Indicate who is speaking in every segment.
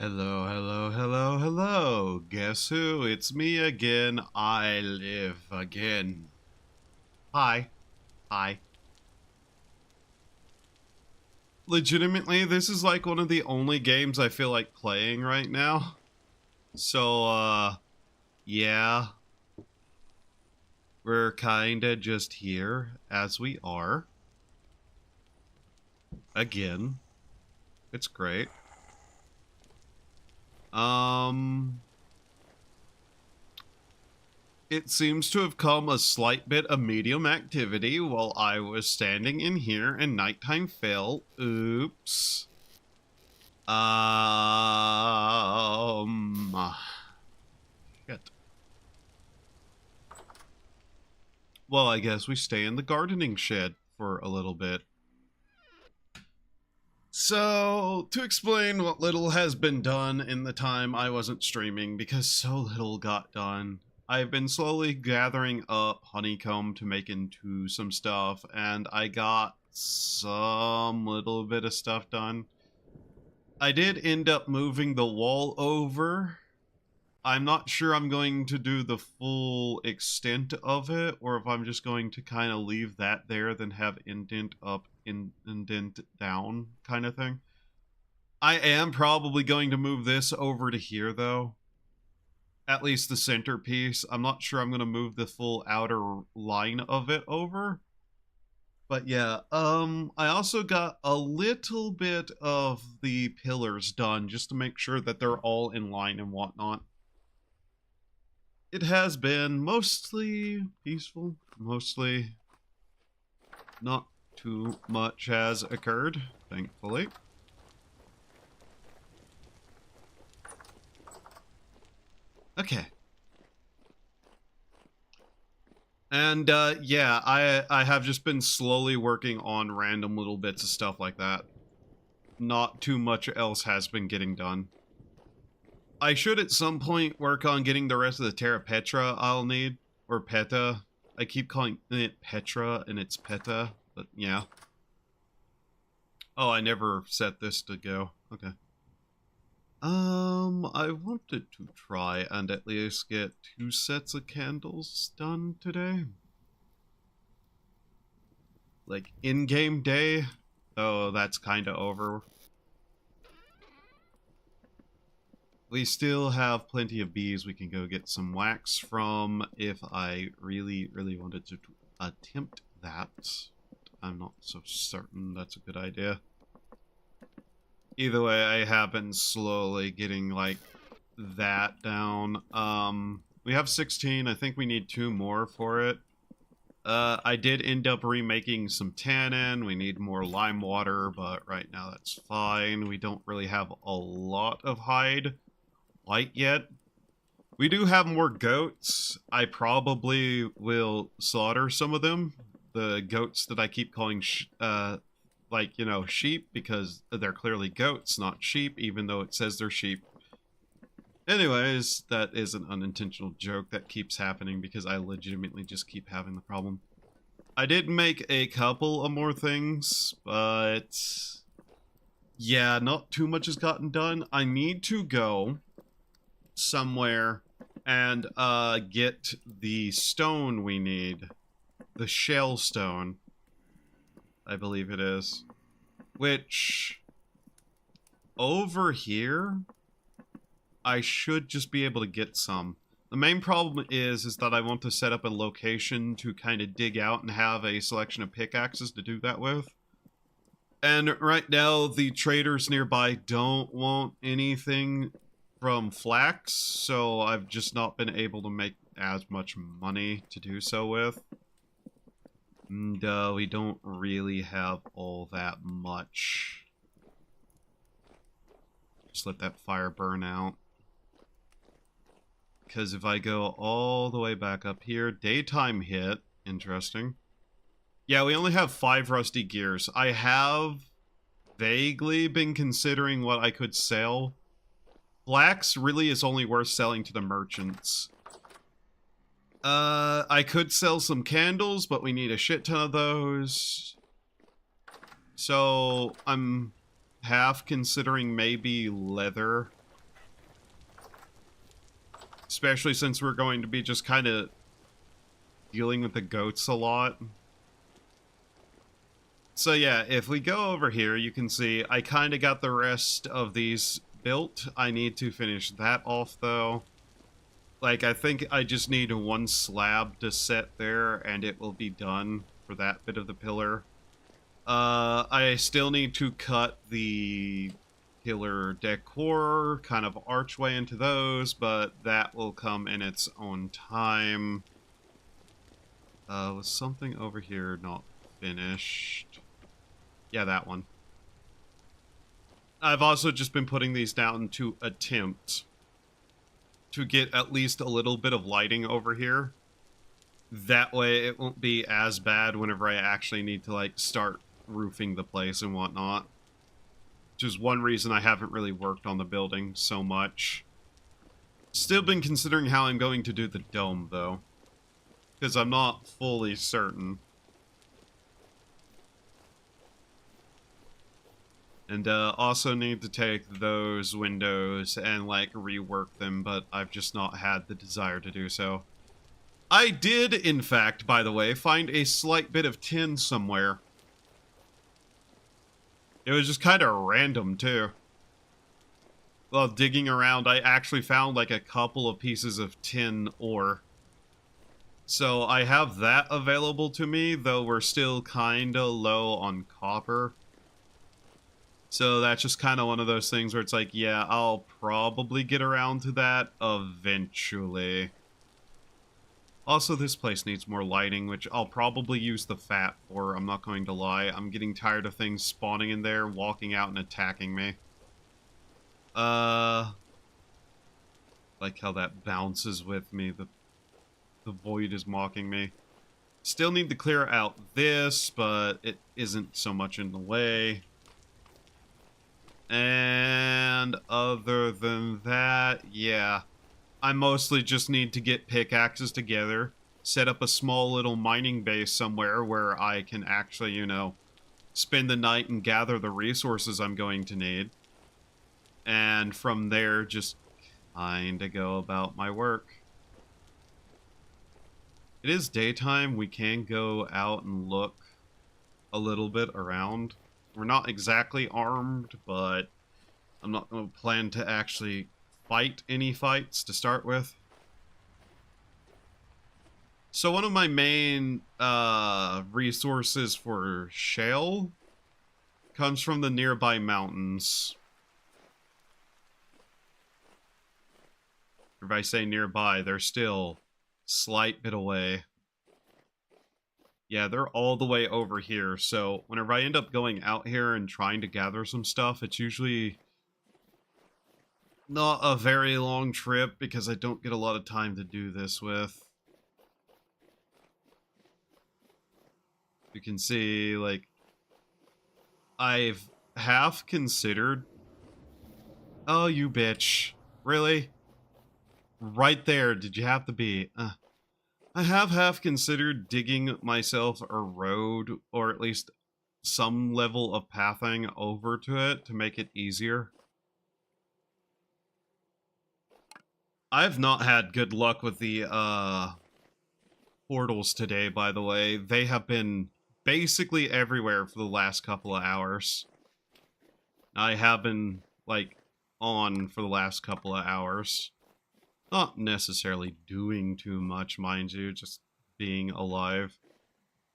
Speaker 1: Hello, hello, hello, hello. Guess who? It's me again. I live again. Hi. Hi. Legitimately, this is like one of the only games I feel like playing right now. So, yeah. We're kinda just here as we are. Again. It's great. It seems to have come a slight bit of medium activity while I was standing in here and nighttime fell. Oops. Shit. Well, I guess we stay in the gardening shed for a little bit. So, to explain what little has been done in the time I wasn't streaming, because so little got done, I've been slowly gathering up honeycomb to make into some stuff, and I got some little bit of stuff done. I did end up moving the wall over. I'm not sure I'm going to do the full extent of it, or if I'm just going to kind of leave that there, then have indent up, indent down kind of thing. I am probably going to move this over to here, though. At least the centerpiece. I'm not sure I'm going to move the full outer line of it over. But yeah, I also got a little bit of the pillars done just to make sure that they're all in line and whatnot. It has been mostly peaceful, mostly not too much has occurred, thankfully. Okay. And yeah, I have just been slowly working on random little bits of stuff like that. Not too much else has been getting done. I should at some point work on getting the rest of the Terra Petra I'll need. Or Peta. I keep calling it Petra and it's Peta, but yeah. Oh, I never set this to go. Okay. I wanted to try and at least get 2 sets of candles done today. Like, in-game day. Oh, that's kind of over. We still have plenty of bees we can go get some wax from if I really, really wanted to attempt that. I'm not so certain that's a good idea. Either way, I have been slowly getting, like, that down. We have 16. I think we need 2 more for it. I did end up remaking some tannin. We need more lime water, but right now that's fine. We don't really have a lot of hide white yet. We do have more goats. I probably will slaughter some of them. The goats that I keep calling, like, you know, sheep, because they're clearly goats, not sheep, even though it says they're sheep. Anyways, that is an unintentional joke that keeps happening because I legitimately just keep having the problem. I did make a couple of more things, but yeah, not too much has gotten done. I need to go somewhere and get the stone we need. The shell stone, I believe it is. Which, over here, I should just be able to get some. The main problem is that I want to set up a location to kind of dig out and have a selection of pickaxes to do that with. And right now, the traders nearby don't want anything from flax, so I've just not been able to make as much money to do so with. And we don't really have all that much. Just let that fire burn out. Because if I go all the way back up here, daytime hit. Interesting. Yeah, we only have 5 rusty gears. I have vaguely been considering what I could sell. Flax really is only worth selling to the merchants. I could sell some candles, but we need a shit ton of those. So, I'm half considering maybe leather especially since we're going to be just kind of dealing with the goats a lot. So yeah, if we go over here, you can see I kind of got the rest of these built. I need to finish that off, though. Like, I think I just need one slab to set there, and it will be done for that bit of the pillar. I still need to cut the pillar decor, kind of archway into those, but that will come in its own time. Was something over here not finished? Yeah, that one. I've also just been putting these down to attempt to get at least a little bit of lighting over here. That way it won't be as bad whenever I actually need to, like, start roofing the place and whatnot. Which is one reason I haven't really worked on the building so much. Still been considering how I'm going to do the dome, though. Because I'm not fully certain. And also need to take those windows and, like, rework them, but I've just not had the desire to do so. I did, in fact, by the way, find a slight bit of tin somewhere. It was just kind of random, too. While digging around, I actually found, like, a couple of pieces of tin ore. So I have that available to me, though we're still kind of low on copper. So that's just kind of one of those things where it's like, yeah, I'll probably get around to that eventually. Also, this place needs more lighting, which I'll probably use the fat for, I'm not going to lie. I'm getting tired of things spawning in there, walking out and attacking me. Like how that bounces with me, the void is mocking me. Still need to clear out this, but it isn't so much in the way. And other than that, yeah. I mostly just need to get pickaxes together, set up a small little mining base somewhere where I can actually, you know, spend the night and gather the resources I'm going to need. And from there, just kinda go about my work. It is daytime, we can go out and look a little bit around. We're not exactly armed, but I'm not going to plan to actually fight any fights to start with. So one of my main resources for shale comes from the nearby mountains. If I say nearby, they're still a slight bit away. Yeah, they're all the way over here, so whenever I end up going out here and trying to gather some stuff, it's usually not a very long trip because I don't get a lot of time to do this with. You can see, like, I've half considered... Oh, you bitch. Really? Right there, did you have to be? I have half considered digging myself a road, or at least some level of pathing over to it to make it easier. I've not had good luck with the portals today, by the way. They have been basically everywhere for the last couple of hours. I have been, like, on for the last couple of hours. Not necessarily doing too much, mind you, just being alive.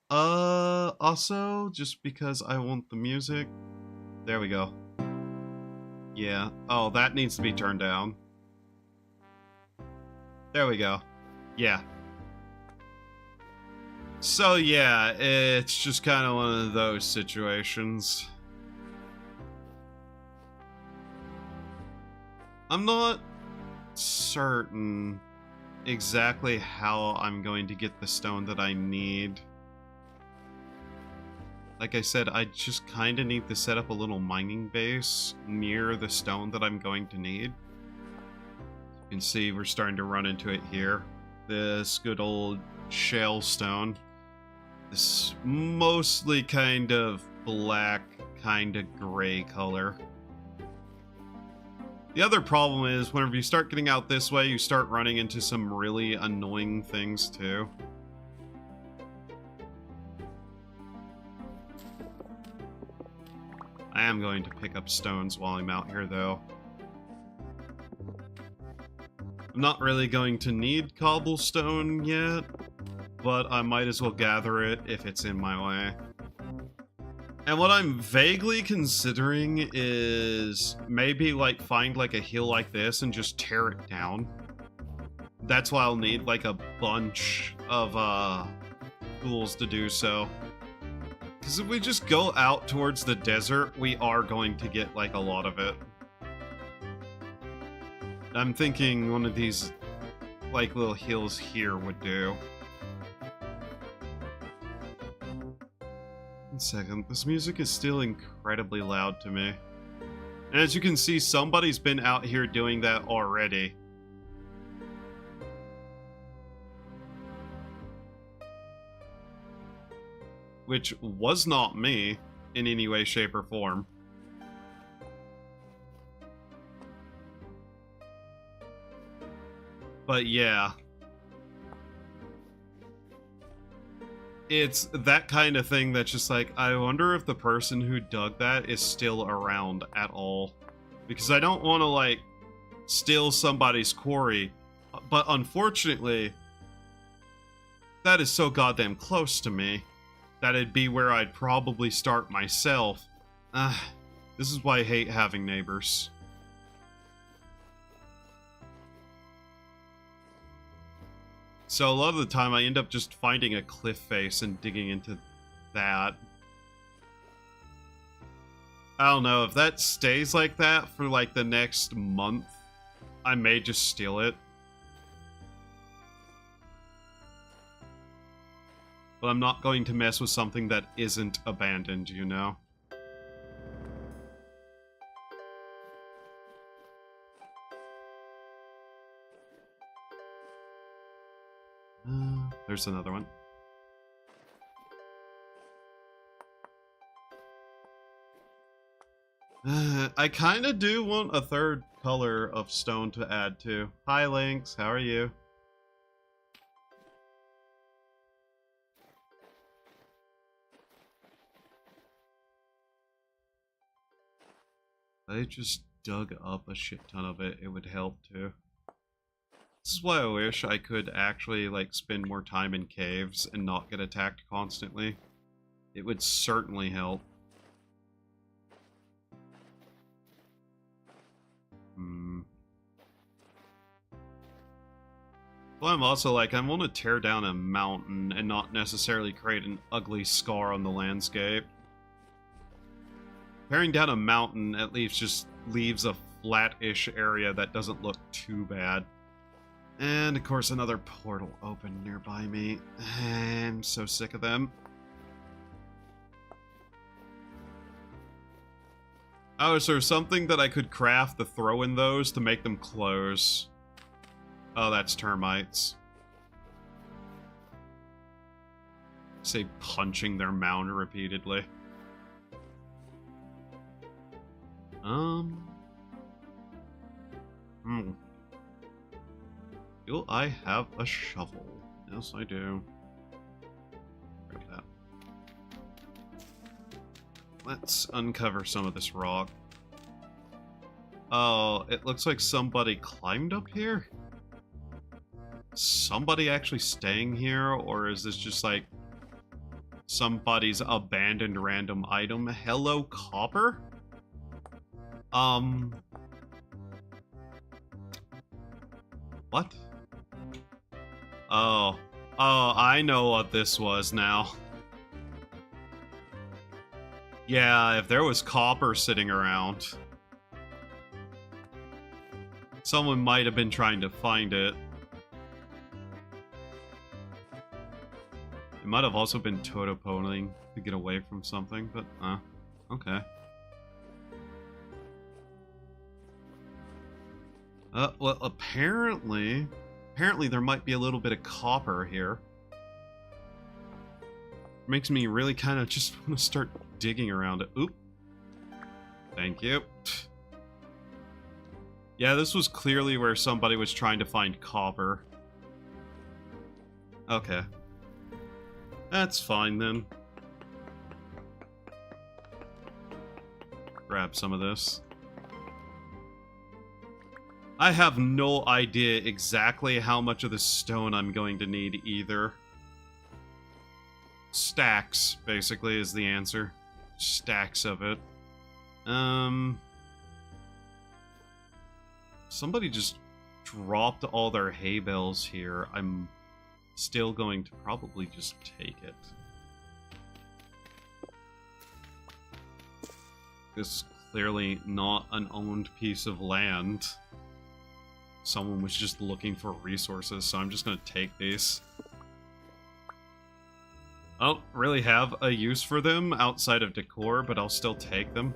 Speaker 1: Also, just because I want the music. There we go. Yeah. Oh, that needs to be turned down. There we go. Yeah. So yeah, it's just kind of one of those situations. I'm not certain exactly how I'm going to get the stone that I need. Like I said, I just kind of need to set up a little mining base near the stone that I'm going to need. You can see we're starting to run into it here. This good old shale stone. This mostly kind of black, kind of gray color. The other problem is, whenever you start getting out this way, you start running into some really annoying things, too. I am going to pick up stones while I'm out here, though. I'm not really going to need cobblestone yet, but I might as well gather it if it's in my way. And what I'm vaguely considering is maybe, like, find, like, a hill like this and just tear it down. That's why I'll need, like, a bunch of, tools to do so. Because if we just go out towards the desert, we are going to get, like, a lot of it. I'm thinking one of these, like, little hills here would do. One second, this music is still incredibly loud to me. And as you can see, somebody's been out here doing that already. Which was not me in any way, shape, or form. But yeah. It's that kind of thing that's just like, I wonder if the person who dug that is still around at all. Because I don't want to, like, steal somebody's quarry. But unfortunately, that is so goddamn close to me. That'd be where I'd probably start myself. This is why I hate having neighbors. So a lot of the time I end up just finding a cliff face and digging into that. I don't know, if that stays like that for like the next month, I may just steal it. But I'm not going to mess with something that isn't abandoned, you know? There's another one. I kind of do want a third color of stone to add to. Hi, Lynx. How are you? I just dug up a shit ton of it. It would help too. This is why I wish I could actually, like, spend more time in caves and not get attacked constantly. It would certainly help. Well, I'm also like, I want to tear down a mountain and not necessarily create an ugly scar on the landscape. Tearing down a mountain at least just leaves a flat-ish area that doesn't look too bad. And, of course, another portal open nearby me. I'm so sick of them. Oh, is there something that I could craft to throw in those to make them close? Oh, that's termites. Say punching their mound repeatedly. Do I have a shovel? Yes, I do. Grab that. Let's uncover some of this rock. Oh, it looks like somebody climbed up here? Somebody actually staying here? Or is this just like somebody's abandoned random item? Hello, copper? What? Oh, I know what this was now. Yeah, if there was copper sitting around, someone might have been trying to find it. It might have also been toteponing to get away from something, but, okay. Well, apparently there might be a little bit of copper here. Makes me really kind of just want to start digging around it. Oop. Thank you. Yeah, this was clearly where somebody was trying to find copper. Okay. That's fine then. Grab some of this. I have no idea exactly how much of this stone I'm going to need either. Stacks, basically, is the answer. Stacks of it. Somebody just dropped all their hay bales here. I'm still going to probably just take it. This is clearly not an owned piece of land. Someone was just looking for resources, so I'm just going to take these. I don't really have a use for them outside of decor, but I'll still take them.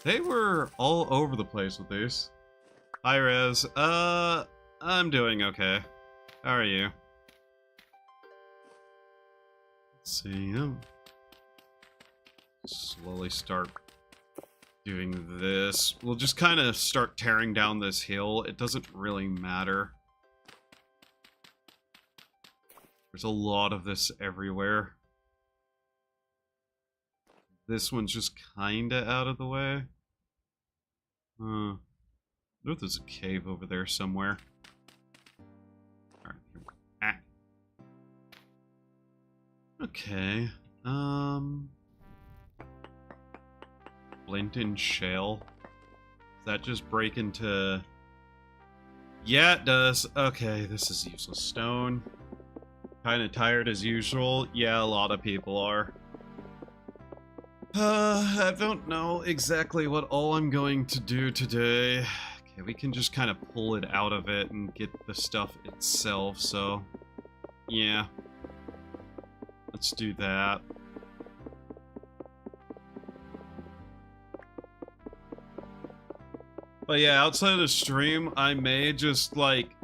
Speaker 1: They were all over the place with these. Hi, Rez. I'm doing okay. How are you? Let's see. Slowly start doing this. We'll just kind of start tearing down this hill. It doesn't really matter. There's a lot of this everywhere. This one's just kinda out of the way. I know there's a cave over there somewhere. Alright. Ah. Okay. Flint and shale. Does that just break into... Yeah, it does. Okay, this is useless stone. Kinda tired as usual. Yeah, a lot of people are. I don't know exactly what all I'm going to do today. Okay, we can just kind of pull it out of it and get the stuff itself, so... Yeah. Let's do that. But yeah, outside of the stream, I may just, like,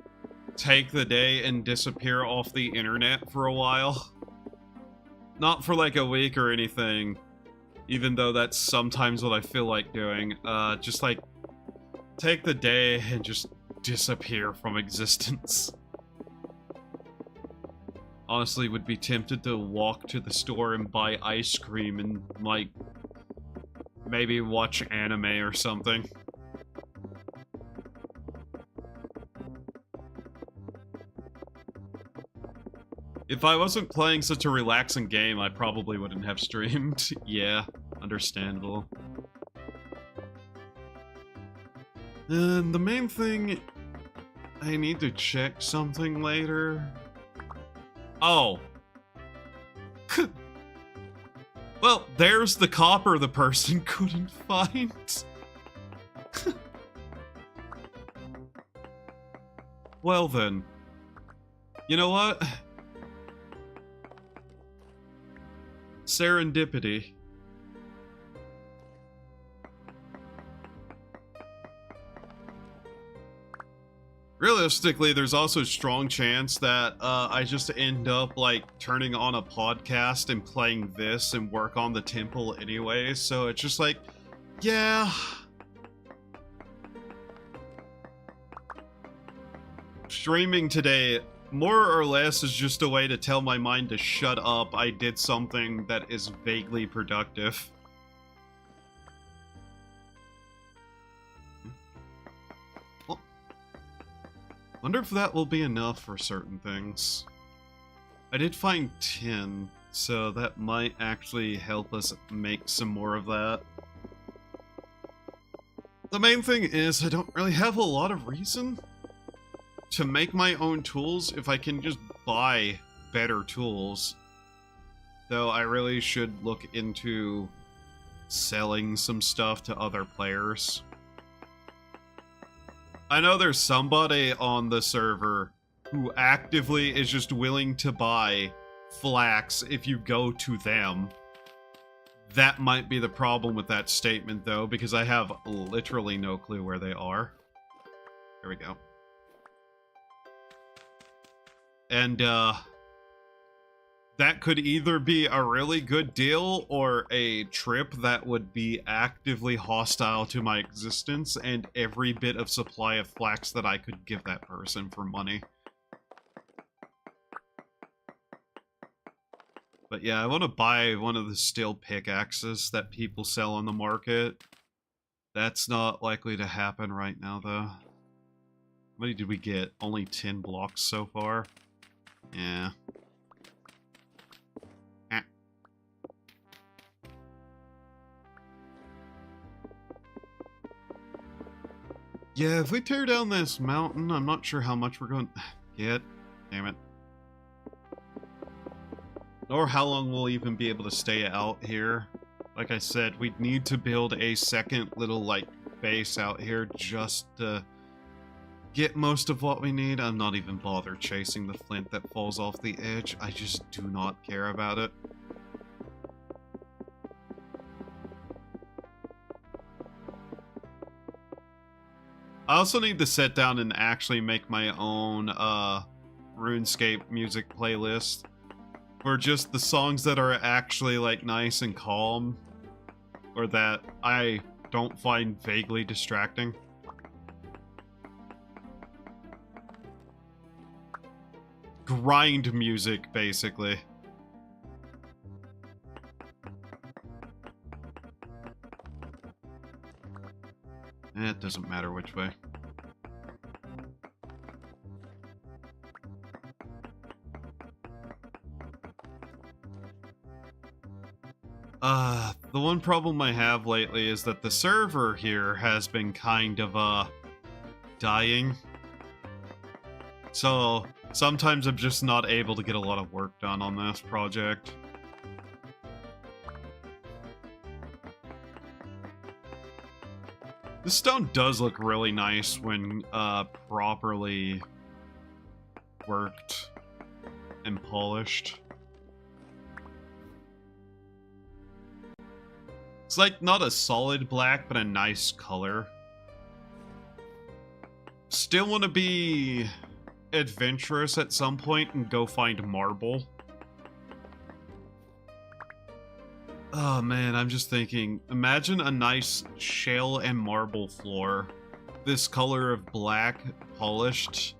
Speaker 1: take the day and disappear off the internet for a while. Not for, like, a week or anything. Even though that's sometimes what I feel like doing. Just, like, take the day and just disappear from existence. Honestly, would be tempted to walk to the store and buy ice cream and, like, maybe watch anime or something. If I wasn't playing such a relaxing game, I probably wouldn't have streamed. Yeah, understandable. And the main thing... I need to check something later. Oh. Well, there's the copper the person couldn't find. Well then. You know what? Serendipity. Realistically, there's also a strong chance that I just end up, like, turning on a podcast and playing this and work on the temple anyway, so it's just like, yeah. Streaming today, more or less, is just a way to tell my mind to shut up. I did something that is vaguely productive. Well, wonder if that will be enough for certain things. I did find tin, so that might actually help us make some more of that. The main thing is, I don't really have a lot of reason to make my own tools if I can just buy better tools. Though I really should look into selling some stuff to other players. I know there's somebody on the server who actively is just willing to buy flax if you go to them. That might be the problem with that statement though, because I have literally no clue where they are. There we go. that could either be a really good deal or a trip that would be actively hostile to my existence and every bit of supply of flax that I could give that person for money. But yeah, I want to buy one of the steel pickaxes that people sell on the market. That's not likely to happen right now, though. How many did we get? Only 10 blocks so far? Yeah. Yeah, if we tear down this mountain, I'm not sure how much we're going to get. Damn it. Or how long we'll even be able to stay out here. Like I said, we'd need to build a second little, like, base out here just to get most of what we need. I'm not even bothered chasing the flint that falls off the edge. I just do not care about it. I also need to sit down and actually make my own RuneScape music playlist for just the songs that are actually like nice and calm or that I don't find vaguely distracting. Grind music, basically. It doesn't matter which way. The one problem I have lately is that the server here has been kind of, dying. So, sometimes I'm just not able to get a lot of work done on this project. This stone does look really nice when, properly worked and polished. It's like not a solid black, but a nice color. Still want to be adventurous at some point and go find marble. Oh man, I'm just thinking, imagine a nice shale and marble floor. This color of black, polished.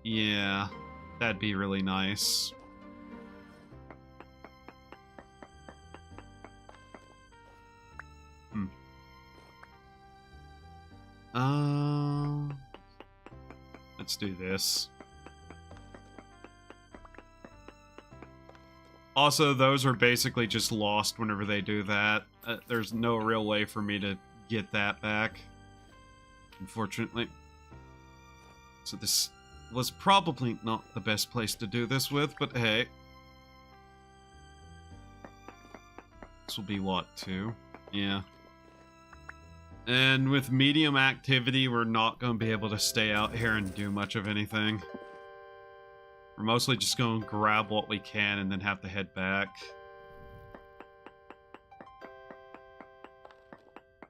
Speaker 1: Yeah, that'd be really nice. Let's do this. Also, those are basically just lost whenever they do that. There's no real way for me to get that back, unfortunately. So this was probably not the best place to do this with, but hey. This will be what, 2? Yeah. And with medium activity, we're not going to be able to stay out here and do much of anything. We're mostly just going to grab what we can and then have to head back.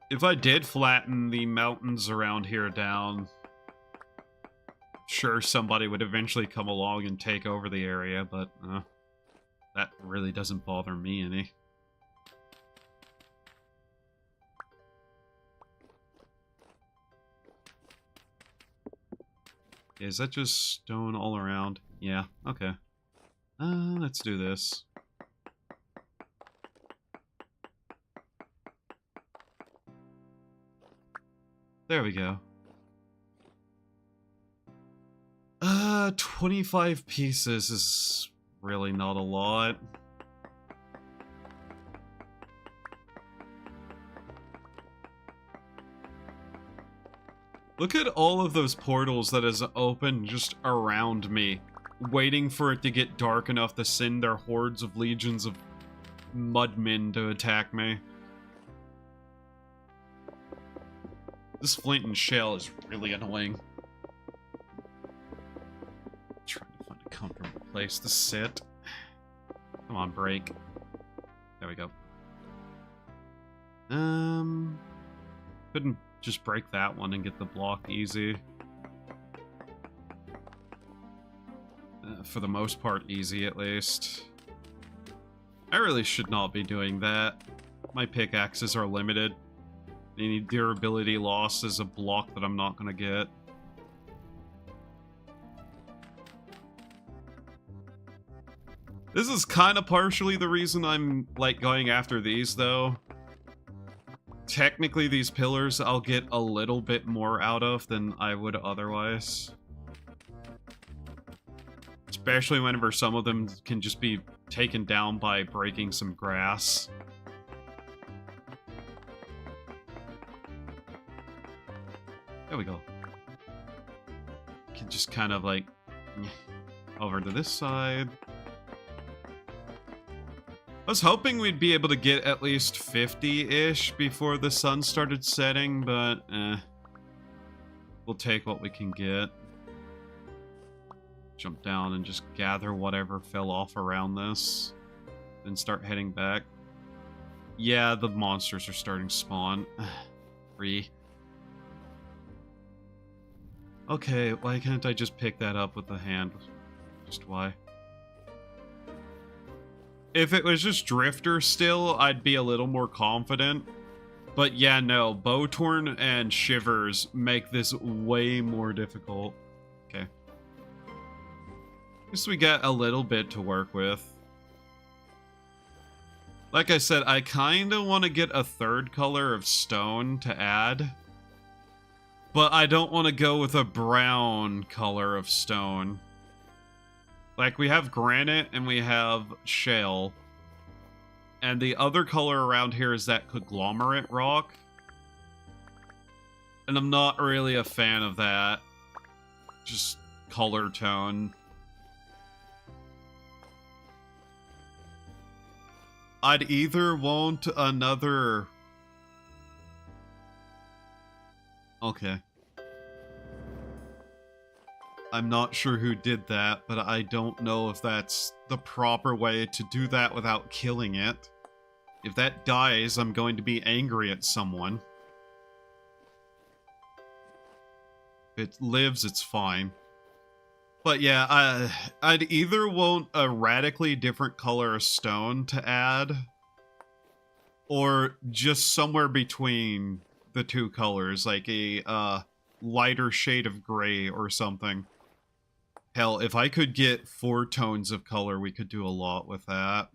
Speaker 1: If I did flatten the mountains around here down, sure, somebody would eventually come along and take over the area, but that really doesn't bother me any. Is that just stone all around? Yeah, okay. Let's do this. There we go. 25 pieces is really not a lot. Look at all of those portals that is open just around me, waiting for it to get dark enough to send their hordes of legions of mudmen to attack me. This flint and shale is really annoying. Trying to find a comfortable place to sit. Come on, break. There we go. Couldn't just break that one and get the block easy. for the most part, easy at least. I really should not be doing that. My pickaxes are limited. Any durability loss is a block that I'm not gonna get. This is kind of partially the reason I'm, like, going after these, though. Technically, these pillars I'll get a little bit more out of than I would otherwise. Especially whenever some of them can just be taken down by breaking some grass. There we go. Can just kind of, like, over to this side. I was hoping we'd be able to get at least 50-ish before the sun started setting, but we'll take what we can get. Jump down and just gather whatever fell off around this. Then start heading back. Yeah, the monsters are starting to spawn. Free. Okay, why can't I just pick that up with the hand? Just why? If it was just Drifter still, I'd be a little more confident. But yeah, no, Bowtorn and Shivers make this way more difficult. Okay. Guess we got a little bit to work with. Like I said, I kind of want to get a third color of stone to add. But I don't want to go with a brown color of stone. Like, we have granite and we have shale. And the other color around here is that conglomerate rock. And I'm not really a fan of that. Just color tone. I'd either want another... Okay. I'm not sure who did that, but I don't know if that's the proper way to do that without killing it. If that dies, I'm going to be angry at someone. If it lives, it's fine. But yeah, I'd either want a radically different color of stone to add, or just somewhere between the two colors, like a lighter shade of gray or something. Hell, if I could get 4 tones of color, we could do a lot with that.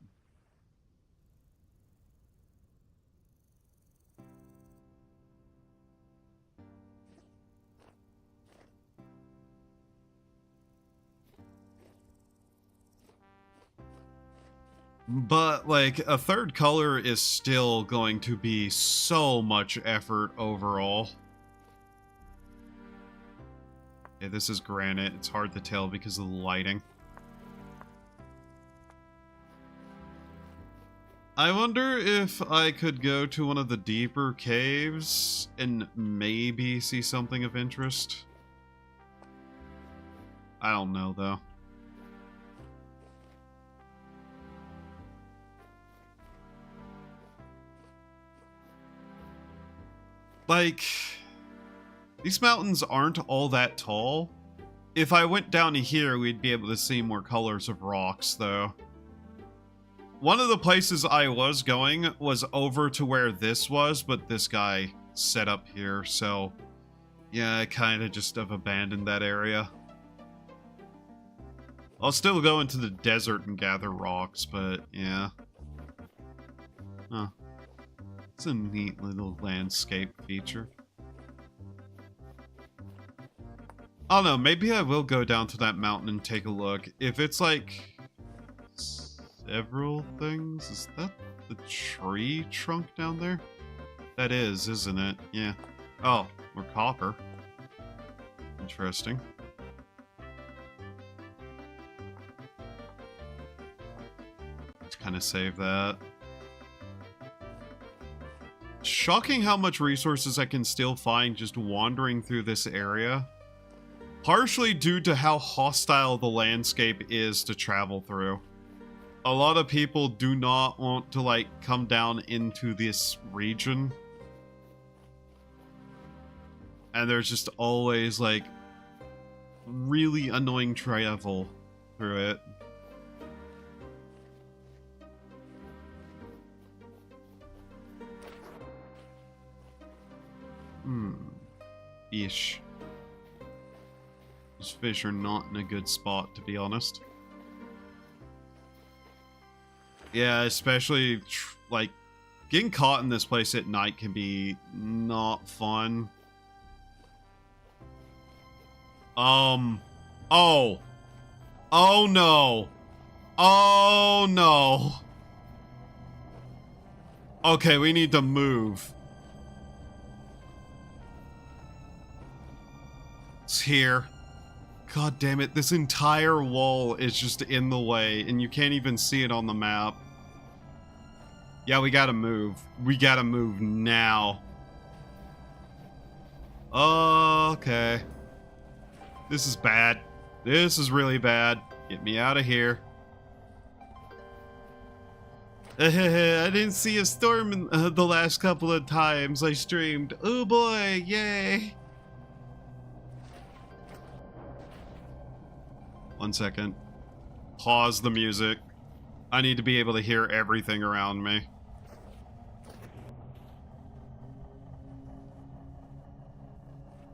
Speaker 1: But, like, a third color is still going to be so much effort overall. Okay, this is granite. It's hard to tell because of the lighting. I wonder if I could go to one of the deeper caves and maybe see something of interest. I don't know, though. Like, these mountains aren't all that tall. If I went down to here, we'd be able to see more colors of rocks, though. One of the places I was going was over to where this was, but this guy set up here, so... yeah, I kind of just have abandoned that area. I'll still go into the desert and gather rocks, but yeah. Huh. It's a neat little landscape feature. I don't know, maybe I will go down to that mountain and take a look. If it's like several things, is that the tree trunk down there? That is, isn't it? Yeah. Oh, more copper. Interesting. Let's kind of save that. Shocking how much resources I can still find just wandering through this area. Partially due to how hostile the landscape is to travel through. A lot of people do not want to, like, come down into this region. And there's just always, like, really annoying travel through it. Ish. Those fish are not in a good spot, to be honest. Yeah, especially, like, getting caught in this place at night can be not fun. Oh. Oh no. Oh no. Okay, we need to move. It's here. God damn it, this entire wall is just in the way, and you can't even see it on the map. Yeah, we gotta move. We gotta move now. Okay. This is bad. This is really bad. Get me out of here. I didn't see a storm in, the last couple of times I streamed. Oh boy, yay. 1 second. Pause the music. I need to be able to hear everything around me.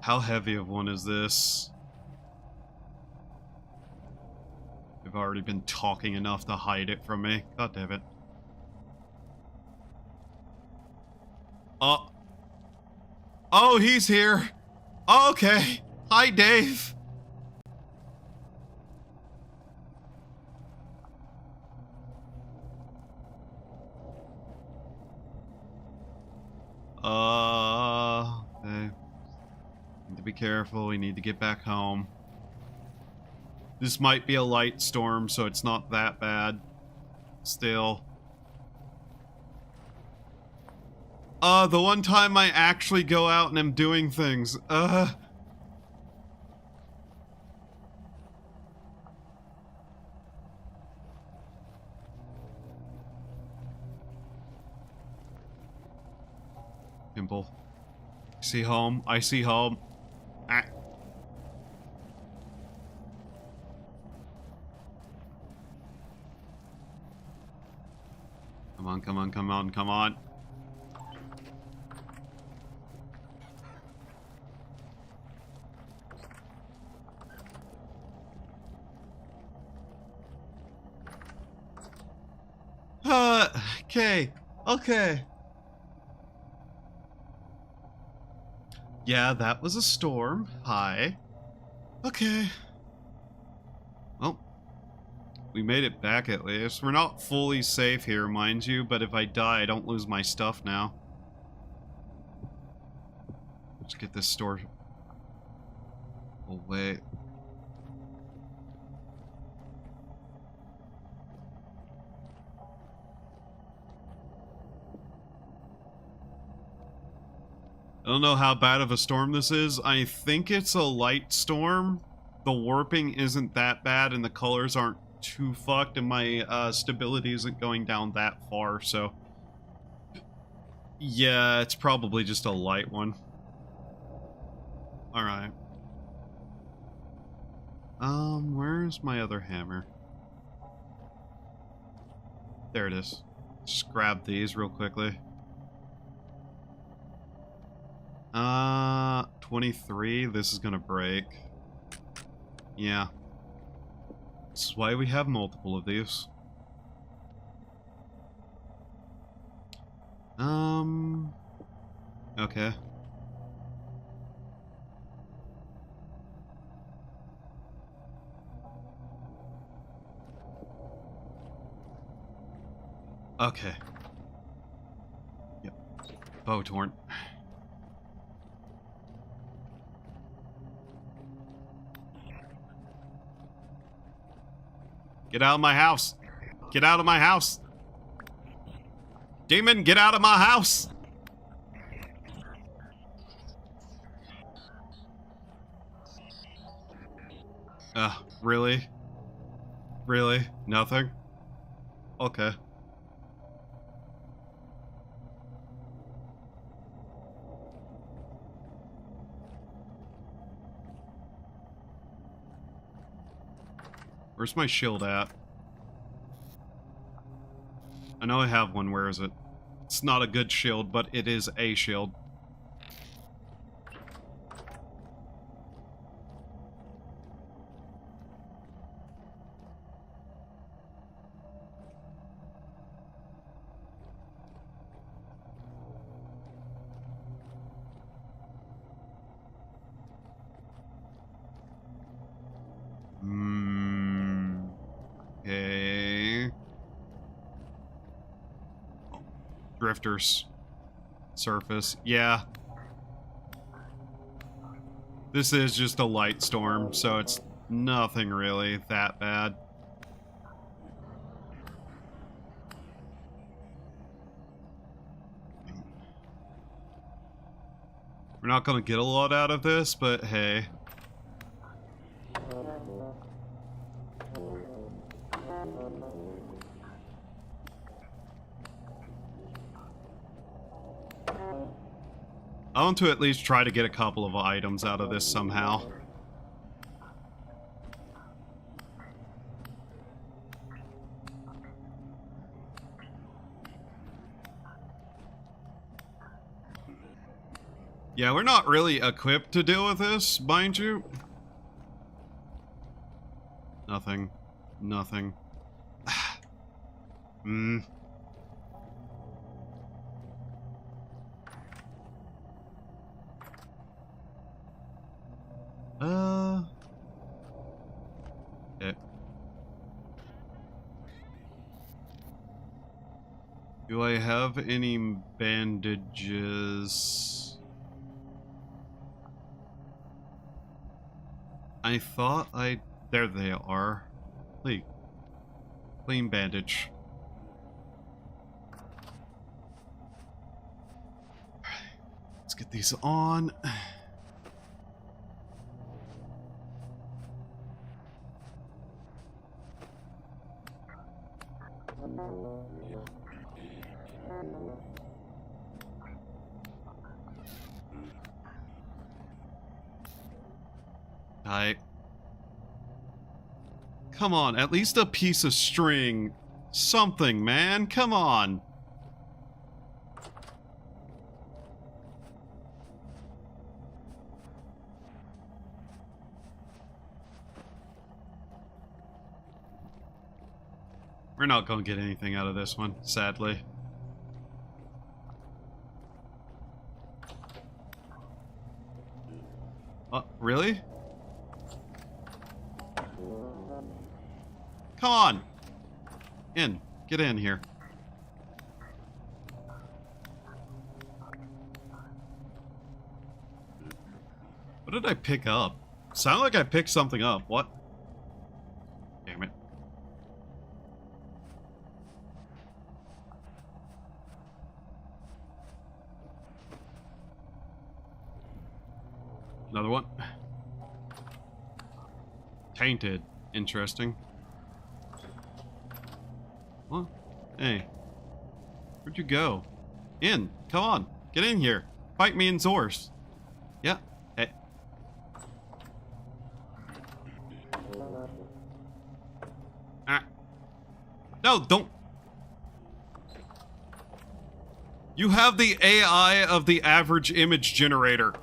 Speaker 1: How heavy of one is this? I've already been talking enough to hide it from me. God damn it. Oh, he's here. Okay. Hi, Dave. Okay. Need to be careful. We need to get back home. This might be a light storm, so it's not that bad. Still. The one time I actually go out and am doing things. Pimple. See home. I see home. Ah. Come on, come on, come on, come on. Okay. Okay. Yeah, that was a storm. Hi. Okay. Well, we made it back at least. We're not fully safe here, mind you, but if I die, I don't lose my stuff now. Let's get this store away. I don't know how bad of a storm this is. I think it's a light storm. The warping isn't that bad and the colors aren't too fucked and my stability isn't going down that far, so... Yeah, it's probably just a light one. Alright. Where's my other hammer? There it is. Just grab these real quickly. 23. This is gonna break. Yeah. This is why we have multiple of these. Okay. Okay. Yep. Bow torn. Get out of my house! Get out of my house! Demon, get out of my house! Really? Really? Nothing? Okay. Where's my shield at? I know I have one. Where is it? It's not a good shield, but it is a shield. Okay. Drifters. Surface. Yeah. This is just a light storm, so it's nothing really that bad. We're not gonna get a lot out of this, but hey. I want to at least try to get a couple of items out of this somehow. Yeah, we're not really equipped to deal with this, mind you. Nothing. Nothing. Okay. Do I have any bandages? I thought there they are. Clean bandage. Let's get these on. Come on, at least a piece of string. Something, man. Come on. We're not gonna get anything out of this one, sadly. Really? Come on! Get in here. What did I pick up? Sound like I picked something up. What? Damn it. Another one. Tainted. Interesting. What? Hey. Where'd you go? In. Come on. Get in here. Fight me in Zors. Yeah. Hey. Ah. No, don't. You have the AI of the average image generator.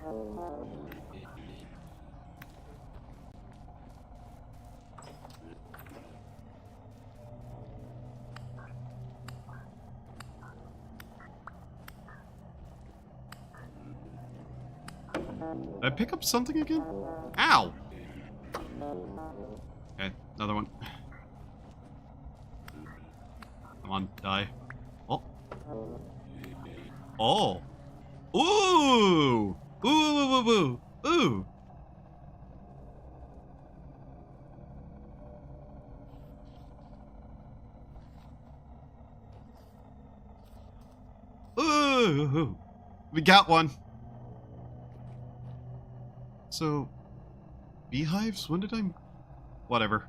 Speaker 1: Did I pick up something again? Ow! Okay, another one. Come on, die. Oh. Oh. Ooh! Ooh, ooh, ooh, ooh, ooh. Ooh! We got one. So, beehives? When did I... Whatever.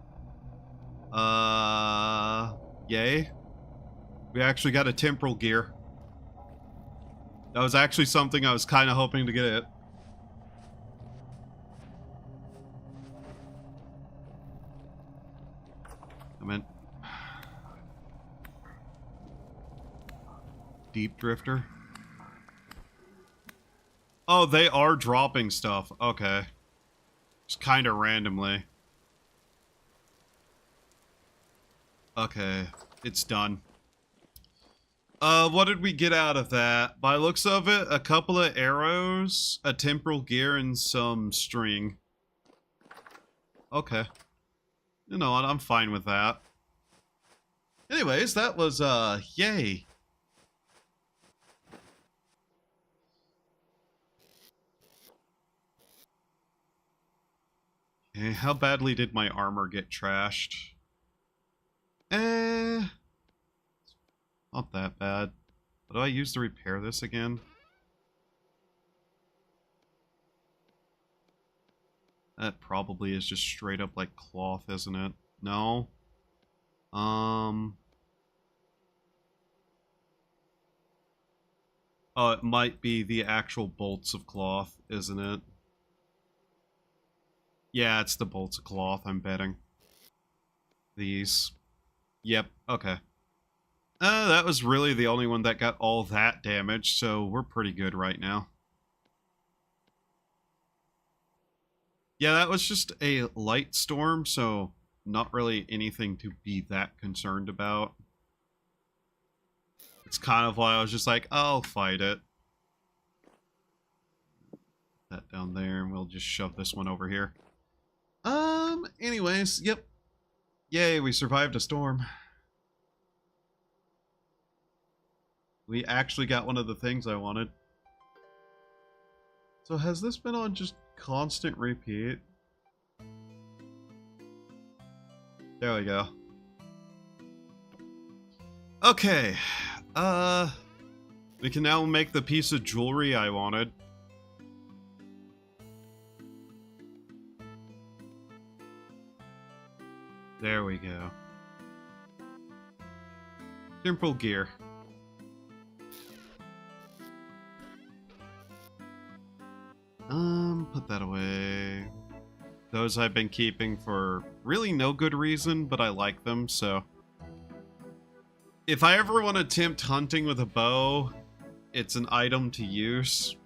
Speaker 1: Yay. We actually got a temporal gear. That was actually something I was kind of hoping to get it. deep drifter. Oh, they are dropping stuff. Okay. Just kind of randomly. Okay, it's done. What did we get out of that? By looks of it, a couple of arrows, a temporal gear, and some string. Okay. You know what, I'm fine with that. Anyways, that was, yay. Okay, how badly did my armor get trashed? Not that bad. What do I use to repair this again? That probably is just straight up like cloth, isn't it? No? Oh, it might be the actual bolts of cloth, isn't it? Yeah, it's the bolts of cloth, I'm betting. These. Yep, okay. That was really the only one that got all that damage, so we're pretty good right now. Yeah, that was just a light storm, so not really anything to be that concerned about. It's kind of why I was just like, I'll fight it. That down there, and we'll just shove this one over here. Anyways, yep. Yay, we survived a storm. We actually got one of the things I wanted. So has this been on just constant repeat? There we go. Okay. We can now make the piece of jewelry I wanted. There we go. Temporal gear. Put that away. Those I've been keeping for really no good reason, but I like them, so. If I ever want to attempt hunting with a bow, it's an item to use.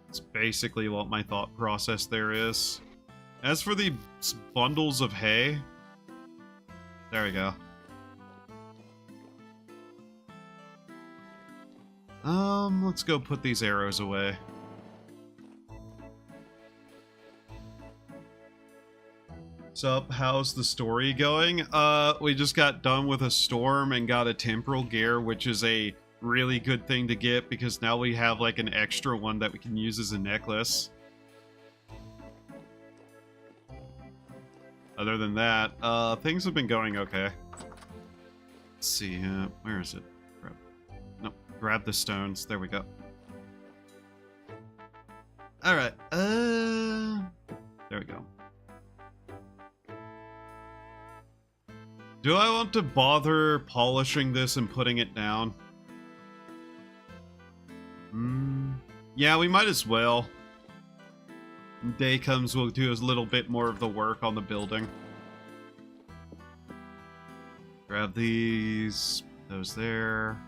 Speaker 1: It's basically what my thought process there is. As for the bundles of hay, there we go. Let's go put these arrows away. So, how's the story going? We just got done with a storm and got a temporal gear, which is a really good thing to get because now we have like an extra one that we can use as a necklace. Other than that, things have been going okay. Let's see, where is it? Grab the stones. There we go. Alright, there we go. Do I want to bother polishing this and putting it down? Yeah, we might as well. When day comes, we'll do a little bit more of the work on the building. Grab these. Those there.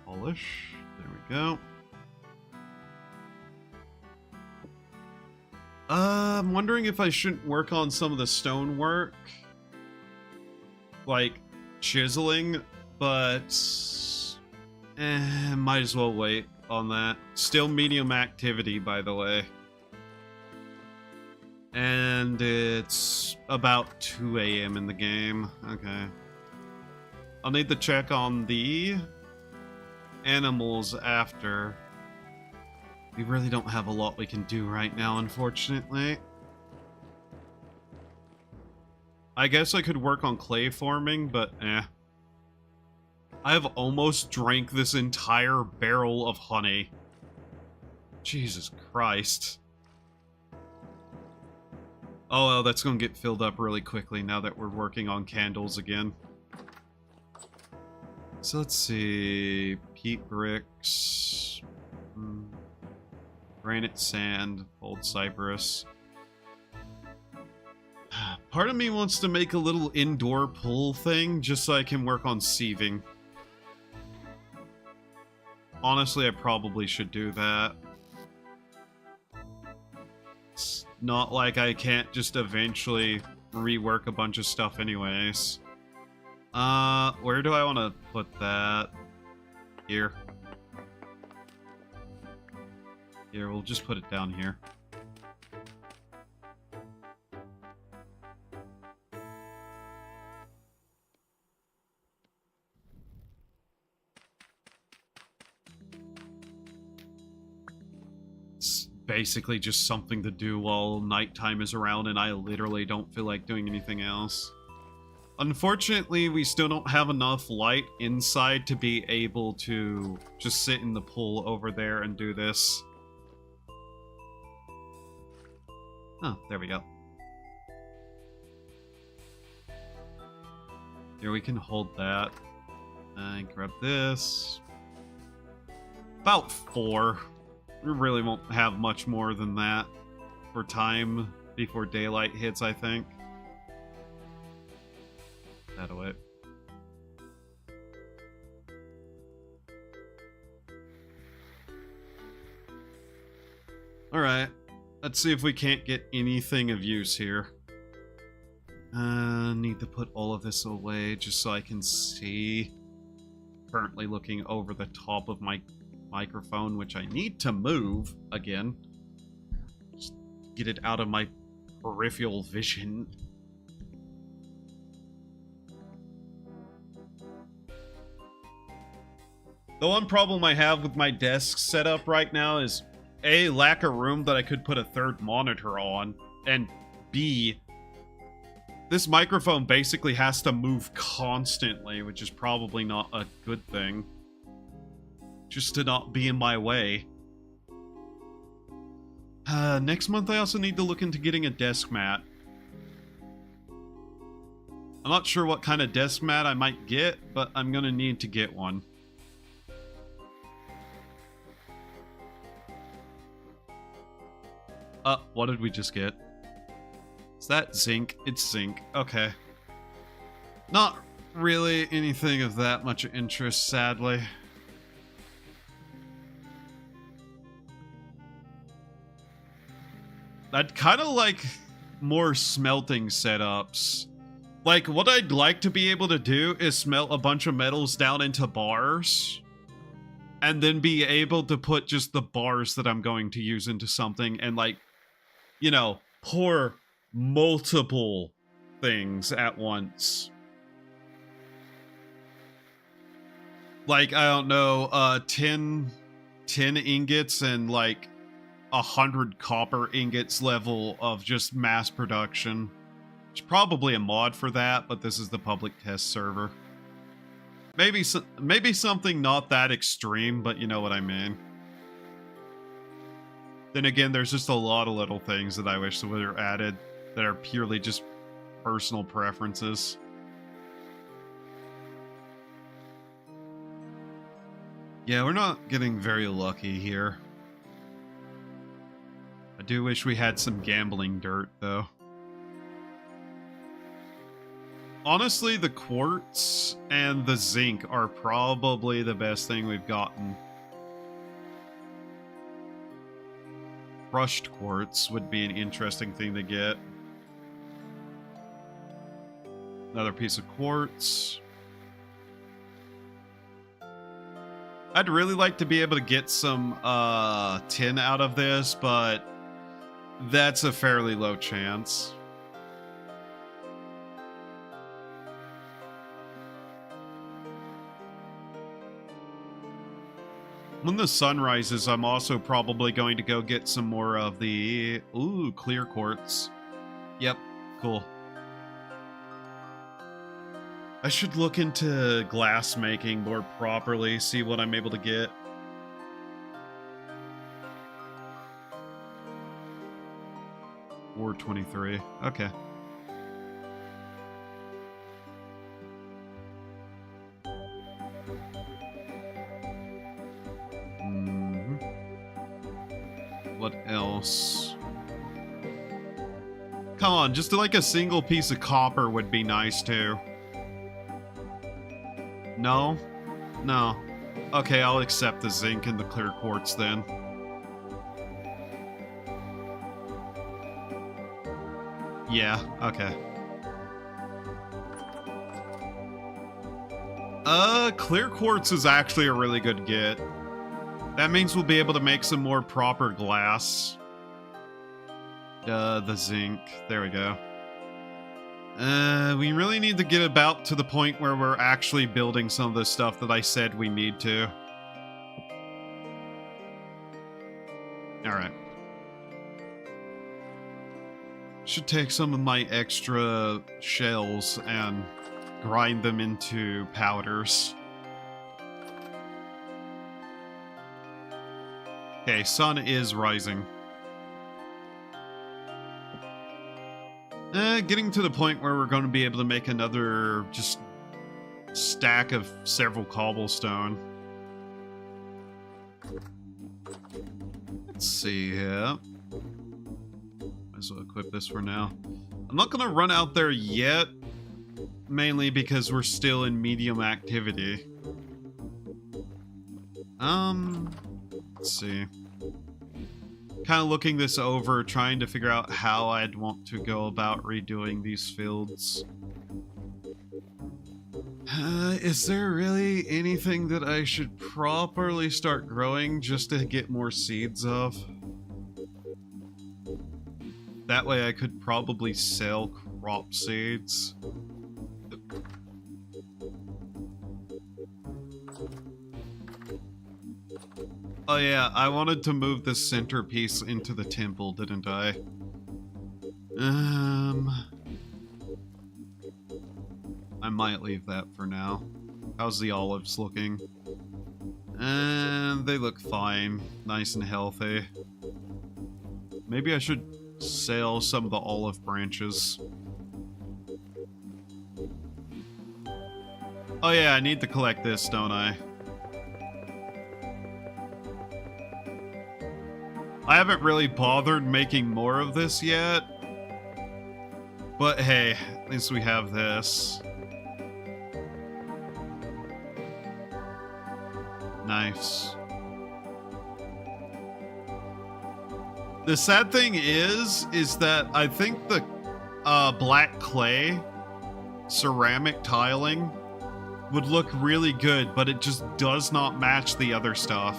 Speaker 1: Polish. There we go. I'm wondering if I shouldn't work on some of the stonework. Like, chiseling, but... might as well wait on that. Still medium activity, by the way. And it's about 2 a.m. in the game. Okay. I'll need to check on the animals after. We really don't have a lot we can do right now, unfortunately. I guess I could work on clay forming, but eh. I've almost drank this entire barrel of honey. Jesus Christ. Oh, well, that's gonna get filled up really quickly now that we're working on candles again. So let's see... Peat bricks... granite sand, old cypress. Part of me wants to make a little indoor pool thing just so I can work on sieving. Honestly, I probably should do that. It's not like I can't just eventually rework a bunch of stuff anyways. Where do I want to put that? Here. Here, we'll just put it down here. It's basically just something to do while nighttime is around and I literally don't feel like doing anything else. Unfortunately, we still don't have enough light inside to be able to just sit in the pool over there and do this. Oh, there we go. Here, we can hold that. And grab this. About 4. We really won't have much more than that for time before daylight hits, I think. That away. Alright. Let's see if we can't get anything of use here. Need to put all of this away just so I can see. Currently looking over the top of my microphone, which I need to move again. Just get it out of my peripheral vision. The one problem I have with my desk setup right now is A, lack of room that I could put a third monitor on, and B, this microphone basically has to move constantly, which is probably not a good thing. Just to not be in my way. Next month I also need to look into getting a desk mat. I'm not sure what kind of desk mat I might get, but I'm gonna need to get one. What did we just get? Is that zinc? It's zinc. Okay. Not really anything of that much interest, sadly. I'd kind of like more smelting setups. Like, what I'd like to be able to do is smelt a bunch of metals down into bars. And then be able to put just the bars that I'm going to use into something and, like, you know, pour multiple things at once. Like, I don't know, 10 ingots and, like, 100 copper ingots level of just mass production. There's probably a mod for that, but this is the public test server. Maybe something not that extreme, but you know what I mean. Then again, there's just a lot of little things that I wish that were added that are purely just personal preferences. Yeah, we're not getting very lucky here. I do wish we had some gambling dirt, though. Honestly, the quartz and the zinc are probably the best thing we've gotten. Crushed quartz would be an interesting thing to get. Another piece of quartz. I'd really like to be able to get some tin out of this, but that's a fairly low chance. When the sun rises, I'm also probably going to go get some more of the... Ooh, clear quartz. Yep, cool. I should look into glass making more properly, see what I'm able to get. $423. Okay. What else? Come on, just like a single piece of copper would be nice too. No? No. Okay, I'll accept the zinc and the clear quartz then. Yeah, okay. Clear quartz is actually a really good get. That means we'll be able to make some more proper glass. The zinc. There we go. We really need to get about to the point where we're actually building some of the stuff that I said we need to. Alright. Should take some of my extra shells and grind them into powders. Okay, sun is rising. Getting to the point where we're going to be able to make another just stack of several cobblestone. Let's see here. Might as well equip this for now. I'm not going to run out there yet, mainly because we're still in medium activity. Let's see. Kind of looking this over, trying to figure out how I'd want to go about redoing these fields. Is there really anything that I should properly start growing just to get more seeds of? That way I could probably sell crop seeds. Oh yeah, I wanted to move the centerpiece into the temple, didn't I? I might leave that for now. How's the olives looking? And they look fine. Nice and healthy. Maybe I should sell some of the olive branches. Oh yeah, I need to collect this, don't I? I haven't really bothered making more of this yet. But hey, at least we have this. Nice. The sad thing is that I think the black clay ceramic tiling would look really good, but it just does not match the other stuff.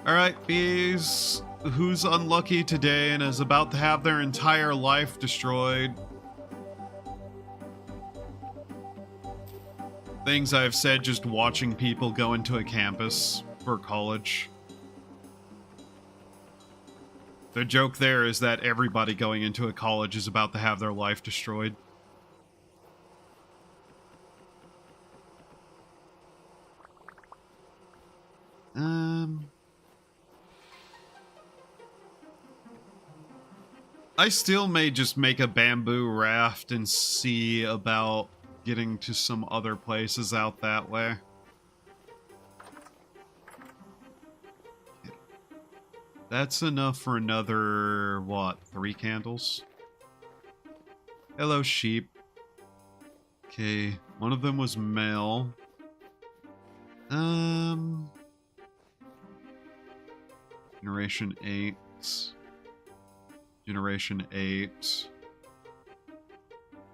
Speaker 1: Alright, bees. Who's unlucky today and is about to have their entire life destroyed? Things I've said just watching people go into a campus for college. The joke there is that everybody going into a college is about to have their life destroyed. I still may just make a bamboo raft and see about getting to some other places out that way. That's enough for another, what, 3 candles? Hello, sheep. Okay, one of them was male. Generation 8. Generation 8.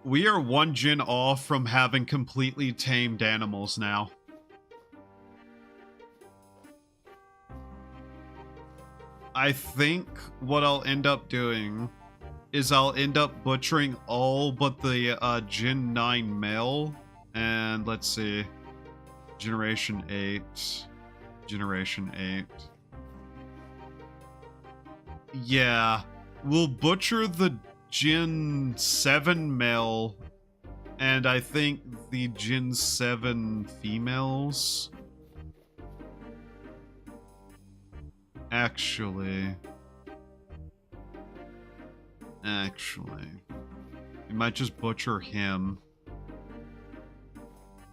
Speaker 1: We are 1 gen off from having completely tamed animals now. I think what I'll end up doing is I'll end up butchering all but the Gen 9 male. And let's see. Generation 8. Generation 8. Yeah. We'll butcher the Gen 7 male, and I think the Gen 7 females. Actually, we might just butcher him.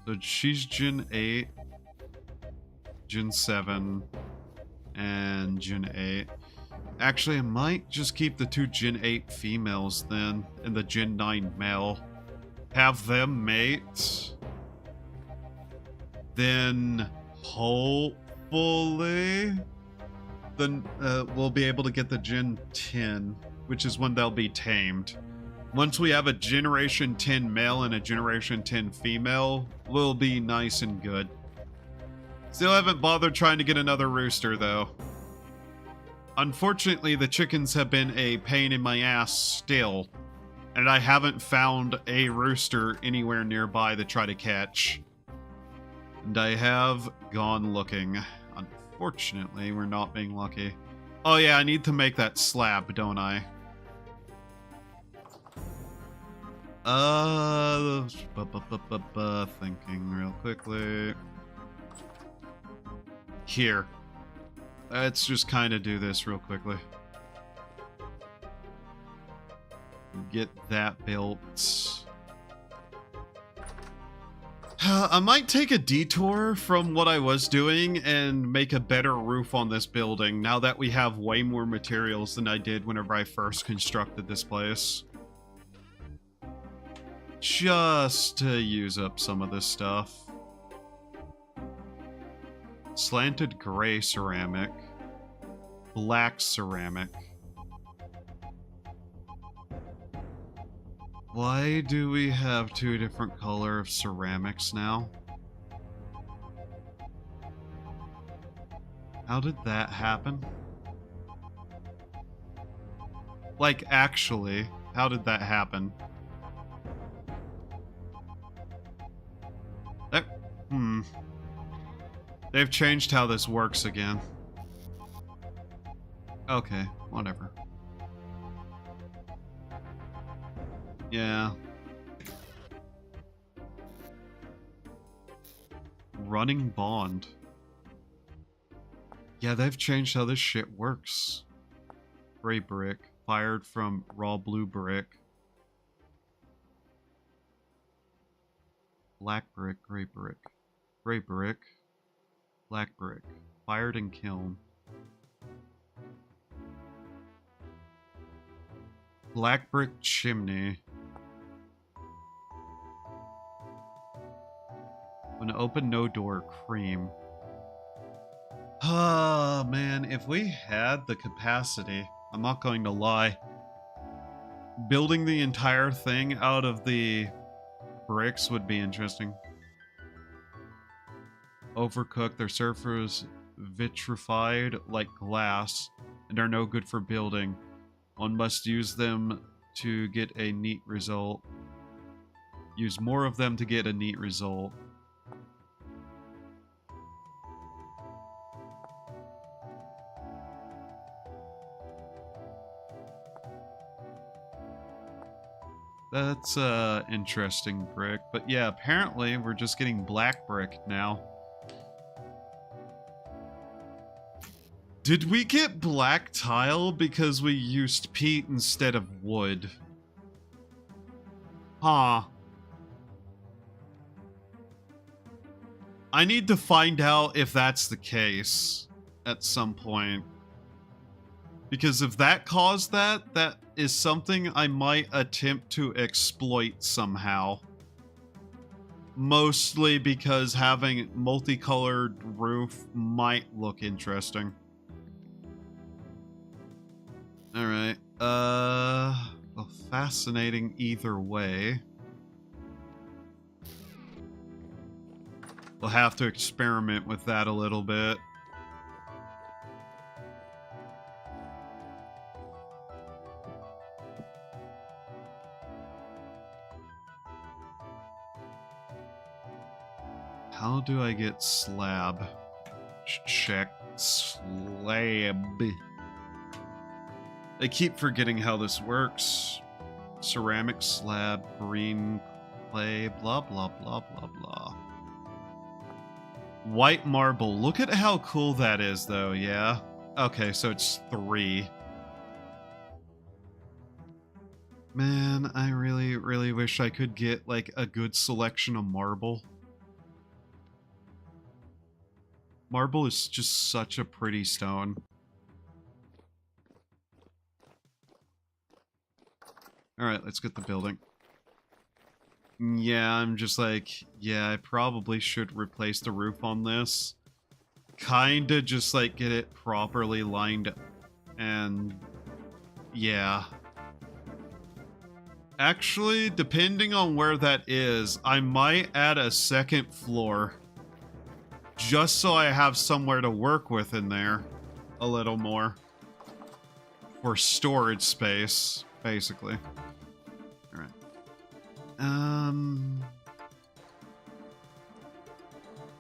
Speaker 1: So she's Gen 8, Gen 7, and Gen 8. Actually, I might just keep the 2 Gen 8 females then, and the Gen 9 male. Have them mate. Then, hopefully, then we'll be able to get the Gen 10, which is when they'll be tamed. Once we have a Generation 10 male and a Generation 10 female, we'll be nice and good. Still haven't bothered trying to get another rooster, though. Unfortunately, the chickens have been a pain in my ass still, and I haven't found a rooster anywhere nearby to try to catch. And I have gone looking. Unfortunately, we're not being lucky. Oh yeah, I need to make that slab, don't I? Thinking real quickly. Here. Let's just kind of do this real quickly. Get that built. I might take a detour from what I was doing and make a better roof on this building now that we have way more materials than I did whenever I first constructed this place. Just to use up some of this stuff. Slanted gray ceramic. Black ceramic. Why do we have 2 different color of ceramics now? How did that happen? Like, actually, how did that happen? They've changed how this works again. Okay, whatever. Yeah. Running bond. Yeah, they've changed how this shit works. Gray brick, fired from raw blue brick. Black brick, gray brick. Gray brick, black brick. Fired in kiln. Black brick chimney. When open, no door, cream. Ah, man, if we had the capacity, I'm not going to lie. Building the entire thing out of the bricks would be interesting. Overcooked, their surface vitrified like glass and are no good for building. One must use them to get a neat result. Use more of them to get a neat result. That's interesting brick. But yeah, apparently we're just getting black brick now. Did we get black tile because we used peat instead of wood? Huh. I need to find out if that's the case at some point. Because if that caused that, that is something I might attempt to exploit somehow. Mostly because having multicolored roof might look interesting. Alright, well, fascinating either way. We'll have to experiment with that a little bit. How do I get slab? Check slab. I keep forgetting how this works. Ceramic slab, green clay, blah, blah, blah, blah, blah. White marble. Look at how cool that is, though, yeah? Okay, so it's 3. Man, I really, really wish I could get, like, a good selection of marble. Marble is just such a pretty stone. Alright, let's get the building. Yeah, I'm just like, yeah, I probably should replace the roof on this. Kinda just like get it properly lined and yeah. Actually, depending on where that is, I might add a second floor. Just so I have somewhere to work with in there. A little more. For storage space, basically. Alright.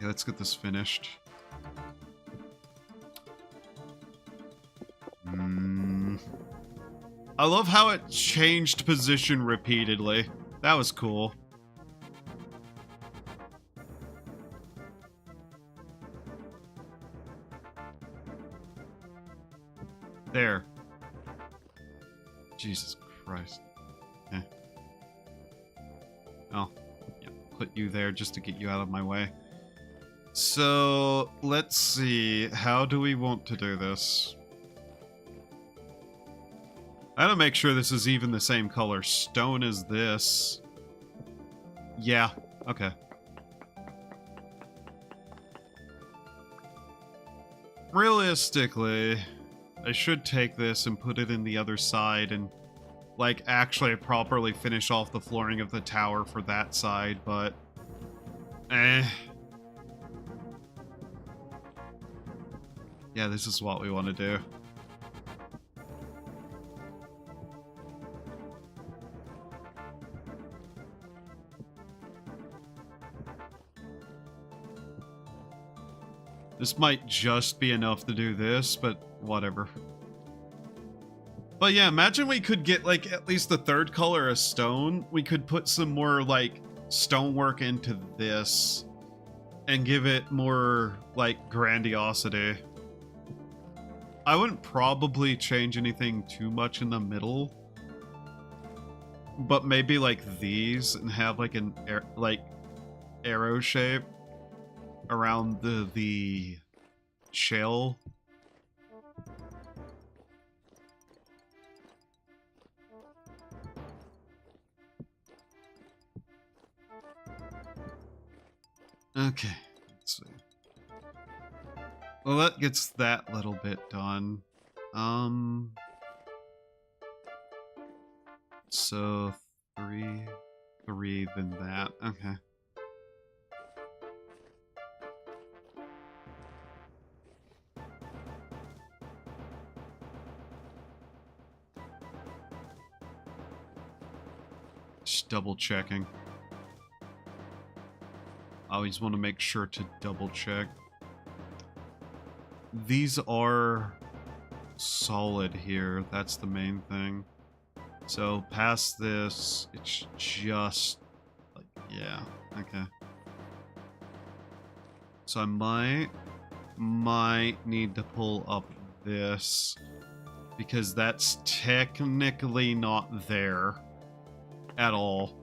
Speaker 1: Yeah, let's get this finished. I love how it changed position repeatedly. That was cool. There. Jesus Christ. Okay. Oh, yeah. Put you there just to get you out of my way. So, let's see. How do we want to do this? I gotta make sure this is even the same color stone as this. Yeah, okay. Realistically, I should take this and put it in the other side and, like, actually properly finish off the flooring of the tower for that side, but... Yeah, this is what we want to do. This might just be enough to do this, but whatever. But yeah, imagine we could get, like, at least the third color of stone. We could put some more, like, stonework into this and give it more, like, grandiosity. I wouldn't probably change anything too much in the middle. But maybe, like, these and have, like, an arrow shape around the shell. Okay, let's see. Well, that gets that little bit done. So 3, then that. Okay. Just double checking. I always want to make sure to double check. These are solid here. That's the main thing. So past this, it's just like, yeah, okay. So I might need to pull up this because that's technically not there at all.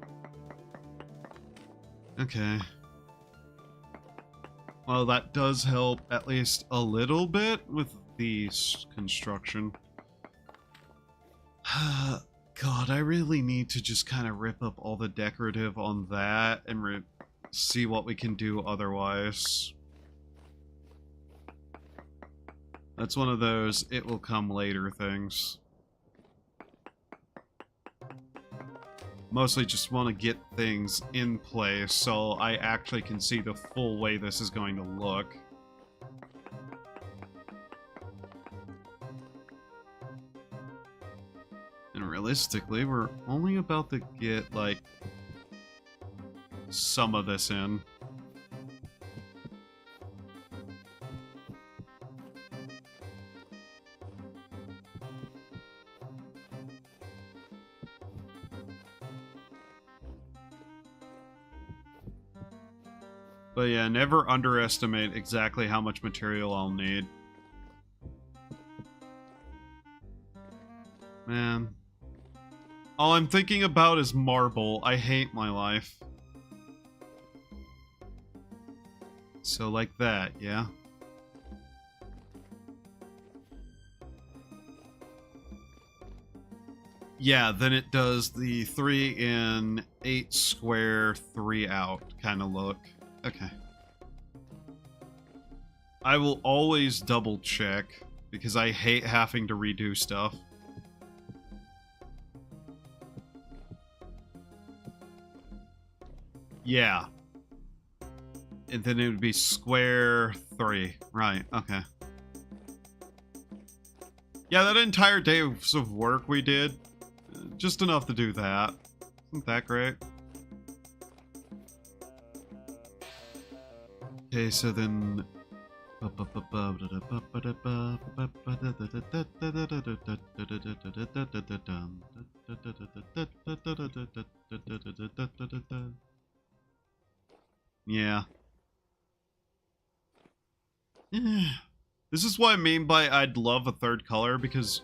Speaker 1: Okay. Well, that does help at least a little bit with the construction. God, I really need to just kind of rip up all the decorative on that and see what we can do otherwise. That's one of those it will come later things. Mostly just want to get things in place so I actually can see the full way this is going to look. And realistically, we're only about to get, like, some of this in. But yeah, never underestimate exactly how much material I'll need. Man. All I'm thinking about is marble. I hate my life. So like that, yeah? Yeah, then it does the 3 in, 8 square, 3 out kind of look. Okay. I will always double check because I hate having to redo stuff. Yeah. And then it would be square 3. Right, okay. Yeah, that entire day of work we did, just enough to do that. Isn't that great? Okay, so then... Yeah. This is what I mean by I'd love a third color, because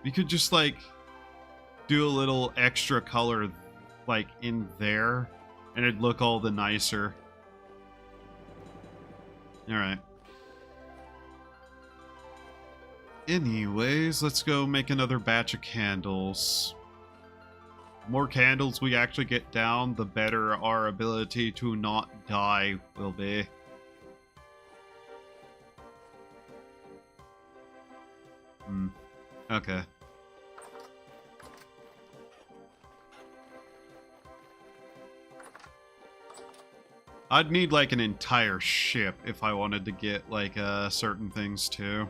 Speaker 1: you could just, like, do a little extra color, like, in there, and it'd look all the nicer. Alright. Anyways, let's go make another batch of candles. The more candles we actually get down, the better our ability to not die will be. Okay. I'd need, like, an entire ship if I wanted to get, like, certain things, too.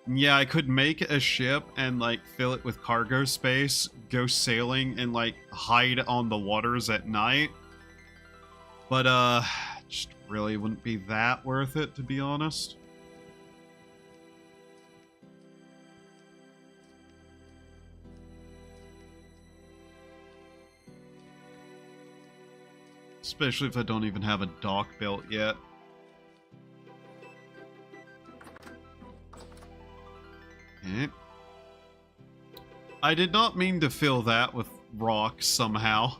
Speaker 1: Yeah, I could make a ship and, like, fill it with cargo space, go sailing, and, like, hide on the waters at night. But, just really wouldn't be that worth it, to be honest. Especially if I don't even have a dock built yet. Okay. I did not mean to fill that with rocks somehow.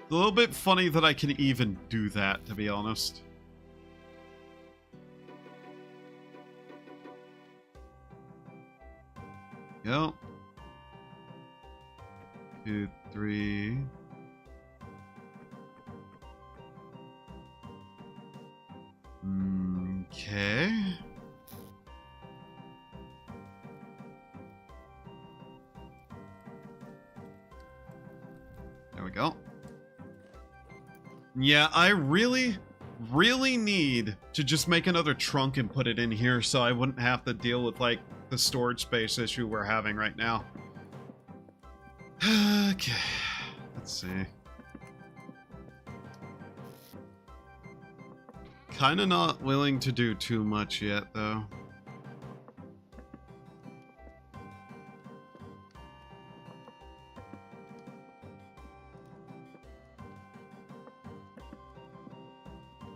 Speaker 1: It's a little bit funny that I can even do that, to be honest. Go. 2, 3... Okay. There we go. Yeah, I really need to just make another trunk and put it in here so I wouldn't have to deal with, like, the storage space issue we're having right now. Okay. Let's see. Kinda not willing to do too much yet, though.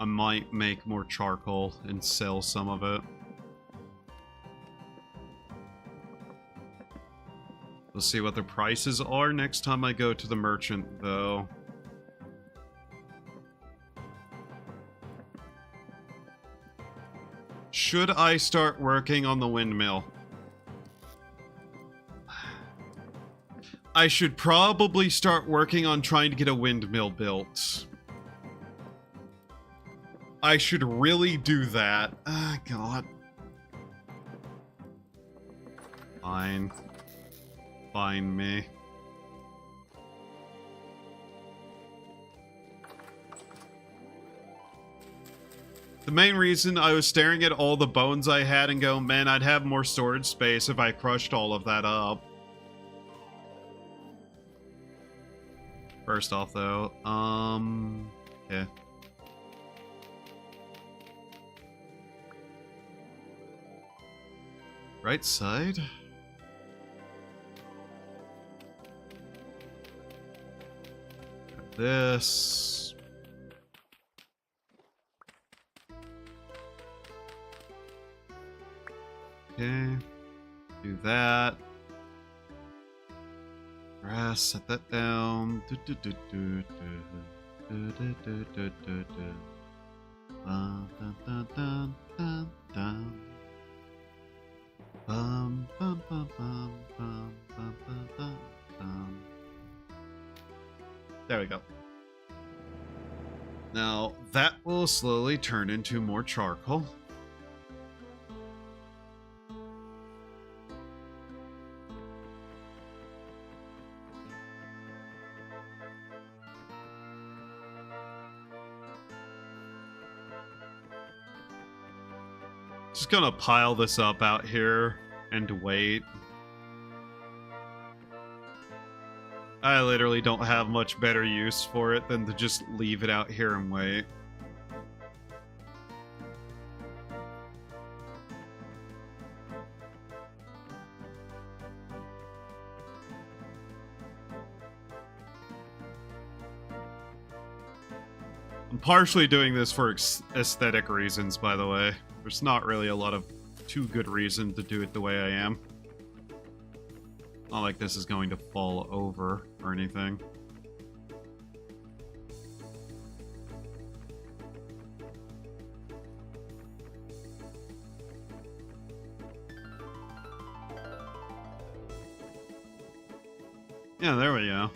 Speaker 1: I might make more charcoal and sell some of it. We'll see what the prices are next time I go to the merchant, though. Should I start working on the windmill? I should probably start working on trying to get a windmill built. I should really do that. Ah, God. Fine. Fine me. The main reason I was staring at all the bones I had and go, man, I'd have more storage space if I crushed all of that up. First off, though, okay. Right side? This. Okay, do that. Grass, set that down. There we go. Now, that will slowly turn into more charcoal. Just gonna pile this up out here and wait. I literally don't have much better use for it than to just leave it out here and wait. I'm partially doing this for aesthetic reasons, by the way. There's not really a lot of too good reason to do it the way I am. Not like this is going to fall over or anything. Yeah, there we go.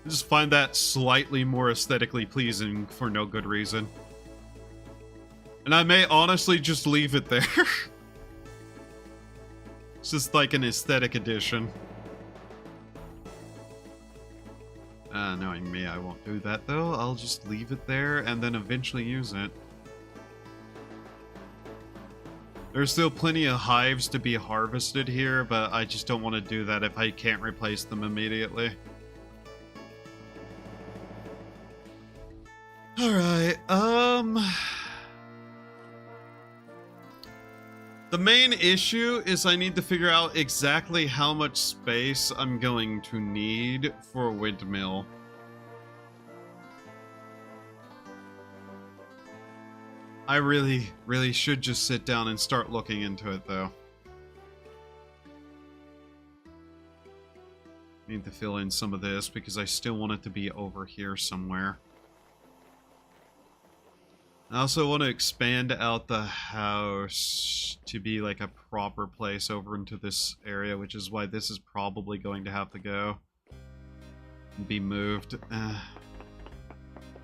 Speaker 1: I just find that slightly more aesthetically pleasing for no good reason. And I may honestly just leave it there. It's just like an aesthetic addition. Knowing me, I won't do that though. I'll just leave it there and then eventually use it. There's still plenty of hives to be harvested here, but I just don't want to do that if I can't replace them immediately. Alright, the main issue is I need to figure out exactly how much space I'm going to need for a windmill. I really should just sit down and start looking into it, though. Need to fill in some of this because I still want it to be over here somewhere. I also want to expand out the house to be like a proper place over into this area, which is why this is probably going to have to go and be moved.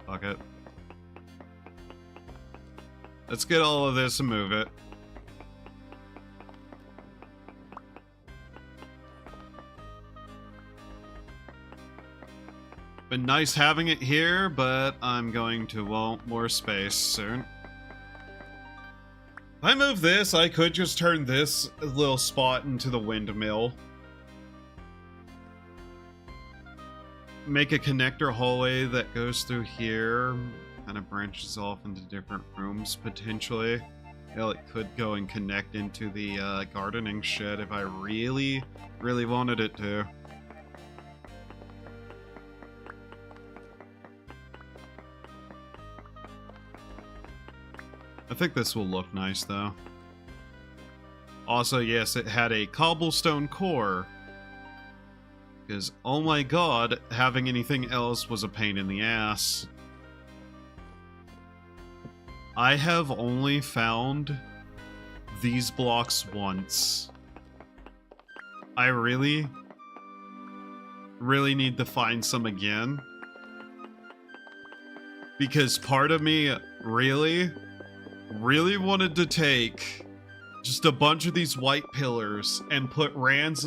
Speaker 1: Fuck it. Let's get all of this and move it. Been nice having it here, but I'm going to want more space soon. If I move this, I could just turn this little spot into the windmill. Make a connector hallway that goes through here. Kind of branches off into different rooms, potentially. Hell, it could go and connect into the gardening shed if I really wanted it to. I think this will look nice, though. Also, yes, it had a cobblestone core. Because, oh my god, having anything else was a pain in the ass. I have only found these blocks once. I really need to find some again. Because part of me really wanted to take just a bunch of these white pillars and put bands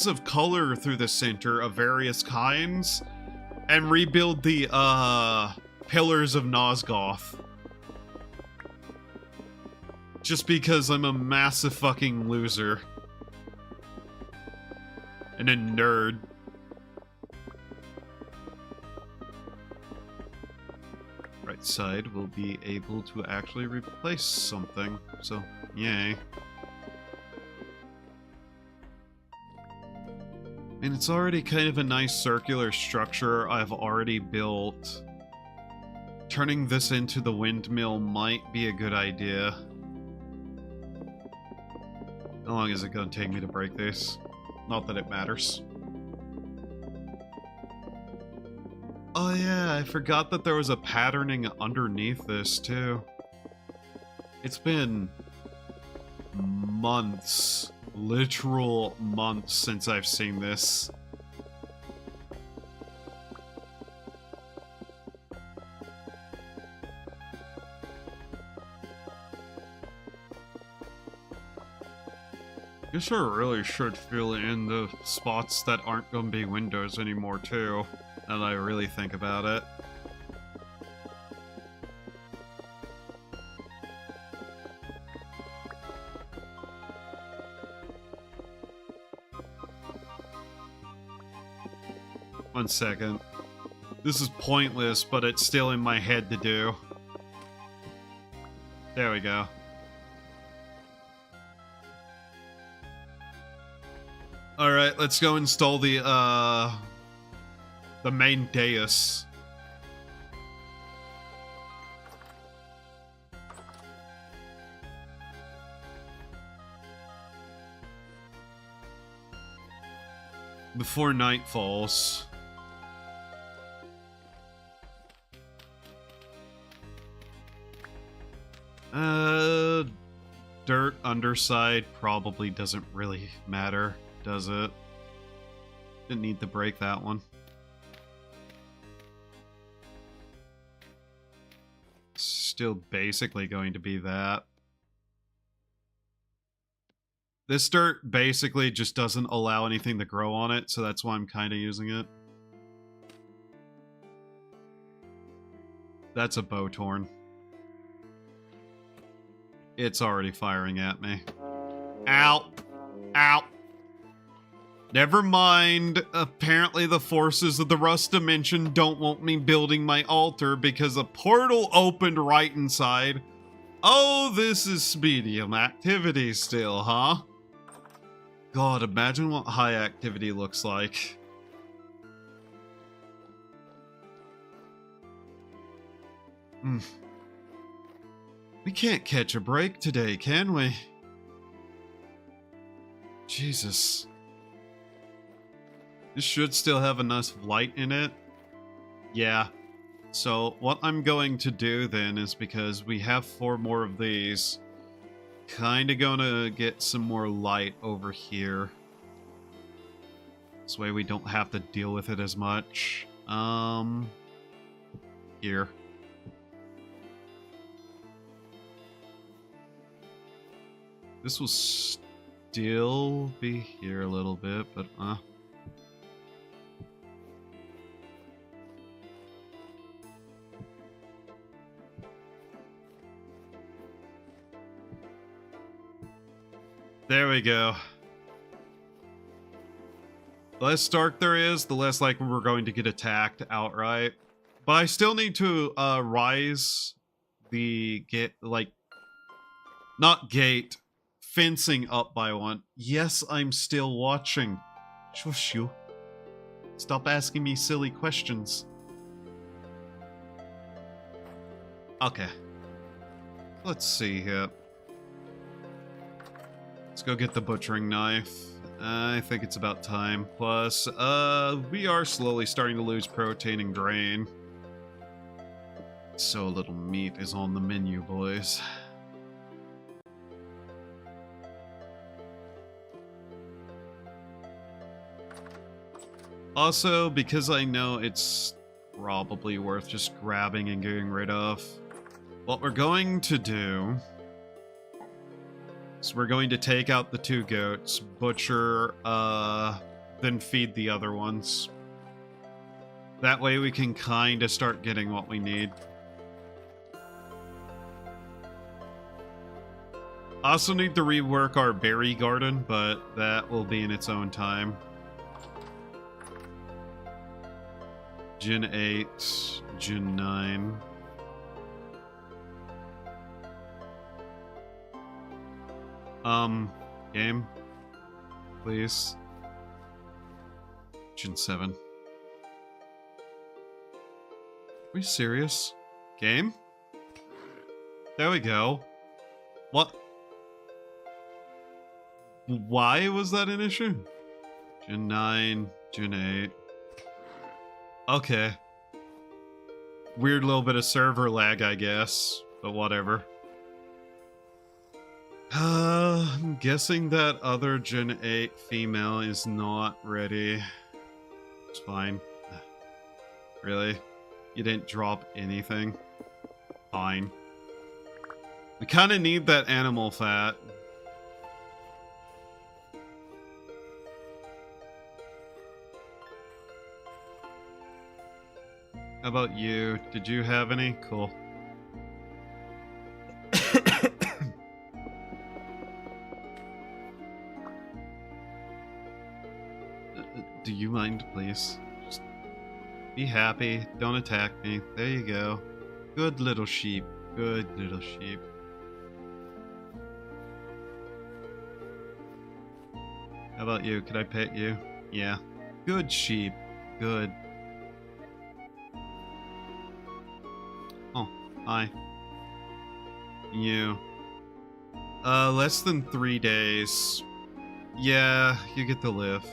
Speaker 1: of color through the center of various kinds and rebuild the pillars of Nosgoth. Just because I'm a massive fucking loser and a nerd. Right side will be able to actually replace something, so yay. And it's already kind of a nice circular structure I've already built. Turning this into the windmill might be a good idea. How long is it going to take me to break this? Not that it matters. Oh yeah, I forgot that there was a patterning underneath this too. It's been months literal months since I've seen this. Guess I really should fill in the spots that aren't gonna be windows anymore too, now that I really think about it. One second. This is pointless, but it's still in my head to do. There we go. Alright, let's go install the main dais. Before night falls. Dirt underside probably doesn't really matter, does it? Didn't need to break that one. Still basically going to be that. This dirt basically just doesn't allow anything to grow on it, so that's why I'm kind of using it. That's a Bowtorn. It's already firing at me. Ow! Ow! Never mind. Apparently the forces of the Rust Dimension don't want me building my altar because a portal opened right inside. Oh, this is medium activity still, huh? God, imagine what high activity looks like. We can't catch a break today, can we? Jesus. This should still have enough light in it. Yeah. So what I'm going to do then is, because we have 4 more of these, kind of gonna get some more light over here. This way we don't have to deal with it as much. Here. This will still be here a little bit, but there we go. The less dark there is, the less likely we're going to get attacked outright. But I still need to rise the not gate, fencing up by 1. Yes, I'm still watching. Shush you. Stop asking me silly questions. Okay. Let's see here. Let's go get the butchering knife. I think it's about time. Plus, we are slowly starting to lose protein and grain. So little meat is on the menu, boys. Also, because I know it's probably worth just grabbing and getting rid of, what we're going to do is we're going to take out the 2 goats, butcher, then feed the other ones. That way we can kind of start getting what we need. Also need to rework our berry garden, but that will be in its own time. Gen 8, Gen 9. Game, please. Gen 7. Are we serious? Game? There we go. What? Why was that an issue? Gen 9, Gen 8. Okay. Weird little bit of server lag, I guess, but whatever. I'm guessing that other Gen 8 female is not ready. It's fine. Really? You didn't drop anything? Fine. We kind of need that animal fat. How about you? Did you have any? Cool. Do you mind, please? Just be happy. Don't attack me. There you go. Good little sheep. Good little sheep. How about you? Could I pet you? Yeah. Good sheep. Good. Oh, hi. You. Less than 3 days. Yeah, you get to live.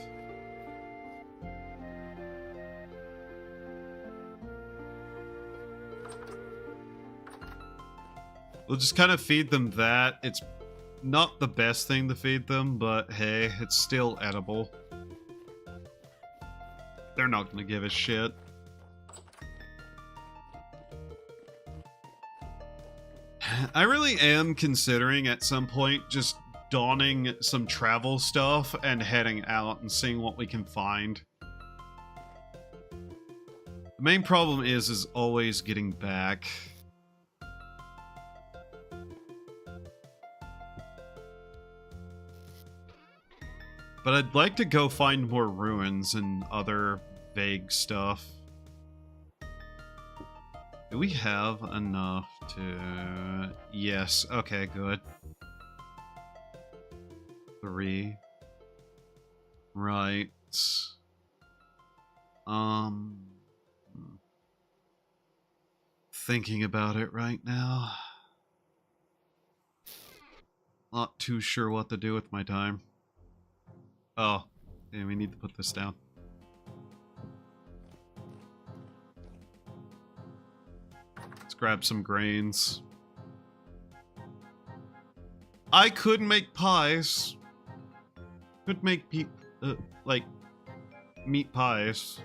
Speaker 1: We'll just kind of feed them that. It's not the best thing to feed them, but hey, it's still edible. They're not gonna give a shit. I really am considering at some point just donning some travel stuff and heading out and seeing what we can find. The main problem is always getting back. But I'd like to go find more ruins and other vague stuff. Do we have enough to... Yes, okay, good. 3. Right. Thinking about it right now. Not too sure what to do with my time. Oh, yeah, we need to put this down. Let's grab some grains. I could make pies. Could make like meat pies.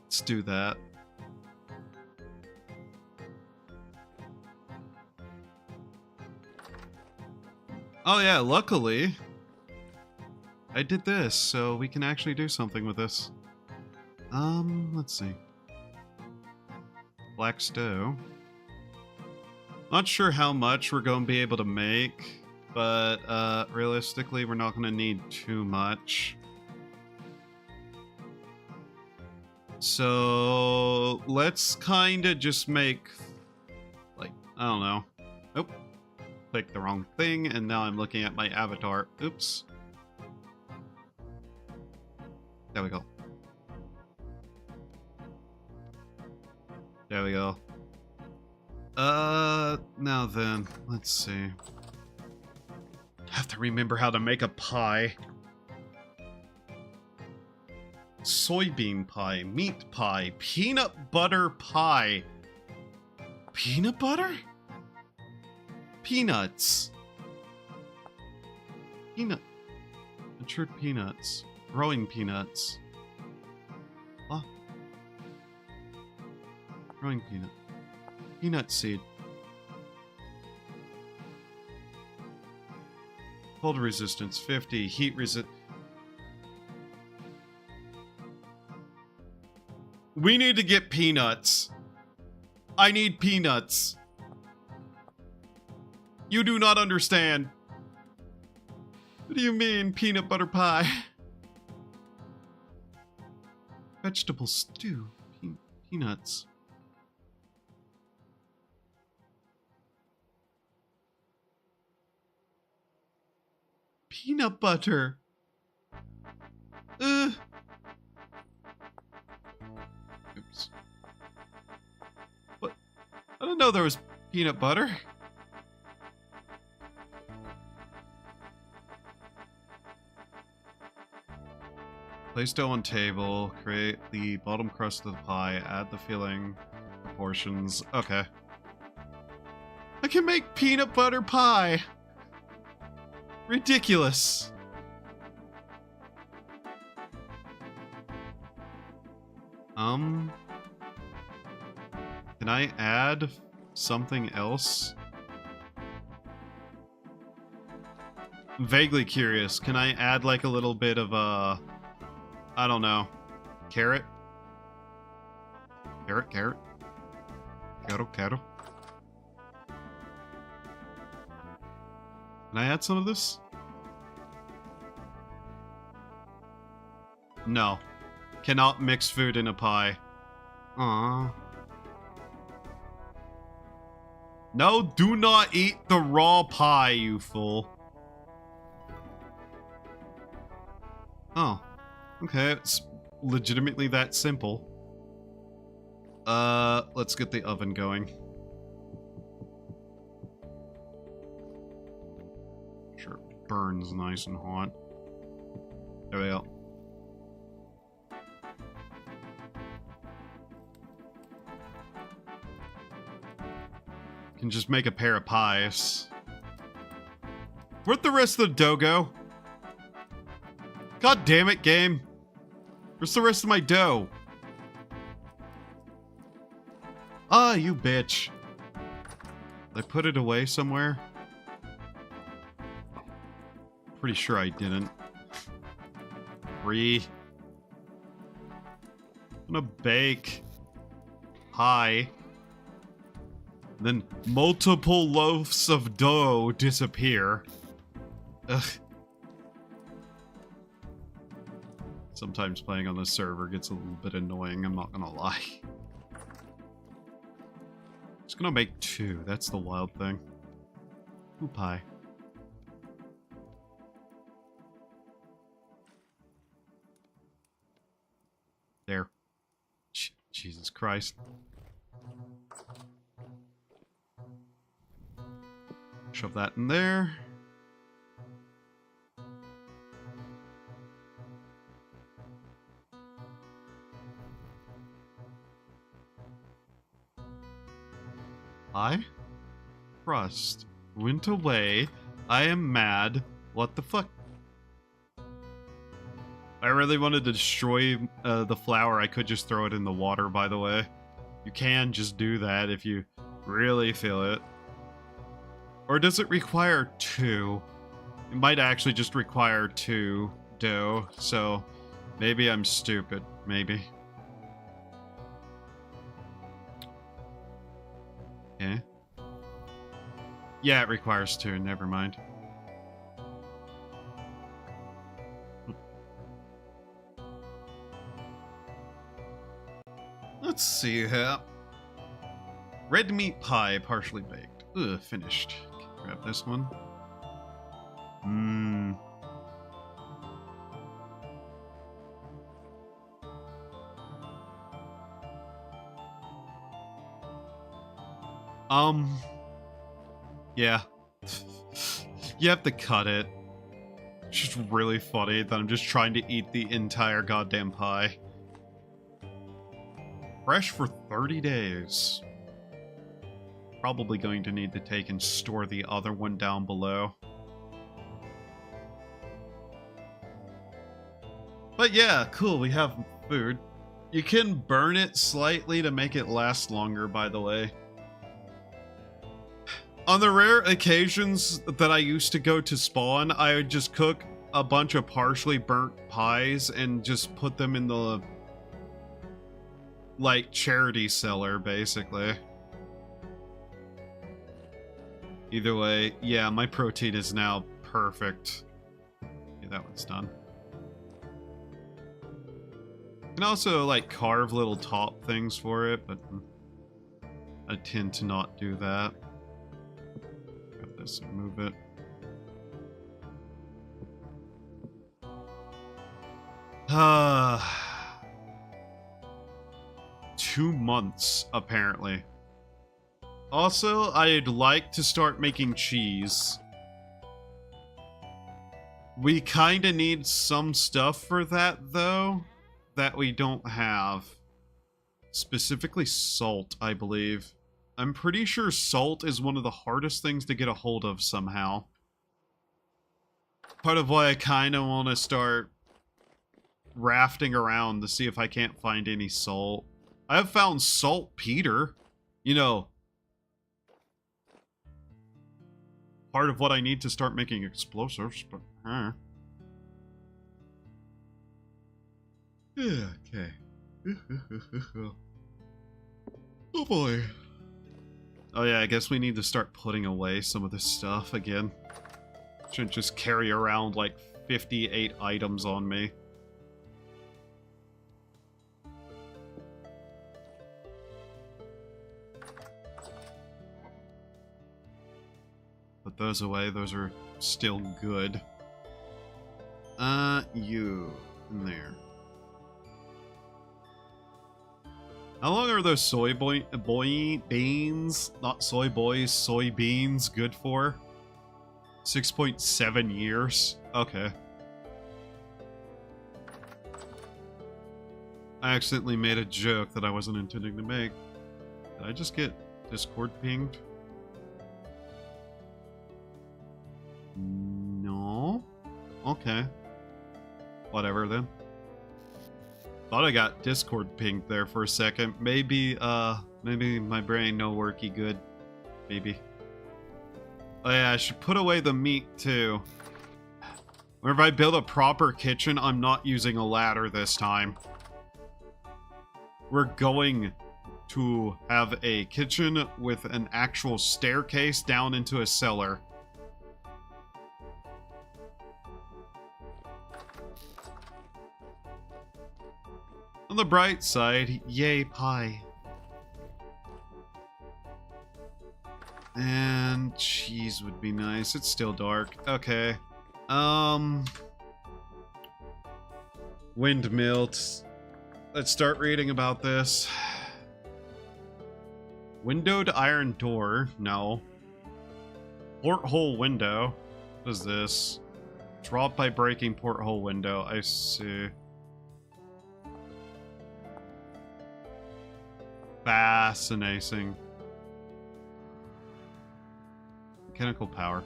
Speaker 1: Let's do that. Oh yeah, luckily I did this, so we can actually do something with this. Let's see. Black Stowe. Not sure how much we're going to be able to make, but realistically we're not going to need too much. So let's kind of just make, like, I don't know. Nope. Clicked the wrong thing, and now I'm looking at my avatar. Oops. There we go. There we go. Now then, let's see. Have to remember how to make a pie. Soybean pie, meat pie, peanut butter pie. Peanut butter? Peanuts. Matured peanuts. Growing peanuts. Oh. Growing peanut. Peanut seed. Cold resistance 50. Heat resist. We need to get peanuts. I need peanuts. You do not understand. What do you mean, peanut butter pie? Vegetable stew. Peanuts. Peanut butter. Oops. What? I didn't know there was peanut butter. Place dough on table, create the bottom crust of the pie, add the filling, proportions. Okay. I can make peanut butter pie. Ridiculous. Can I add something else? I'm vaguely curious. Can I add like a little bit of I don't know, carrot? Carrot. Carrot. Can I add some of this? No. Cannot mix food in a pie. Aww. No, do not eat the raw pie, you fool. Oh. Okay, it's legitimately that simple. Let's get the oven going. Sure, it burns nice and hot. There we go. Can just make a pair of pies. Where'd the rest of the dough go? God damn it, game. Where's the rest of my dough? Ah, you bitch. Did I put it away somewhere? Pretty sure I didn't. 3. I'm gonna bake pie. Then multiple loaves of dough disappear. Ugh. Sometimes playing on this server gets a little bit annoying, I'm not gonna lie. Just gonna make 2, that's the wild thing. Ooh, pie. There. Jesus Christ. Shove that in there. Crust went away. I am mad. What the fuck? I really wanted to destroy the flour. I could just throw it in the water, by the way. You can just do that if you really feel it. Or does it require 2? It might actually just require 2 dough, so maybe I'm stupid. Maybe. Okay. Yeah, it requires 2. Never mind. Let's see here. Red meat pie, partially baked. Ugh, finished. Grab this one. Yeah. You have to cut it. It's just really funny that I'm just trying to eat the entire goddamn pie. Fresh for 30 days. Probably going to need to take and store the other one down below. But yeah, cool, we have food. You can burn it slightly to make it last longer, by the way. On the rare occasions that I used to go to spawn, I would just cook a bunch of partially burnt pies and just put them in the, like, charity cellar, basically. Either way, yeah, my protein is now perfect. Okay, that one's done. You can also, like, carve little top things for it, but I tend to not do that. Grab this and move it. Ah. 2 months, apparently. Also, I'd like to start making cheese. We kinda need some stuff for that, though, that we don't have. Specifically salt, I believe. I'm pretty sure salt is one of the hardest things to get a hold of somehow. Part of why I kind of want to start rafting around to see if I can't find any salt. I have found saltpeter. You know, part of what I need to start making explosives, but yeah, okay. Oh boy. Oh yeah, I guess we need to start putting away some of this stuff again. Shouldn't just carry around like 58 items on me. Put those away, those are still good. You in there. How long are those soy beans, not soy boys, soybeans good for? 6.7 years. Okay. I accidentally made a joke that I wasn't intending to make. Did I just get Discord pinged? No. Okay. Whatever then. Thought I got Discord pinged there for a second. Maybe my brain no worky good. Maybe. Oh yeah, I should put away the meat too. Whenever I build a proper kitchen, I'm not using a ladder this time. We're going to have a kitchen with an actual staircase down into a cellar. On the bright side, yay pie. And cheese would be nice. It's still dark. Okay. Windmill. Let's start reading about this. Windowed iron door. No. Porthole window. What is this? Drop by breaking porthole window. I see. Fascinating. Mechanical power.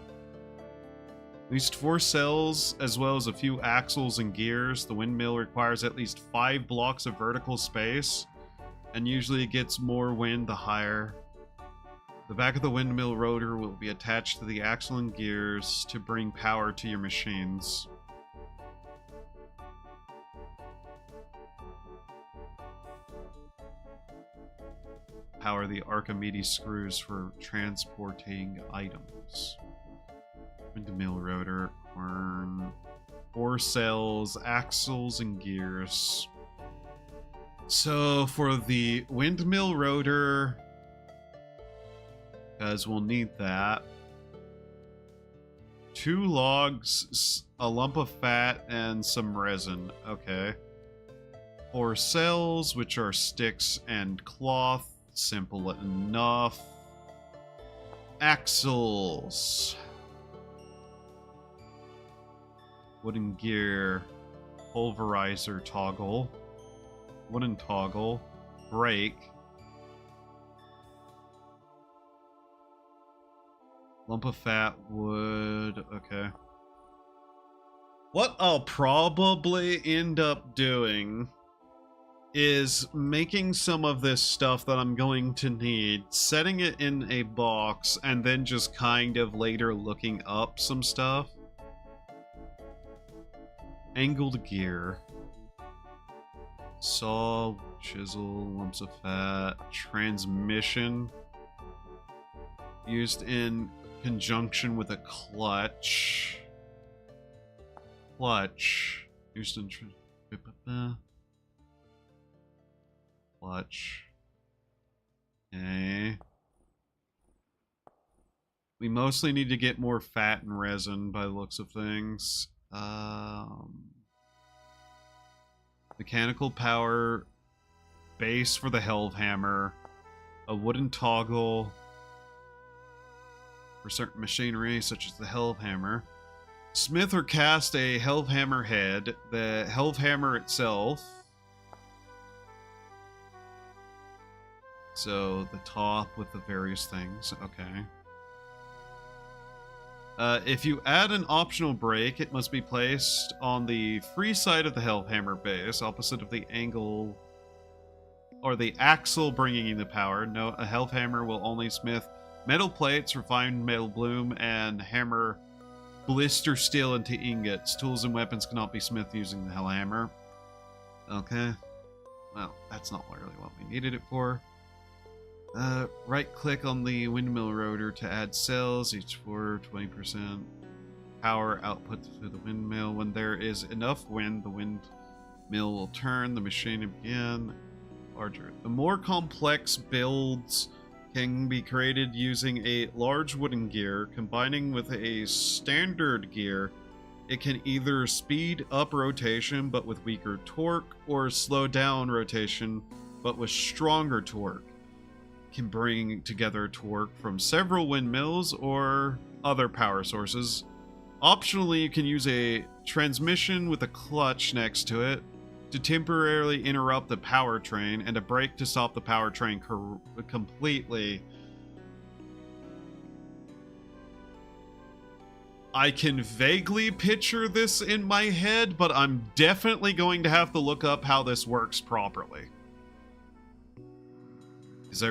Speaker 1: At least 4 cells, as well as a few axles and gears. The windmill requires at least 5 blocks of vertical space, and usually it gets more wind the higher. The back of the windmill rotor will be attached to the axle and gears to bring power to your machines. Power the Archimedes screws for transporting items. Windmill rotor, horn, 4 cells, axles, and gears. So for the windmill rotor, because we'll need that, 2 logs, a lump of fat, and some resin. Okay. 4 cells, which are sticks and cloth. Simple enough. Axles. Wooden gear. Pulverizer toggle. Wooden toggle. Brake. Lump of fat, wood. Okay. What I'll probably end up doing is making some of this stuff that I'm going to need, setting it in a box, and then just kind of later looking up some stuff. Angled gear. Saw, chisel, lumps of fat, transmission. Used in conjunction with a clutch. Clutch. Used in... Clutch. Okay. We mostly need to get more fat and resin by the looks of things. Mechanical power. Base for the helve hammer. A wooden toggle. For certain machinery, such as the helve hammer. Smith or cast a helve hammer head. The helve hammer itself. So the top with the various things. Okay. If you add an optional brake, it must be placed on the free side of the Hellhammer base, opposite of the angle or the axle bringing in the power. Note, a Hellhammer will only smith metal plates, refined metal bloom, and hammer blister steel into ingots. Tools and weapons cannot be smithed using the Hellhammer. Okay. Well, that's not really what we needed it for. Right-click on the windmill rotor to add cells, each for 20% power output to the windmill. When there is enough wind, the windmill will turn the machine again. Larger. The more complex builds can be created using a large wooden gear. Combining with a standard gear, it can either speed up rotation but with weaker torque, or slow down rotation but with stronger torque. Can bring together torque from several windmills or other power sources. Optionally, you can use a transmission with a clutch next to it to temporarily interrupt the powertrain, and a brake to stop the powertrain completely. I can vaguely picture this in my head, but I'm definitely going to have to look up how this works properly. Because I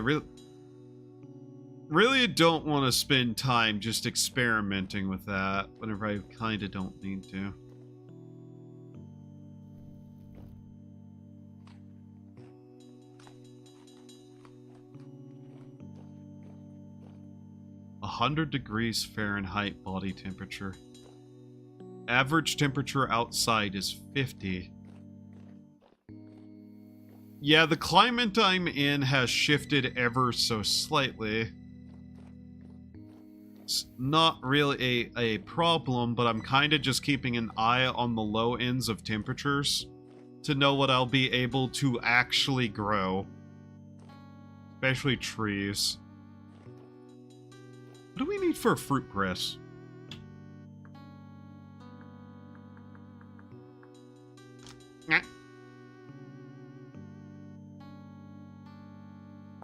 Speaker 1: really don't want to spend time just experimenting with that whenever I kind of don't need to. (100 Fahrenheit body temperature. Average temperature outside is 50. Yeah, the climate I'm in has shifted ever so slightly. It's not really a problem, but I'm kind of just keeping an eye on the low ends of temperatures to know what I'll be able to actually grow. Especially trees. What do we need for a fruit press?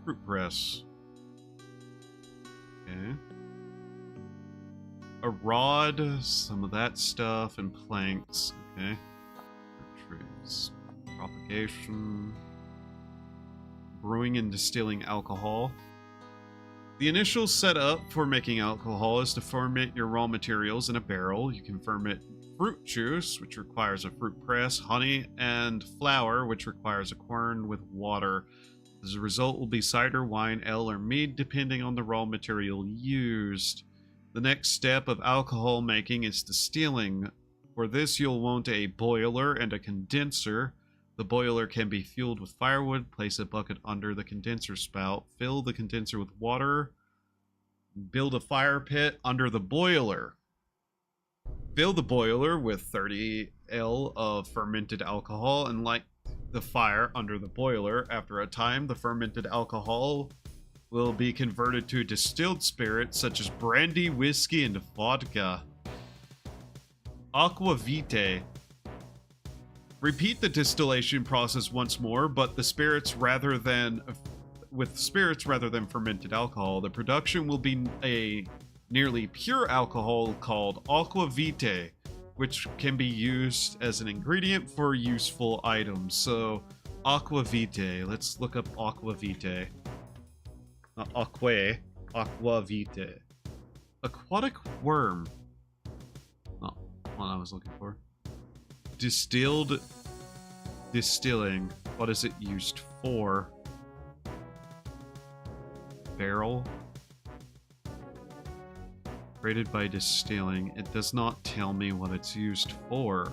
Speaker 1: Fruit press. Okay. A rod, some of that stuff, and planks. Okay. Trees. Propagation. Brewing and distilling alcohol. The initial setup for making alcohol is to ferment your raw materials in a barrel. You can ferment fruit juice, which requires a fruit press, honey, and flour, which requires a quern with water. As a result will be cider, wine, ale, or mead, depending on the raw material used. The next step of alcohol making is distilling. For this, you'll want a boiler and a condenser. The boiler can be fueled with firewood. Place a bucket under the condenser spout. Fill the condenser with water. Build a fire pit under the boiler. Fill the boiler with 30 L of fermented alcohol and light the fire under the boiler. After a time, the fermented alcohol will be converted to distilled spirits such as brandy, whiskey, and vodka. Aqua vitae. Repeat the distillation process once more, but with spirits rather than fermented alcohol. The production will be a nearly pure alcohol called aqua vitae, which can be used as an ingredient for useful items. So, aqua vitae. Let's look up aqua vitae. Not aquae, aqua vitae. Aquatic worm. Not what I was looking for. Distilling. What is it used for? Barrel. Created by distilling. It does not tell me what it's used for.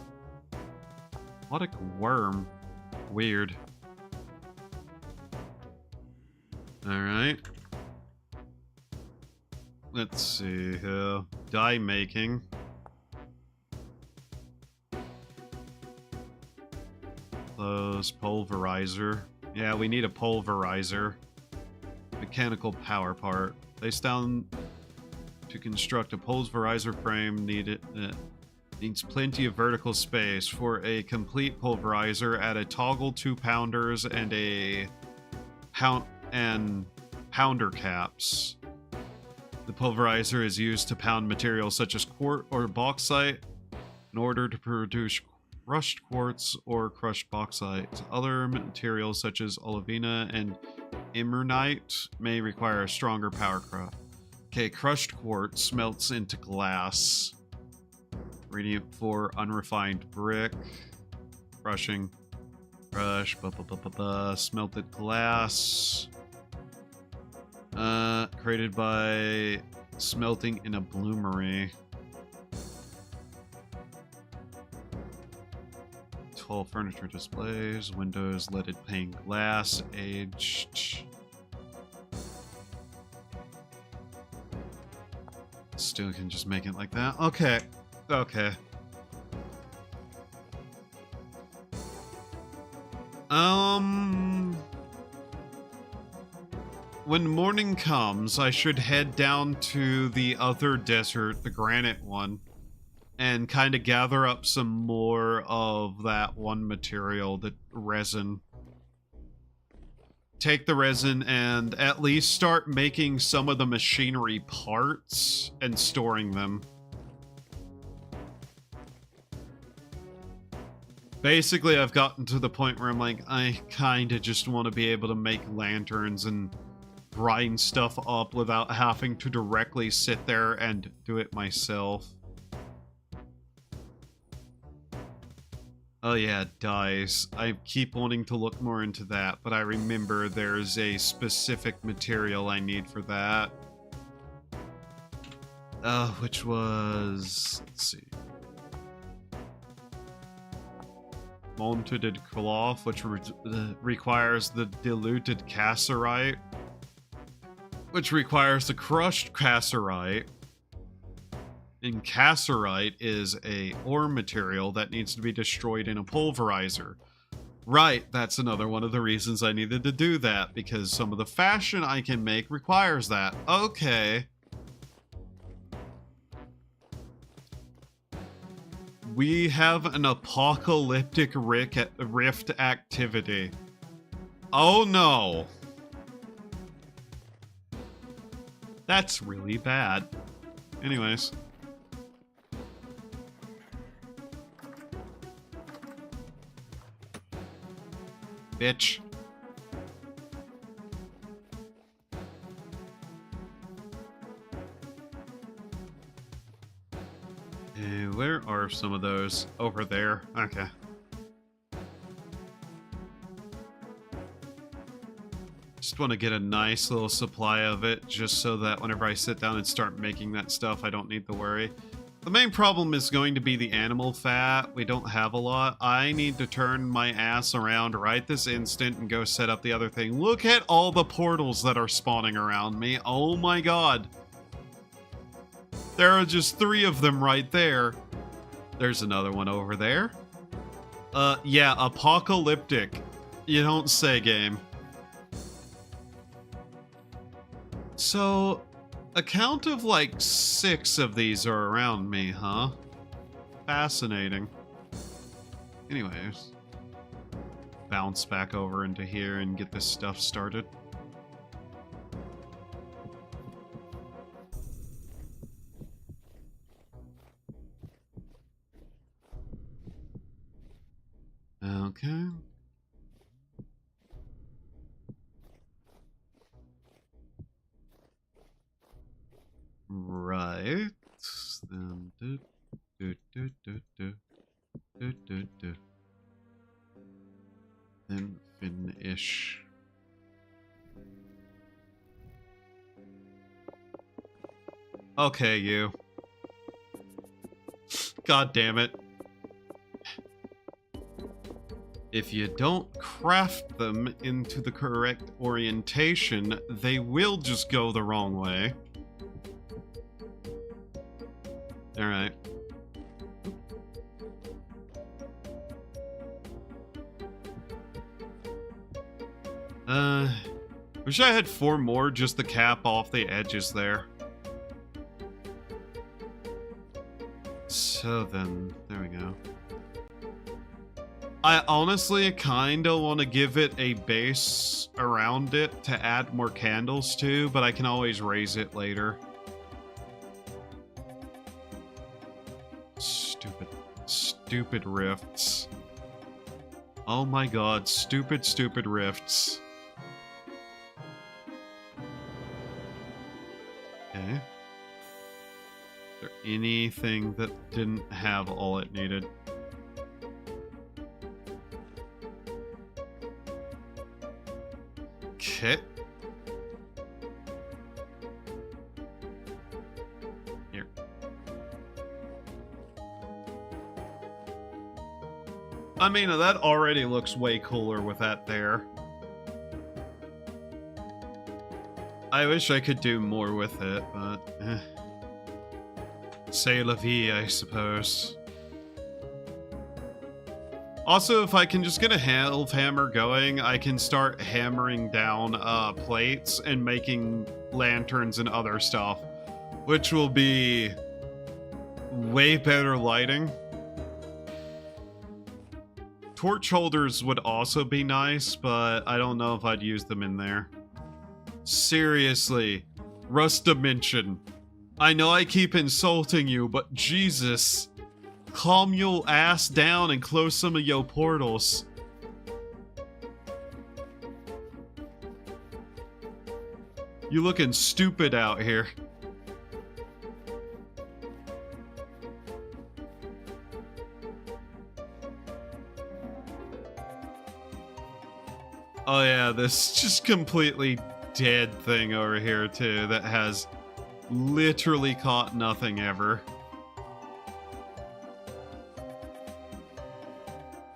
Speaker 1: Aquatic worm. Weird. Alright. Let's see here. Dye making. Close. Pulverizer. Yeah, we need a pulverizer. Mechanical power part. Place down to construct a pulverizer frame needs plenty of vertical space. For a complete pulverizer, add a toggle 2-pounders and a and pounder caps. The pulverizer is used to pound materials such as quartz or bauxite in order to produce crushed quartz or crushed bauxite. Other materials such as olivina and immernite may require a stronger power craft. Okay, crushed quartz melts into glass. Ingredient for unrefined brick. Crushing. Crush. Smelted glass. Created by smelting in a bloomery. 12 furniture displays. Windows, leaded pane glass. Aged. Still can just make it like that. Okay. Okay. When morning comes, I should head down to the other desert, the granite one, and kind of gather up some more of that one material, the resin. Take the resin and at least start making some of the machinery parts and storing them. Basically, I've gotten to the point where I'm like, I kind of just want to be able to make lanterns and grind stuff up without having to directly sit there and do it myself. Oh yeah, dyes. I keep wanting to look more into that, but I remember there's a specific material I need for that. Which was... let's see. Mounted cloth, which requires the diluted cassiterite, which requires the crushed cassiterite. And cassiterite is a ore material that needs to be destroyed in a pulverizer. Right, that's another one of the reasons I needed to do that, because some of the fashion I can make requires that. Okay. We have an apocalyptic rift activity. Oh no. That's really bad. Anyways. Bitch. Where are some of those? Over there. Okay. Just want to get a nice little supply of it, just so that whenever I sit down and start making that stuff, I don't need to worry. The main problem is going to be the animal fat. We don't have a lot. I need to turn my ass around right this instant and go set up the other thing. Look at all the portals that are spawning around me. Oh my god. There are just 3 of them right there. There's another one over there. Yeah, apocalyptic. You don't say, game. So, a count of like 6 of these are around me, huh? Fascinating. Anyways. Bounce back over into here and get this stuff started. Okay. Right. Then Then finish. Okay, you. God damn it. If you don't craft them into the correct orientation, they will just go the wrong way. Alright. Wish I had 4 more just to cap off the edges there. So then, there we go. I honestly kind of want to give it a base around it to add more candles to, but I can always raise it later. Stupid, stupid rifts. Oh my god, stupid, stupid rifts. Okay. Is there anything that didn't have all it needed? Okay. Here. I mean, that already looks way cooler with that there. I wish I could do more with it, but c'est la vie, I suppose. Also, if I can just get a half hammer going, I can start hammering down plates and making lanterns and other stuff, which will be way better lighting. Torch holders would also be nice, but I don't know if I'd use them in there. Seriously, Rust Dimension. I know I keep insulting you, but Jesus. Calm your ass down and close some of your portals. You looking stupid out here. Oh yeah, this just completely dead thing over here too that has literally caught nothing ever.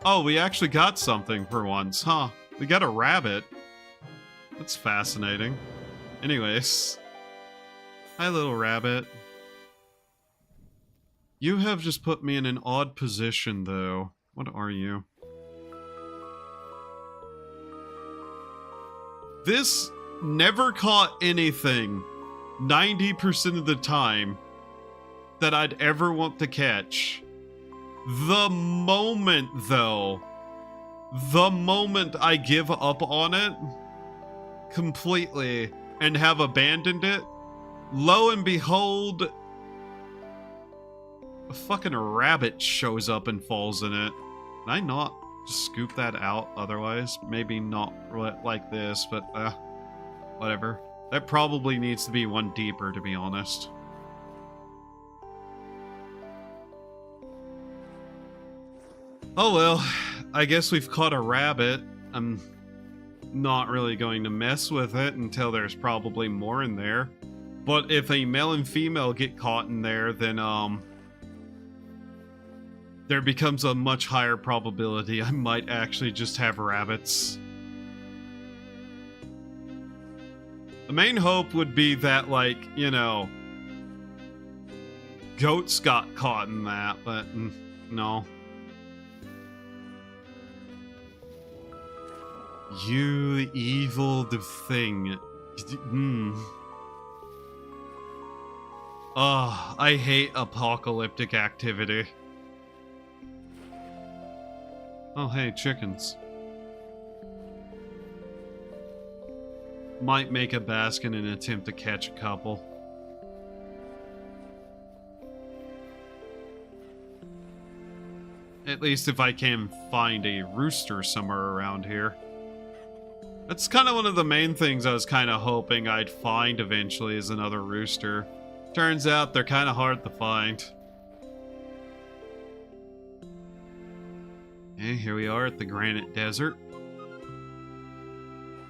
Speaker 1: Oh, we actually got something for once, huh? We got a rabbit. That's fascinating. Anyways. Hi, little rabbit. You have just put me in an odd position, though. What are you? This never caught anything 90% of the time that I'd ever want to catch. The moment, though, the moment I give up on it completely and have abandoned it, lo and behold, a fucking rabbit shows up and falls in it. Can I not just scoop that out otherwise? Maybe not like this, but whatever. That probably needs to be one deeper, to be honest. Oh well, I guess we've caught a rabbit. I'm not really going to mess with it until there's probably more in there. But if a male and female get caught in there, then there becomes a much higher probability I might actually just have rabbits. The main hope would be that, like, you know, goats got caught in that, but no. You evil thing. Oh, I hate apocalyptic activity. Oh, hey, chickens. Might make a basket and attempt to catch a couple. At least if I can find a rooster somewhere around here. That's kind of one of the main things I was kind of hoping I'd find eventually is another rooster. Turns out they're kind of hard to find. Okay, here we are at the Granite Desert.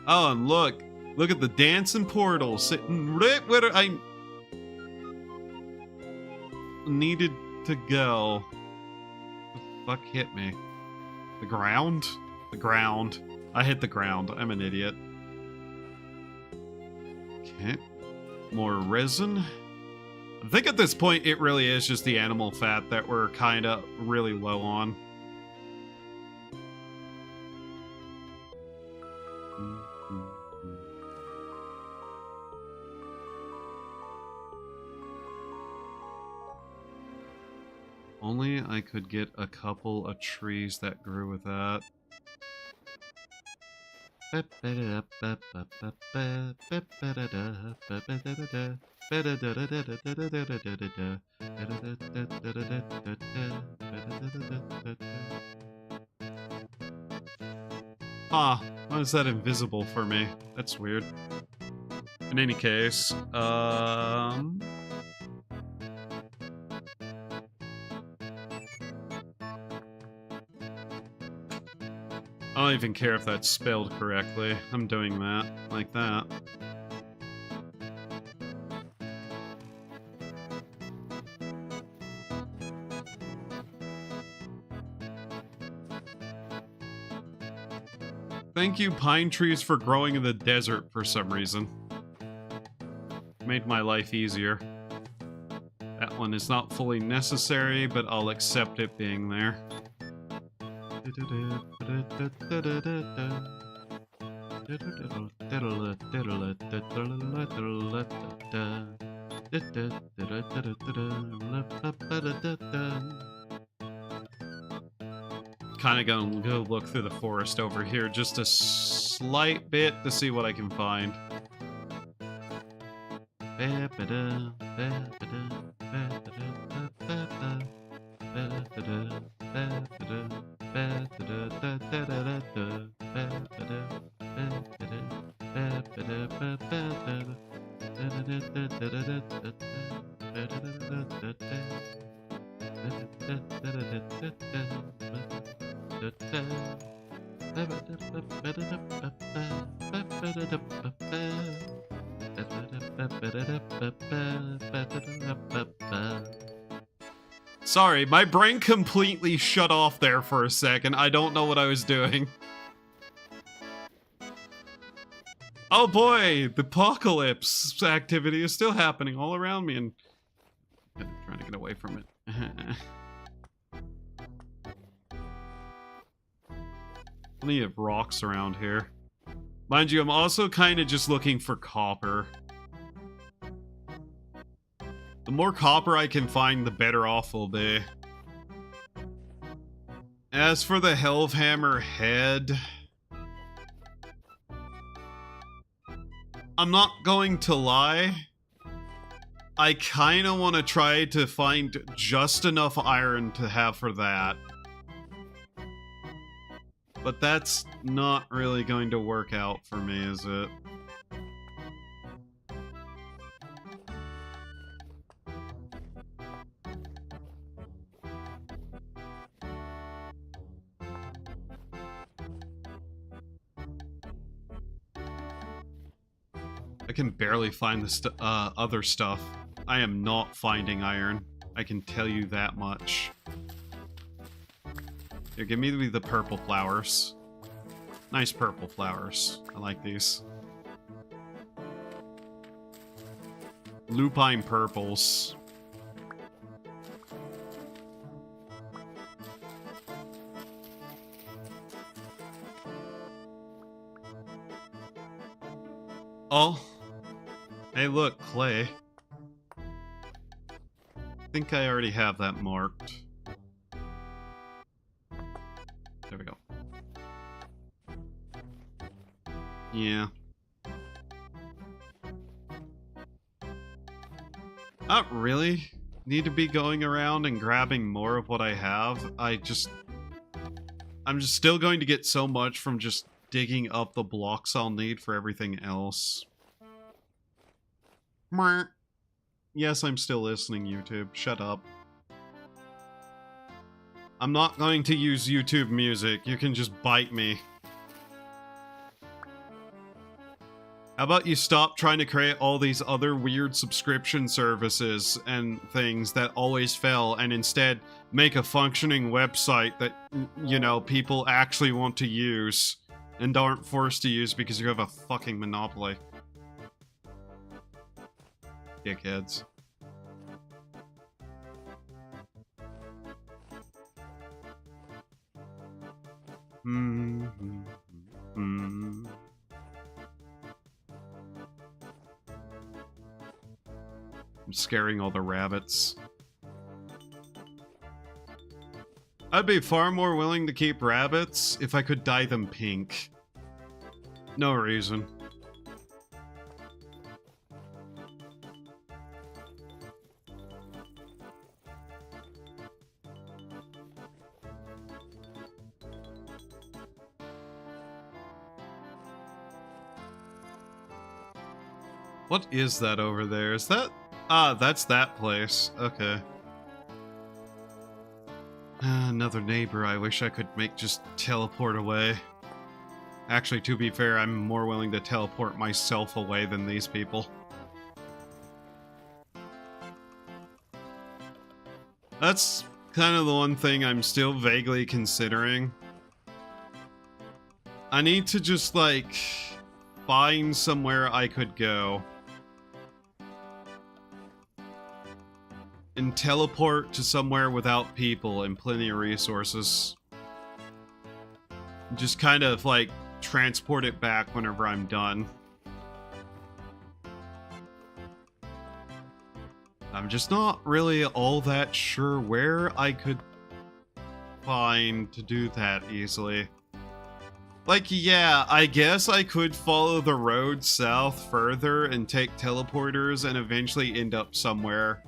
Speaker 1: Oh, and look at the dancing portal sitting right where I needed to go. The fuck hit me? The ground? The ground. I hit the ground. I'm an idiot. Okay. More resin. I think at this point it really is just the animal fat that we're kind of really low on. only I could get a couple of trees that grew with that. Huh, why is that invisible for me? That's weird. In any case, I don't even care if that's spelled correctly. I'm doing that, like that. Thank you, pine trees, for growing in the desert for some reason. Made my life easier. That one is not fully necessary, but I'll accept it being there. Kind of gonna go look through the forest over here just a slight bit to see what I can find. Sorry, my brain completely shut off there for a second. I don't know what I was doing. Oh boy, the apocalypse activity is still happening all around me, and I'm trying to get away from it. Plenty of rocks around here. Mind you, I'm also kind of just looking for copper. The more copper I can find, the better off we'll be. As for the Hellhammer head, I'm not going to lie. I kind of want to try to find just enough iron to have for that. But that's not really going to work out for me, is it? I can barely find the other stuff. I am not finding iron. I can tell you that much. Here, give me the purple flowers. Nice purple flowers. I like these. Lupine purples. Oh. Hey, look, clay. I think I already have that marked. There we go. Yeah. Not really need to be going around and grabbing more of what I have. I'm just still going to get so much from just digging up the blocks I'll need for everything else. Yes, I'm still listening, YouTube. Shut up. I'm not going to use YouTube music. You can just bite me. How about you stop trying to create all these other weird subscription services and things that always fail, and instead make a functioning website that, you know, people actually want to use and aren't forced to use because you have a fucking monopoly. Dickheads. I'm scaring all the rabbits. I'd be far more willing to keep rabbits if I could dye them pink. No reason. What is that over there? Is that... Ah, that's that place. Okay. Another neighbor I wish I could make just teleport away. Actually, to be fair, I'm more willing to teleport myself away than these people. That's kind of the one thing I'm still vaguely considering. I need to just, like, find somewhere I could go. And teleport to somewhere without people and plenty of resources. Just kind of, like, transport it back whenever I'm done. I'm just not really all that sure where I could find to do that easily. Like, yeah, I guess I could follow the road south further and take teleporters and eventually end up somewhere.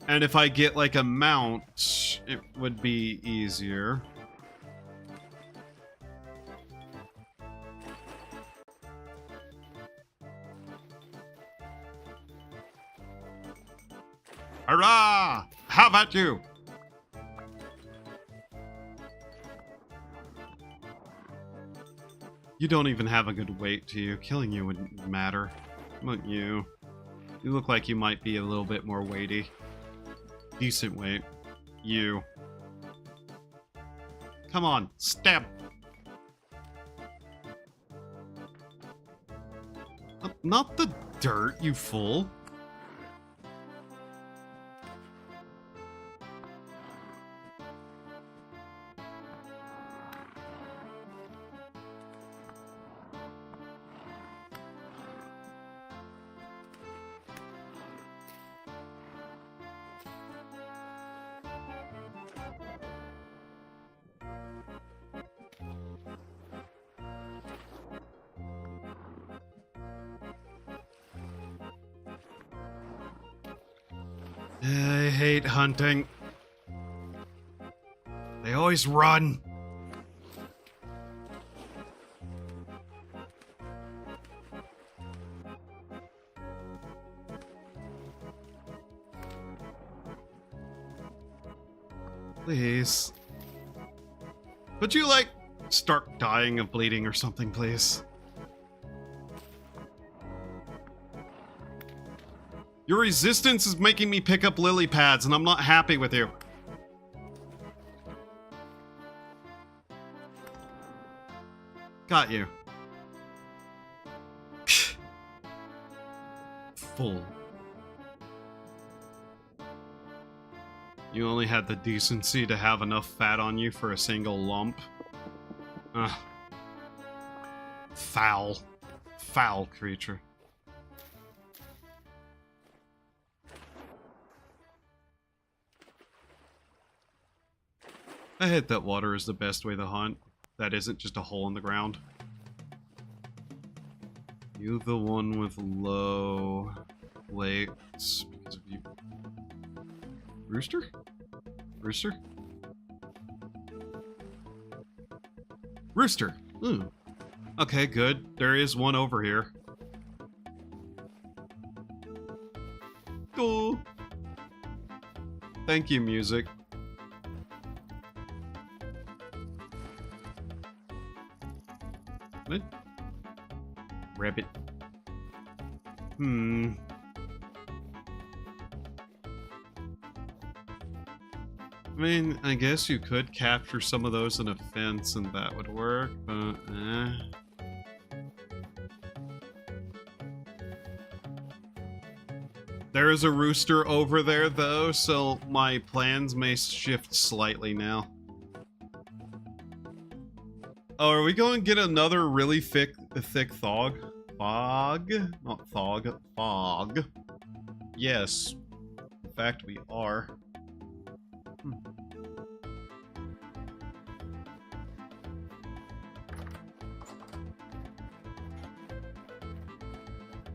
Speaker 1: And if I get, like, a mount, it would be easier. Hurrah! How about you? You don't even have a good weight to you. Killing you wouldn't matter. Look, you. You look like you might be a little bit more weighty. Decent weight. You. Come on, stab. Not the dirt, you fool. I hate hunting. They always run. Please. Would you, like, start dying of bleeding or something, please? Your resistance is making me pick up lily pads, and I'm not happy with you. Got you. Full. You only had the decency to have enough fat on you for a single lump. Ugh. Foul. Foul creature. I hate that water is the best way to hunt. That isn't just a hole in the ground. You the one with low weights because of you. Rooster? Rooster? Rooster! Ooh. Okay, good. There is one over here. Cool. Thank you, music. What? Rabbit. I mean, I guess you could capture some of those in a fence and that would work, but There is a rooster over there, though, so my plans may shift slightly now. Oh, are we going to get another really thick thog? Fog? Not thog, fog. Yes. In fact, we are.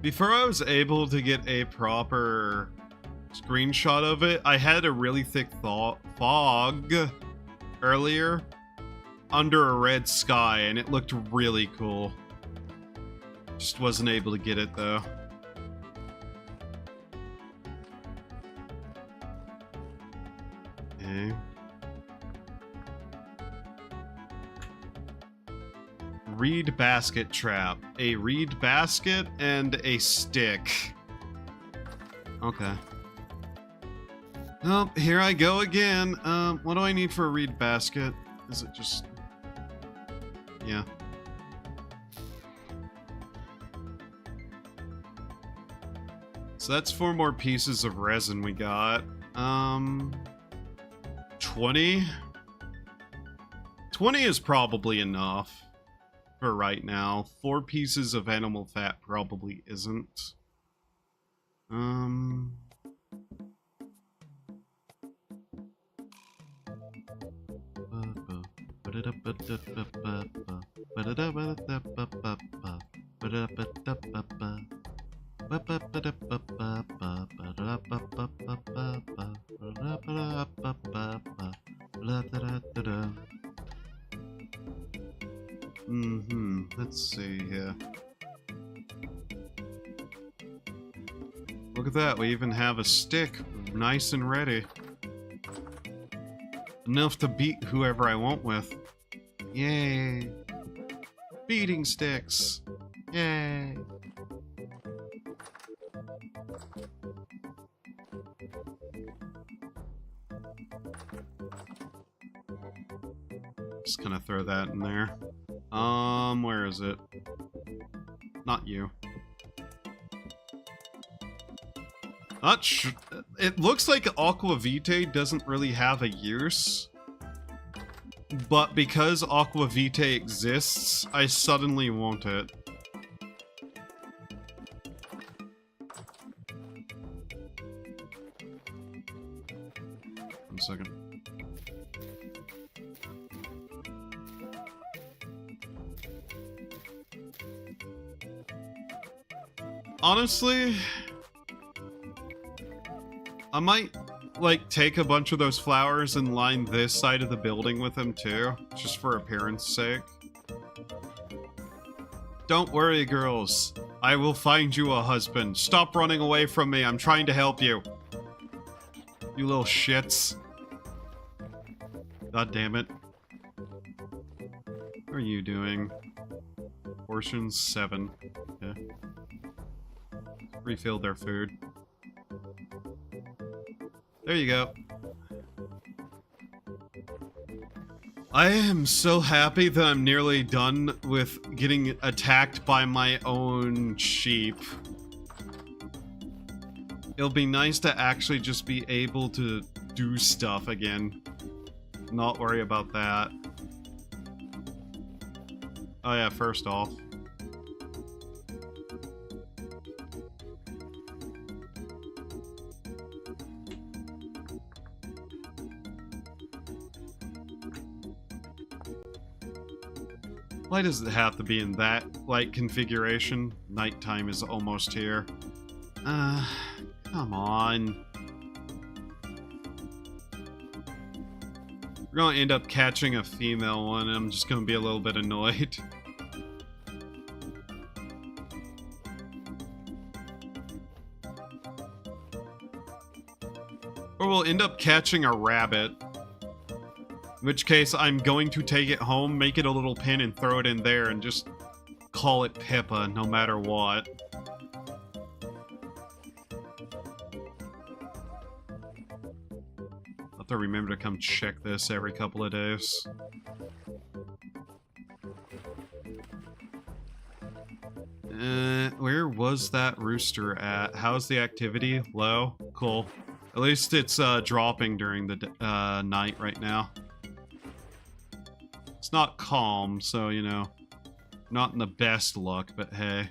Speaker 1: Before I was able to get a proper screenshot of it, I had a really thick fog earlier under a red sky, and it looked really cool. Just wasn't able to get it, though. Okay. Reed basket trap. A reed basket and a stick. Okay. Oh, here I go again. What do I need for a reed basket? Is it just... Yeah. So that's 4 more pieces of resin we got. 20? 20 is probably enough for right now. 4 pieces of animal fat probably isn't. Let's see here. Look at that, we even have a stick nice and ready. Enough to beat whoever I want with. Yay! Beating sticks! Yay! Just gonna throw that in there. Where is it? Not you. Not sure. It looks like Aqua Vitae doesn't really have a use. But because Aqua Vitae exists, I suddenly want it. One second. Honestly, I might, like, take a bunch of those flowers and line this side of the building with them, too. Just for appearance sake. Don't worry, girls. I will find you a husband. Stop running away from me. I'm trying to help you. You little shits. God damn it. What are you doing? Portions 7. Okay. Refill their food. There you go. I am so happy that I'm nearly done with getting attacked by my own sheep. It'll be nice to actually just be able to do stuff again. Not worry about that. Oh yeah, first off. Why does it have to be in that, like, configuration? Nighttime is almost here. Come on. We're gonna end up catching a female one, and I'm just gonna be a little bit annoyed. Or we'll end up catching a rabbit. In which case, I'm going to take it home, make it a little pin, and throw it in there, and just call it Pippa, no matter what. I'll have to remember to come check this every couple of days. Where was that rooster at? How's the activity? Low? Cool. At least it's dropping during the night right now. It's not calm, so, you know, not in the best luck, but hey.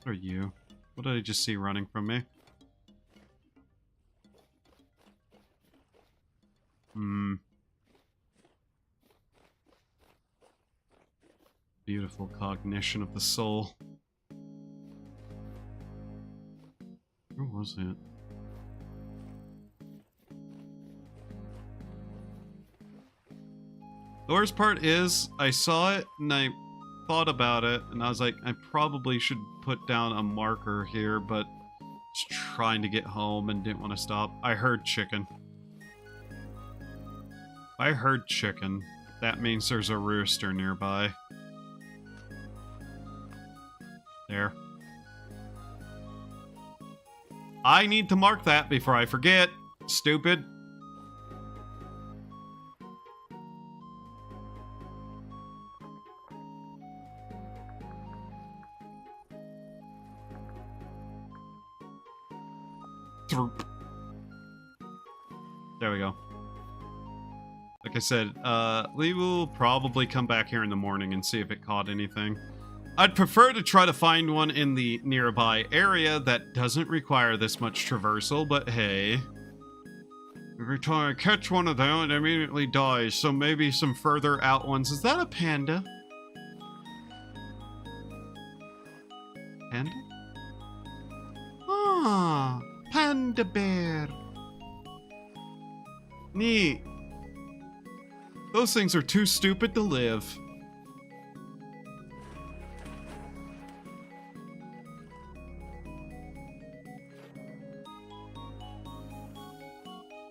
Speaker 1: What are you? What did I just see running from me? Beautiful cognition of the soul. Where was it? The worst part is, I saw it and I thought about it, and I was like, I probably should put down a marker here, but just trying to get home and didn't want to stop. I heard chicken. I heard chicken. That means there's a rooster nearby. There. I need to mark that before I forget. Stupid. There we go. Like I said, we will probably come back here in the morning and see if it caught anything. I'd prefer to try to find one in the nearby area that doesn't require this much traversal, but hey. Every time I catch one of them, it immediately dies, so maybe some further out ones. Is that a panda? Panda? Ah, panda bear. Neat. Those things are too stupid to live.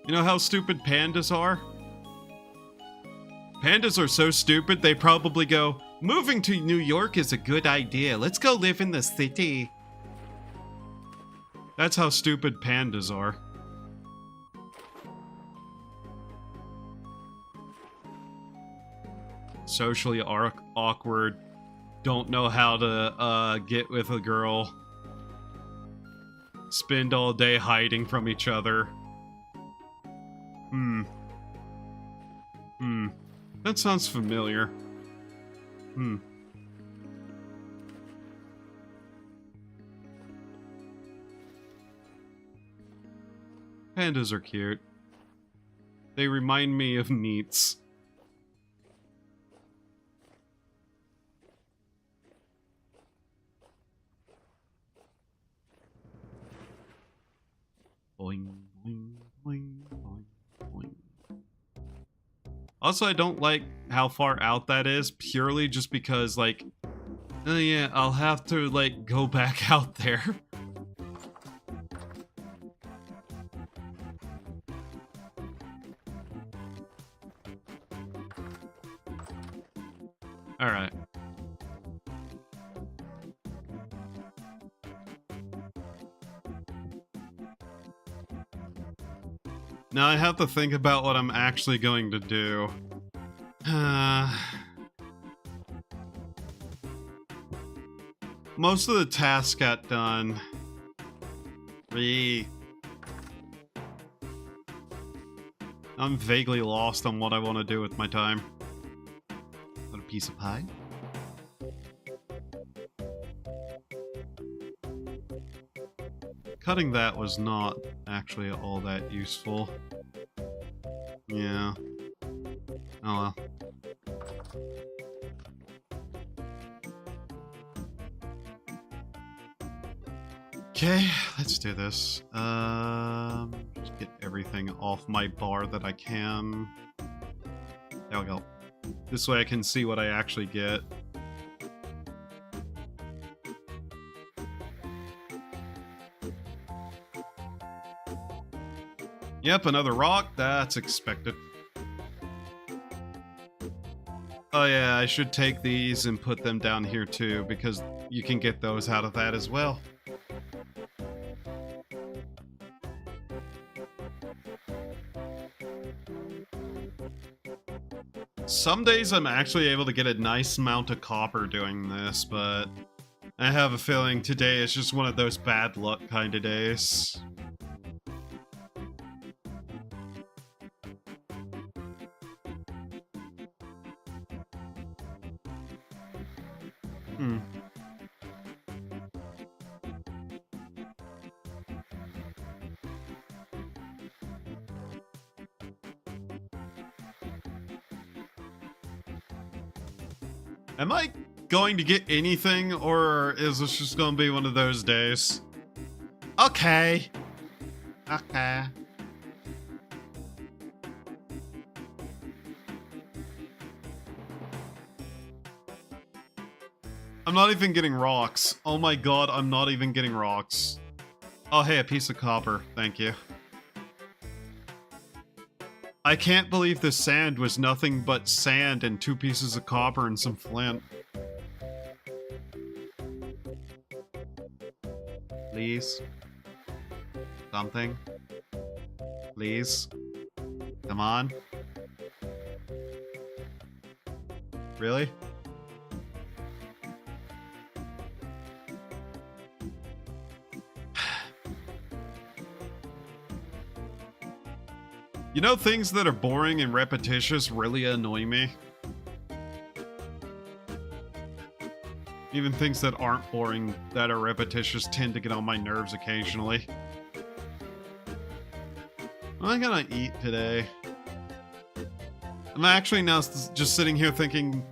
Speaker 1: You know how stupid pandas are? Pandas are so stupid, they probably go, moving to New York is a good idea. Let's go live in the city. That's how stupid pandas are. Socially awkward. Don't know how to get with a girl. Spend all day hiding from each other. That sounds familiar. Pandas are cute. They remind me of meats. Boing, boing, boing, boing, boing. Also, I don't like how far out that is, purely just because, like, oh yeah, I'll have to, like, go back out there. Alright. Now I have to think about what I'm actually going to do. Most of the tasks got done. I'm vaguely lost on what I want to do with my time. Got a piece of pie? Cutting that was not actually all that useful. Yeah. Oh well. Okay, let's do this. Just get everything off my bar that I can. There we go. This way I can see what I actually get. Yep, another rock. That's expected. Oh yeah, I should take these and put them down here too, because you can get those out of that as well. Some days I'm actually able to get a nice amount of copper doing this, but I have a feeling today is just one of those bad luck kind of days. Am I going to get anything, or is this just going to be one of those days? Okay. Okay. I'm not even getting rocks. Oh my god, I'm not even getting rocks. Oh hey, a piece of copper. Thank you. I can't believe the sand was nothing but sand and 2 pieces of copper and some flint. Please. Something. Please. Come on. Really? You know, things that are boring and repetitious really annoy me. Even things that aren't boring, that are repetitious, tend to get on my nerves occasionally. What am I gonna eat today? I'm actually now just sitting here thinking,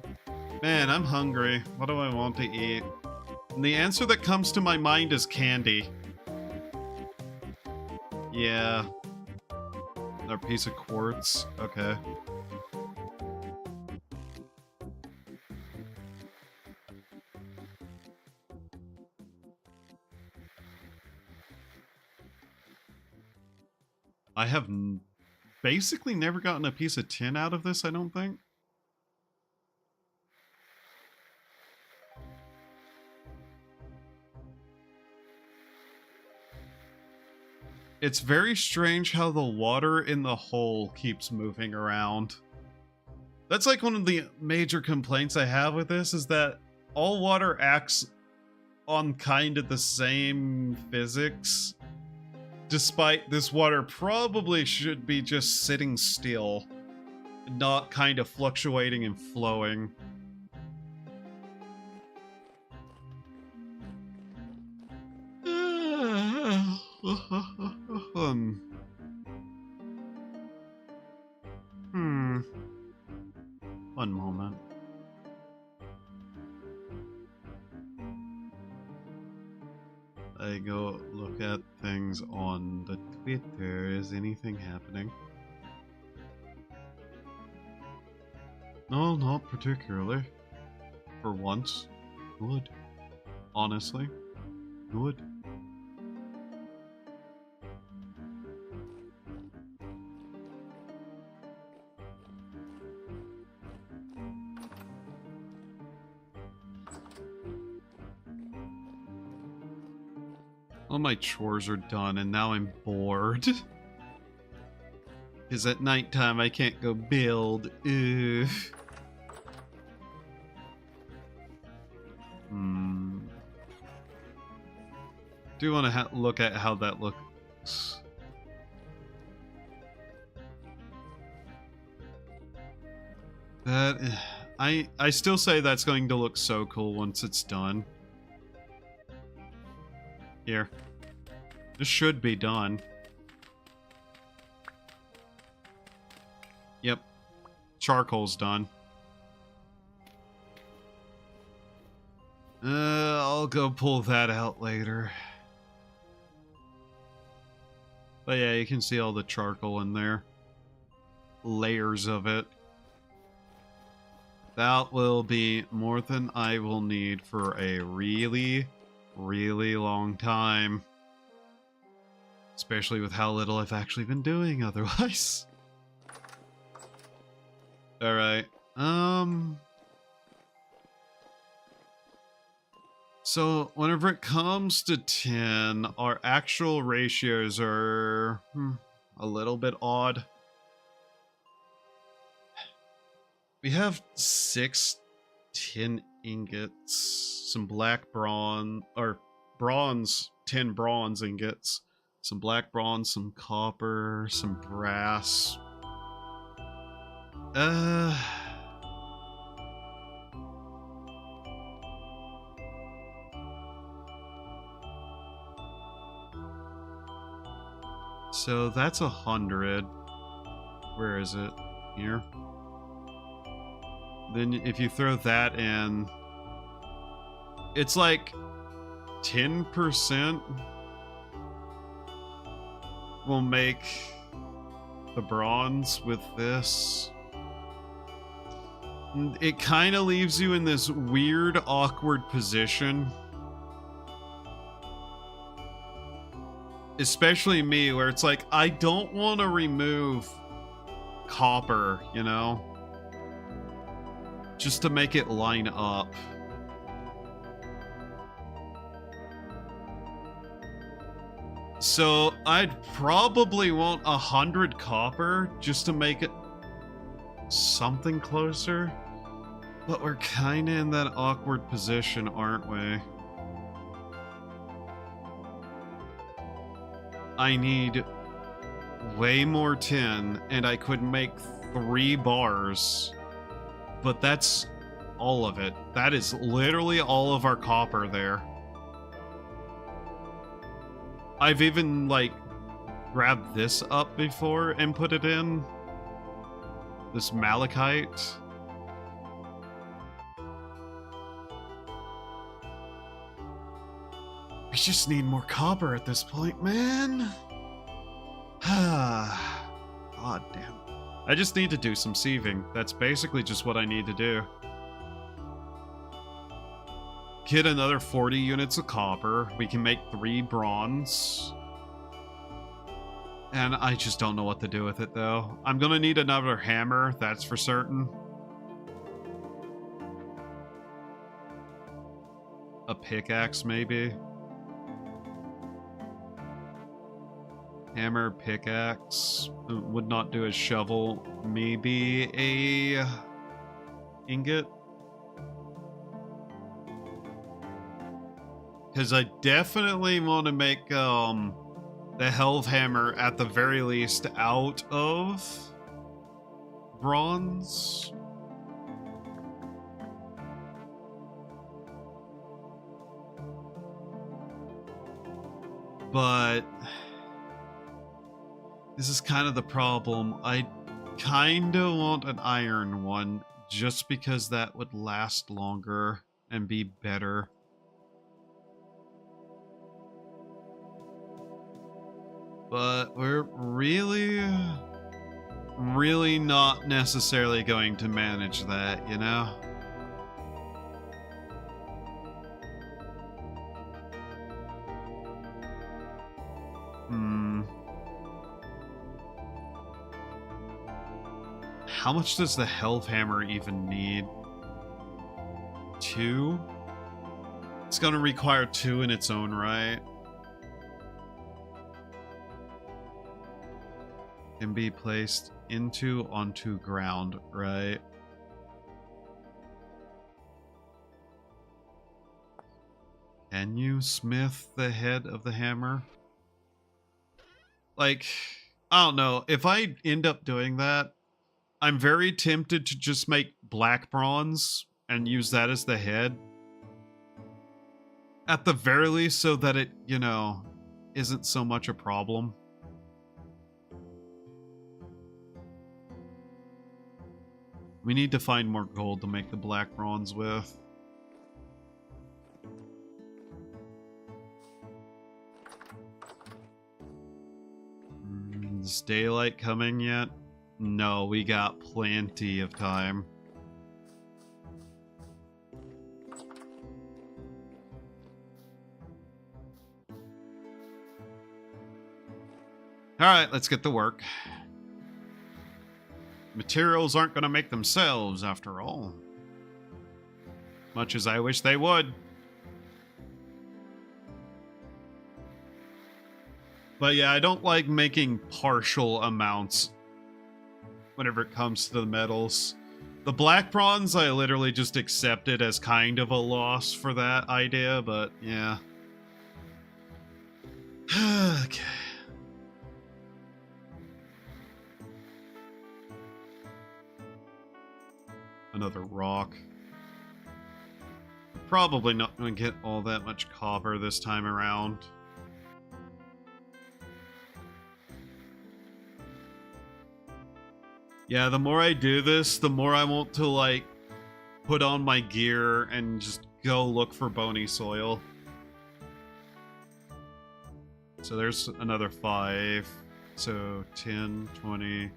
Speaker 1: man, I'm hungry. What do I want to eat? And the answer that comes to my mind is candy. Yeah. Another piece of quartz. Okay. I have basically never gotten a piece of tin out of this, I don't think. It's very strange how the water in the hole keeps moving around. That's like one of the major complaints I have with this, is that all water acts on kind of the same physics. Despite this water probably should be just sitting still, not kind of fluctuating and flowing. One moment. I go look at things on the Twitter. Is anything happening? No, not particularly. For once. Good. Honestly. Good. All my chores are done and now I'm bored. Because at nighttime I can't go build. Ugh. Do want to look at how that looks. That I still say that's going to look so cool once it's done. Here. This should be done. Yep. Charcoal's done. I'll go pull that out later. But yeah, you can see all the charcoal in there. Layers of it. That will be more than I will need for a really long time. Especially with how little I've actually been doing otherwise. Alright. So, whenever it comes to 10, our actual ratios are a little bit odd. We have 6 tin ingots, some black bronze, or bronze, 10 bronze ingots, some black bronze, some copper, some brass. So that's 100. Where is it? Here. Then if you throw that in, it's like 10%. we'll make the bronze with this. It kind of leaves you in this weird, awkward position. Especially me, where it's like, I don't want to remove copper, you know? Just to make it line up. So I'd probably want 100 copper just to make it something closer. But we're kind of in that awkward position, aren't we? I need way more tin, and I could make 3 bars. But that's all of it. That is literally all of our copper there. I've even, like, grabbed this up before and put it in. This malachite. We just need more copper at this point, man. God damn. I just need to do some sieving. That's basically just what I need to do. Get another 40 units of copper. We can make 3 bronze. And I just don't know what to do with it, though. I'm gonna need another hammer, that's for certain. A pickaxe, maybe. Hammer, pickaxe. Would not do a shovel. Maybe a ingot. Because I definitely want to make the Helve Hammer at the very least out of bronze. But this is kind of the problem. I kind of want an iron one just because that would last longer and be better. But we're really not necessarily going to manage that, you know? How much does the Helve Hammer even need? 2? It's gonna require 2 in its own right. Can be placed onto ground, right? Can you smith the head of the hammer? Like, I don't know. If I end up doing that, I'm very tempted to just make black bronze and use that as the head. At the very least, so that it, you know, isn't so much a problem. We need to find more gold to make the black bronze with. Is daylight coming yet? No, we got plenty of time. Alright, let's get to work. Materials aren't going to make themselves, after all. Much as I wish they would. But yeah, I don't like making partial amounts whenever it comes to the metals. The black bronze, I literally just accepted as kind of a loss for that idea, but yeah. Okay. Another rock. Probably not going to get all that much copper this time around. Yeah, the more I do this, the more I want to, like, put on my gear and just go look for bony soil. So there's another 5. So 10, 20,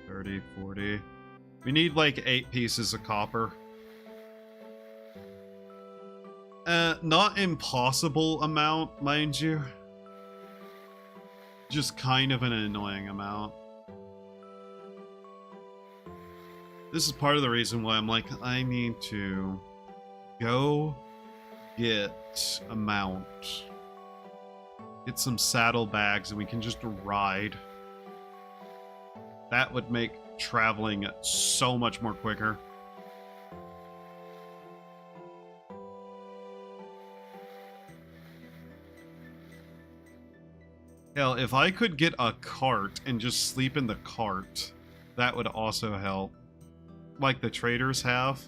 Speaker 1: 30, 40. We need like 8 pieces of copper. Not impossible amount, mind you. Just kind of an annoying amount. This is part of the reason why I'm like, I need to go get a mount. Get some saddlebags and we can just ride. That would make traveling so much more quicker. Hell, if I could get a cart and just sleep in the cart, that would also help. Like the traders have.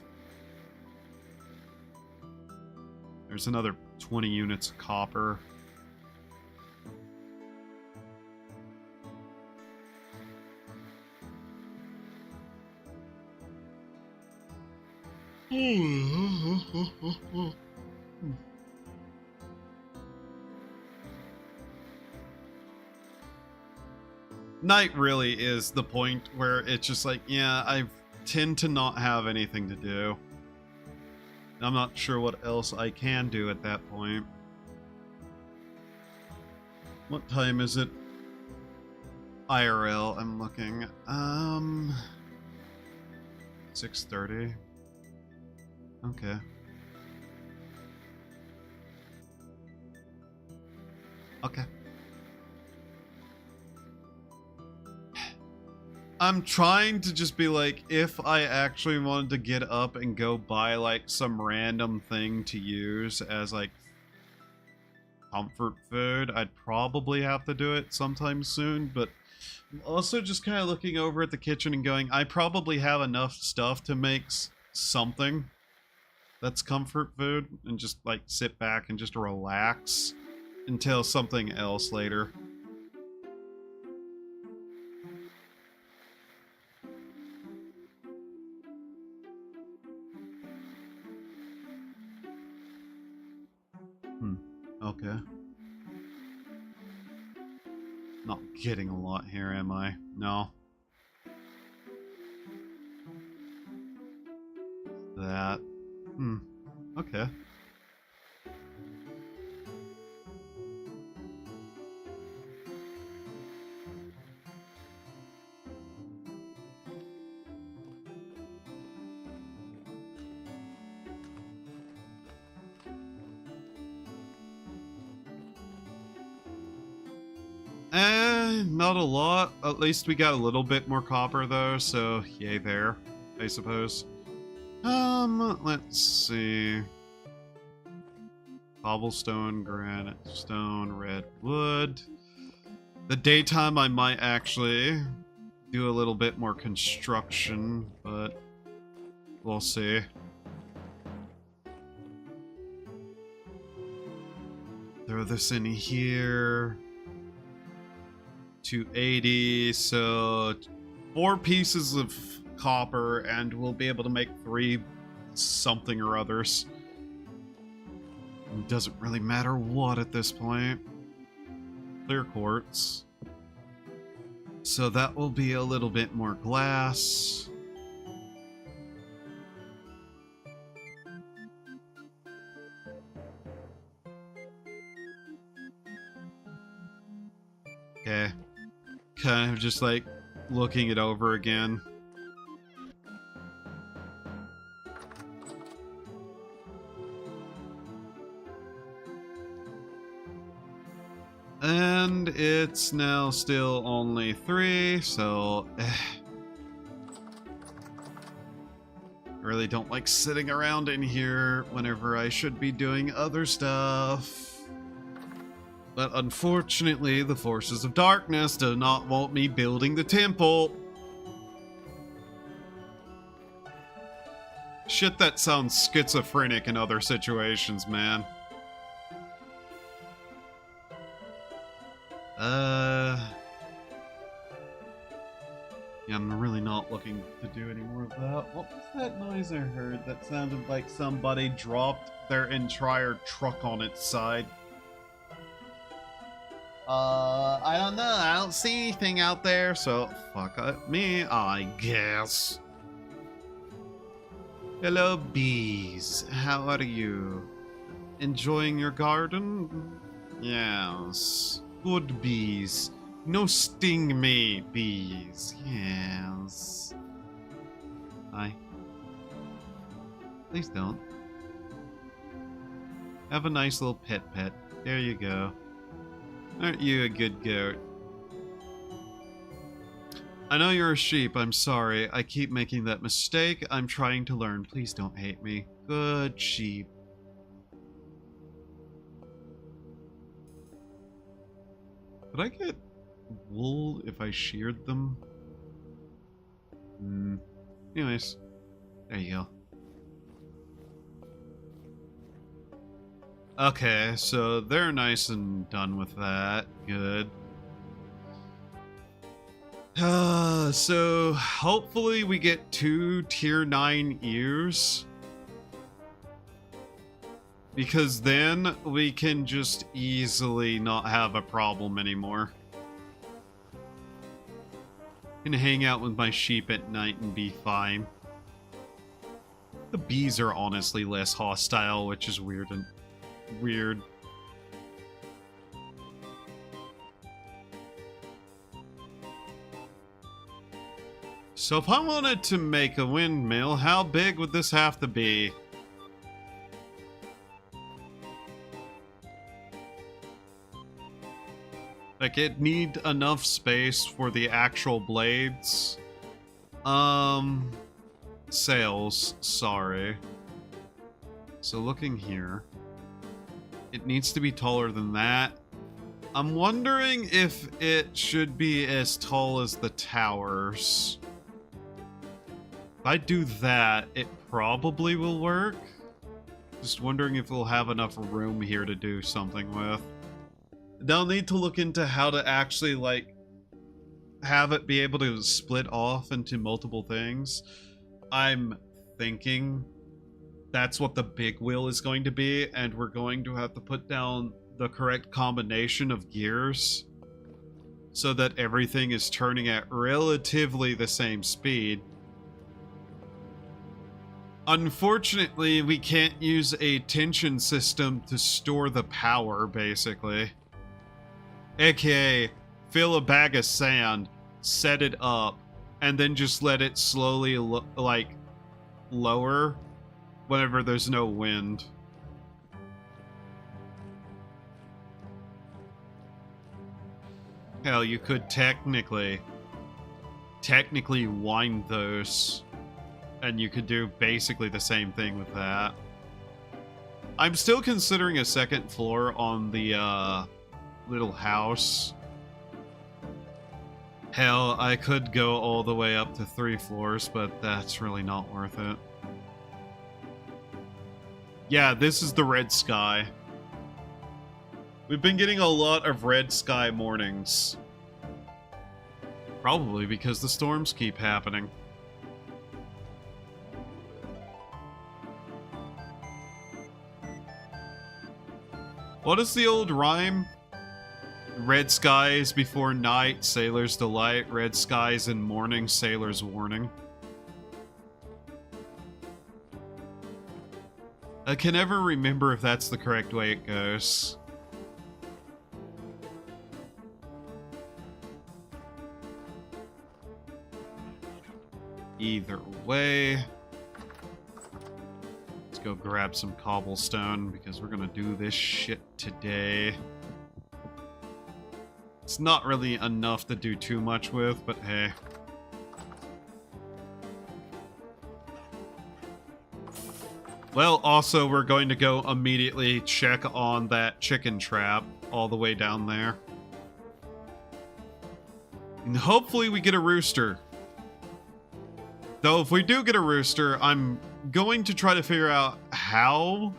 Speaker 1: There's another 20 units of copper. Night really is the point where it's just like, yeah, I tend to not have anything to do. I'm not sure what else I can do at that point. What time is it? IRL, I'm looking. 6:30. Okay. Okay. I'm trying to just be like, if I actually wanted to get up and go buy like some random thing to use as like comfort food, I'd probably have to do it sometime soon, but I'm also just kind of looking over at the kitchen and going, I probably have enough stuff to make something that's comfort food and just like sit back and just relax until something else later. Okay. Not getting a lot here, am I? No. That. Okay. Not a lot. At least we got a little bit more copper though, so yay there, I suppose. Let's see. Cobblestone, granite, stone, red wood. The daytime I might actually do a little bit more construction, but we'll see. Throw this in here. 280, so 4 pieces of copper and we'll be able to make 3 something or others. It doesn't really matter what at this point. Clear quartz. So that will be a little bit more glass. Okay. Kind of just like looking it over again. And it's now still only 3, so I really don't like sitting around in here whenever I should be doing other stuff. But unfortunately, the forces of darkness do not want me building the temple. Shit, that sounds schizophrenic in other situations, man. Yeah, I'm really not looking to do any more of that. What was that noise I heard? That sounded like somebody dropped their entire truck on its side. I don't know. I don't see anything out there, so fuck me, I guess. Hello, bees. How are you? Enjoying your garden? Yes. Good bees. No sting me, bees. Yes. Hi. Please don't. Have a nice little pet. There you go. Aren't you a good goat? I know you're a sheep. I'm sorry. I keep making that mistake. I'm trying to learn. Please don't hate me. Good sheep. Could I get wool if I sheared them? Anyways, there you go. Okay, so they're nice and done with that. Good. So hopefully we get 2 tier 9 ears. Because then we can just easily not have a problem anymore. Can hang out with my sheep at night and be fine. The bees are honestly less hostile, which is weird. So if I wanted to make a windmill, how big would this have to be? Like, it need enough space for the actual blades. Sails, sorry. So looking here, it needs to be taller than that. I'm wondering if it should be as tall as the towers. If I do that, it probably will work. Just wondering if we'll have enough room here to do something with. They'll need to look into how to actually, like, have it be able to split off into multiple things. I'm thinking that's what the big wheel is going to be, and we're going to have to put down the correct combination of gears so that everything is turning at relatively the same speed. Unfortunately, we can't use a tension system to store the power, basically. AKA, fill a bag of sand, set it up, and then just let it slowly, lower whenever there's no wind. Hell, you could technically wind those, and you could do basically the same thing with that. I'm still considering a second floor on the, little house. Hell, I could go all the way up to 3 floors, but that's really not worth it. Yeah, this is the red sky. We've been getting a lot of red sky mornings. Probably because the storms keep happening. What is the old rhyme? Red skies before night, sailor's delight. Red skies in morning, sailor's warning. I can never remember if that's the correct way it goes. Either way. Let's go grab some cobblestone because we're gonna do this shit today. It's not really enough to do too much with, but hey. Well, also, we're going to go immediately check on that chicken trap all the way down there. And hopefully we get a rooster. Though if we do get a rooster, I'm going to try to figure out how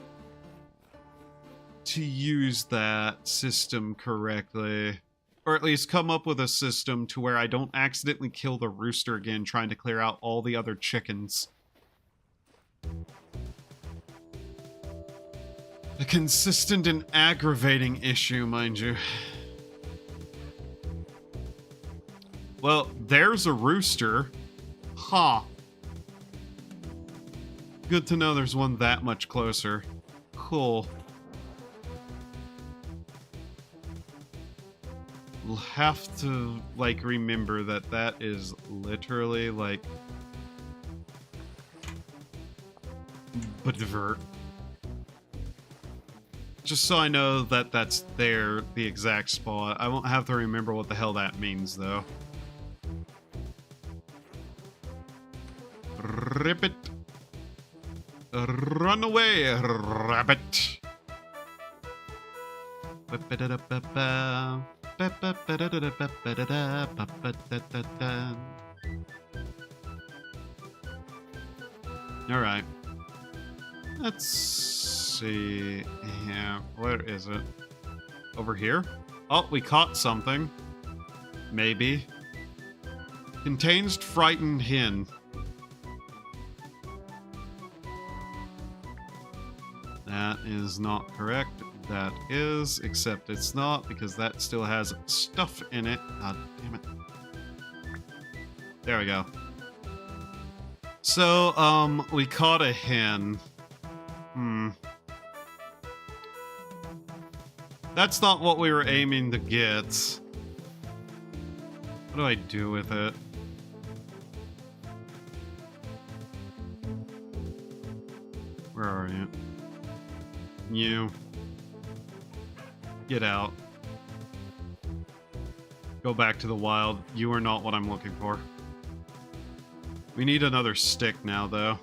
Speaker 1: to use that system correctly. Or at least come up with a system to where I don't accidentally kill the rooster again trying to clear out all the other chickens. A consistent and aggravating issue, mind you. Well, there's a rooster. Ha! Good to know there's one that much closer. Cool. We'll have to, like, remember that that is literally, like... But just so I know that that's there, the exact spot. I won't have to remember what the hell that means, though. Rip it. Run away, rabbit. Alright. Let's see. Yeah, where is it? Over here? Oh, we caught something. Maybe. Contains frightened hen. That is not correct. That is, except it's not, because that still has stuff in it. God damn it. There we go. So, we caught a hen. That's not what we were aiming to get. What do I do with it? Where are you? You. Get out. Go back to the wild. You are not what I'm looking for. We need another stick now, though.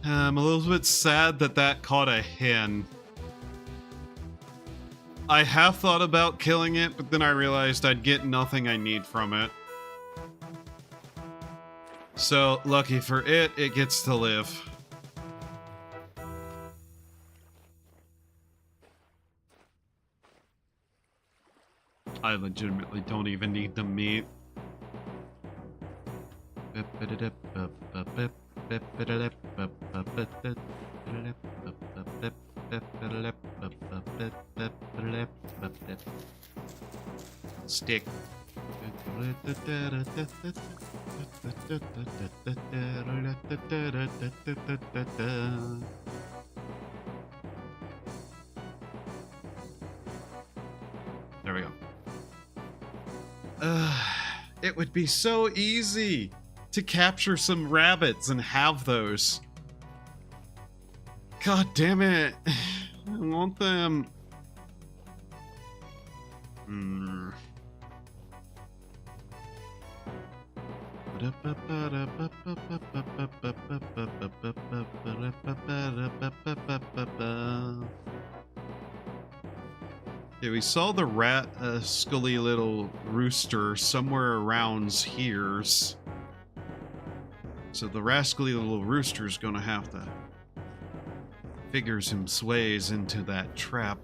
Speaker 1: I'm a little bit sad that that caught a hen. I have thought about killing it, but then I realized I'd get nothing I need from it. So, lucky for it, it gets to live. I legitimately don't even need the meat. Stick. There we go. It would be so easy to capture some rabbits and have those. God damn it. I want them. Yeah, we saw the rascally little rooster somewhere around here's. So the rascally little rooster's gonna have to figure some ways into that trap.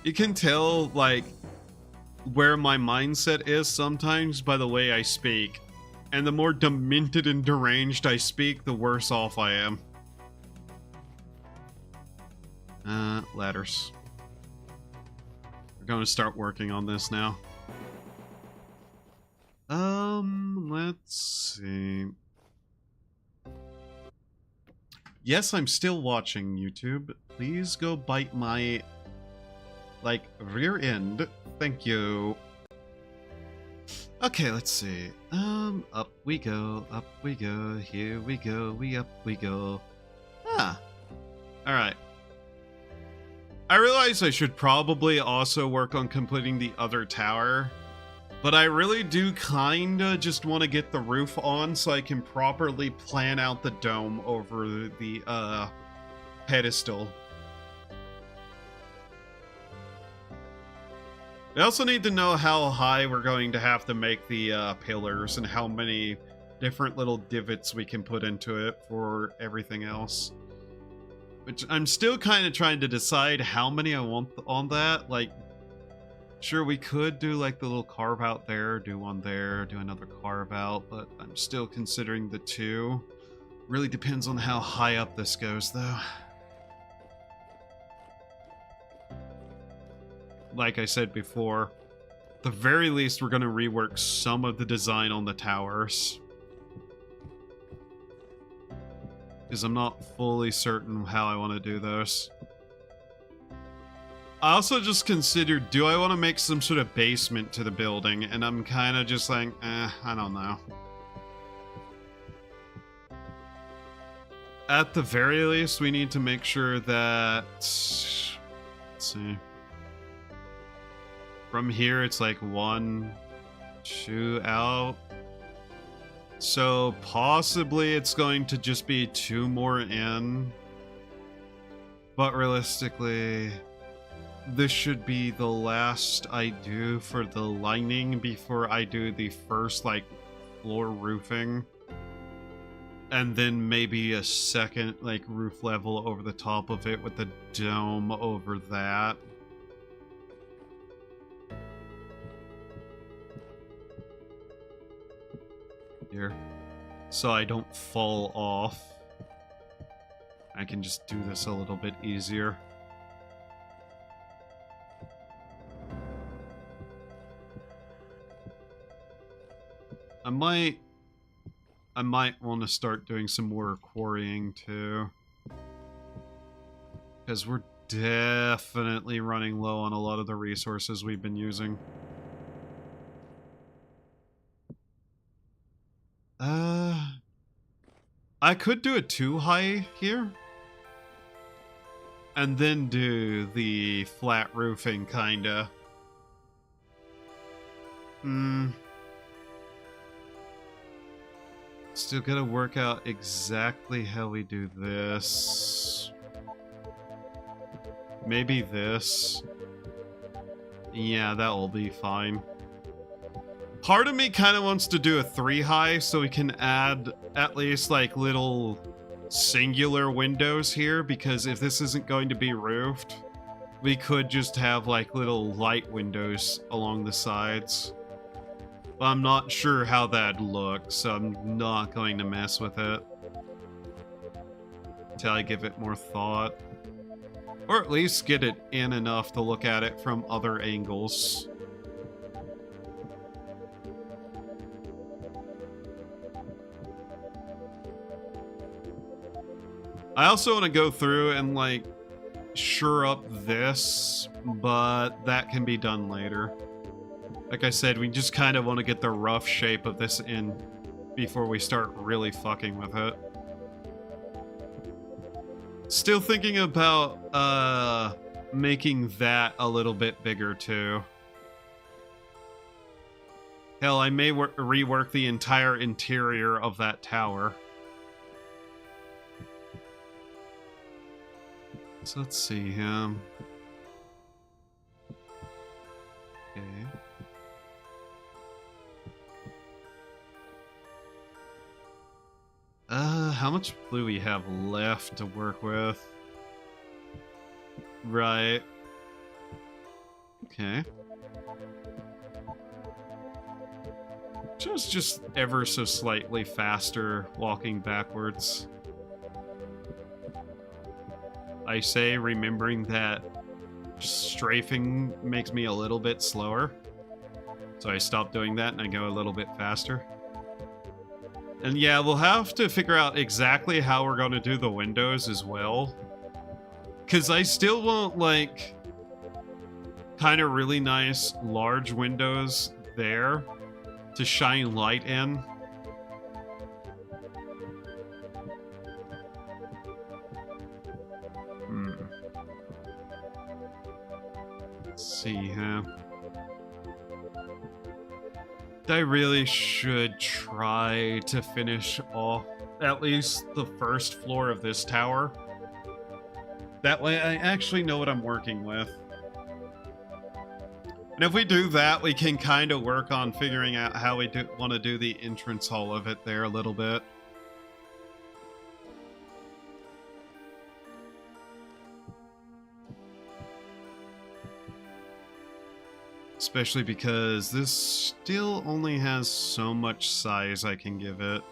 Speaker 1: You can tell, like, where my mindset is sometimes by the way I speak. And the more demented and deranged I speak, the worse off I am. Ladders. We're going to start working on this now. Let's see. Yes, I'm still watching YouTube. Please go bite my, like, rear end. Thank you. Okay, let's see. Up we go, here we go, up we go. Ah. Alright. I realize I should probably also work on completing the other tower, but I really do kinda just want to get the roof on so I can properly plan out the dome over the, pedestal. We also need to know how high we're going to have to make the pillars and how many different little divots we can put into it for everything else. Which I'm still kind of trying to decide how many I want on that. Like, sure, we could do like the little carve out there, do one there, do another carve out, but I'm still considering the two. Really depends on how high up this goes, though. like I said before, at the very least, we're going to rework some of the design on the towers. Because I'm not fully certain how I want to do those. I also just considered, do I want to make some sort of basement to the building? And I'm kind of just like, I don't know. At the very least, we need to make sure that... Let's see. From here, it's like 1, 2 out. So possibly it's going to just be 2 more in. But realistically, this should be the last I do for the lining before I do the first, like, floor roofing. And then maybe a second, like, roof level over the top of it with the dome over that. Here. So I don't fall off. I can just do this a little bit easier. I might want to start doing some more quarrying too. Because we're definitely running low on a lot of the resources we've been using. I could do a 2 high here. And then do the flat roofing, kinda. Still gotta work out exactly how we do this. Maybe this. Yeah, that will be fine. Part of me kind of wants to do a 3 high so we can add at least like little singular windows here, because if this isn't going to be roofed, we could just have like little light windows along the sides. But I'm not sure how that'd look, so I'm not going to mess with it until I give it more thought. Or at least get it in enough to look at it from other angles. I also want to go through and, like, sure up this, but that can be done later. Like I said, we just kind of want to get the rough shape of this in before we start really fucking with it. Still thinking about, making that a little bit bigger, too. Hell, I may rework the entire interior of that tower. So let's see him. Okay. How much blue we have left to work with? Right. Okay. Just ever so slightly faster walking backwards. I say, remembering that strafing makes me a little bit slower. So I stop doing that and I go a little bit faster. And yeah, we'll have to figure out exactly how we're going to do the windows as well. Because I still want, like, kind of really nice large windows there to shine light in. Let's see, huh? I really should try to finish off at least the first floor of this tower. That way I actually know what I'm working with. And if we do that, we can kind of work on figuring out how we want to do the entrance hall of it there a little bit. Especially because this still only has so much size I can give it.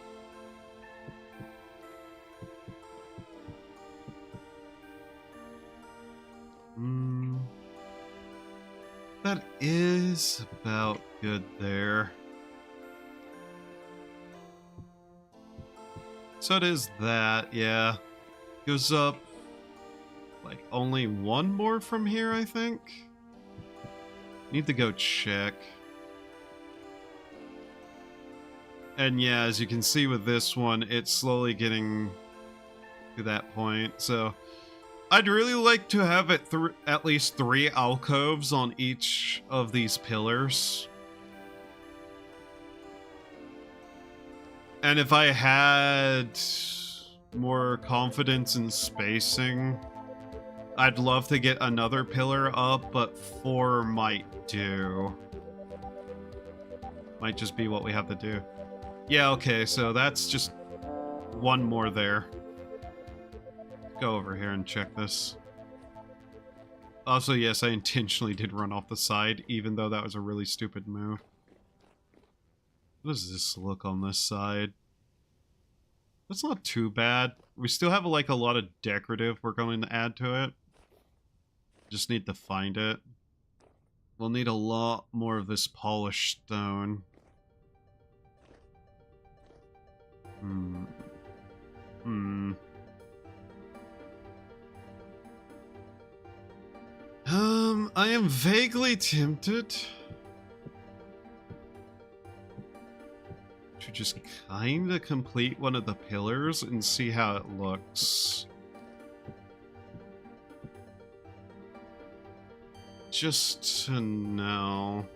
Speaker 1: that is about good there. So it is that, yeah. Goes up like only one more from here, I think. Need to go check. And yeah, as you can see with this one, it's slowly getting to that point. So I'd really like to have it at least 3 alcoves on each of these pillars. And if I had more confidence in spacing, I'd love to get another pillar up, but 4 might do. Might just be what we have to do. Yeah, okay, so that's just 1 more there. Go over here and check this. Also, yes, I intentionally did run off the side, even though that was a really stupid move. What does this look on this side? That's not too bad. We still have like a lot of decorative we're going to add to it. Just need to find it. We'll need a lot more of this polished stone. I am vaguely tempted to just kind of complete one of the pillars and see how it looks. Just to know.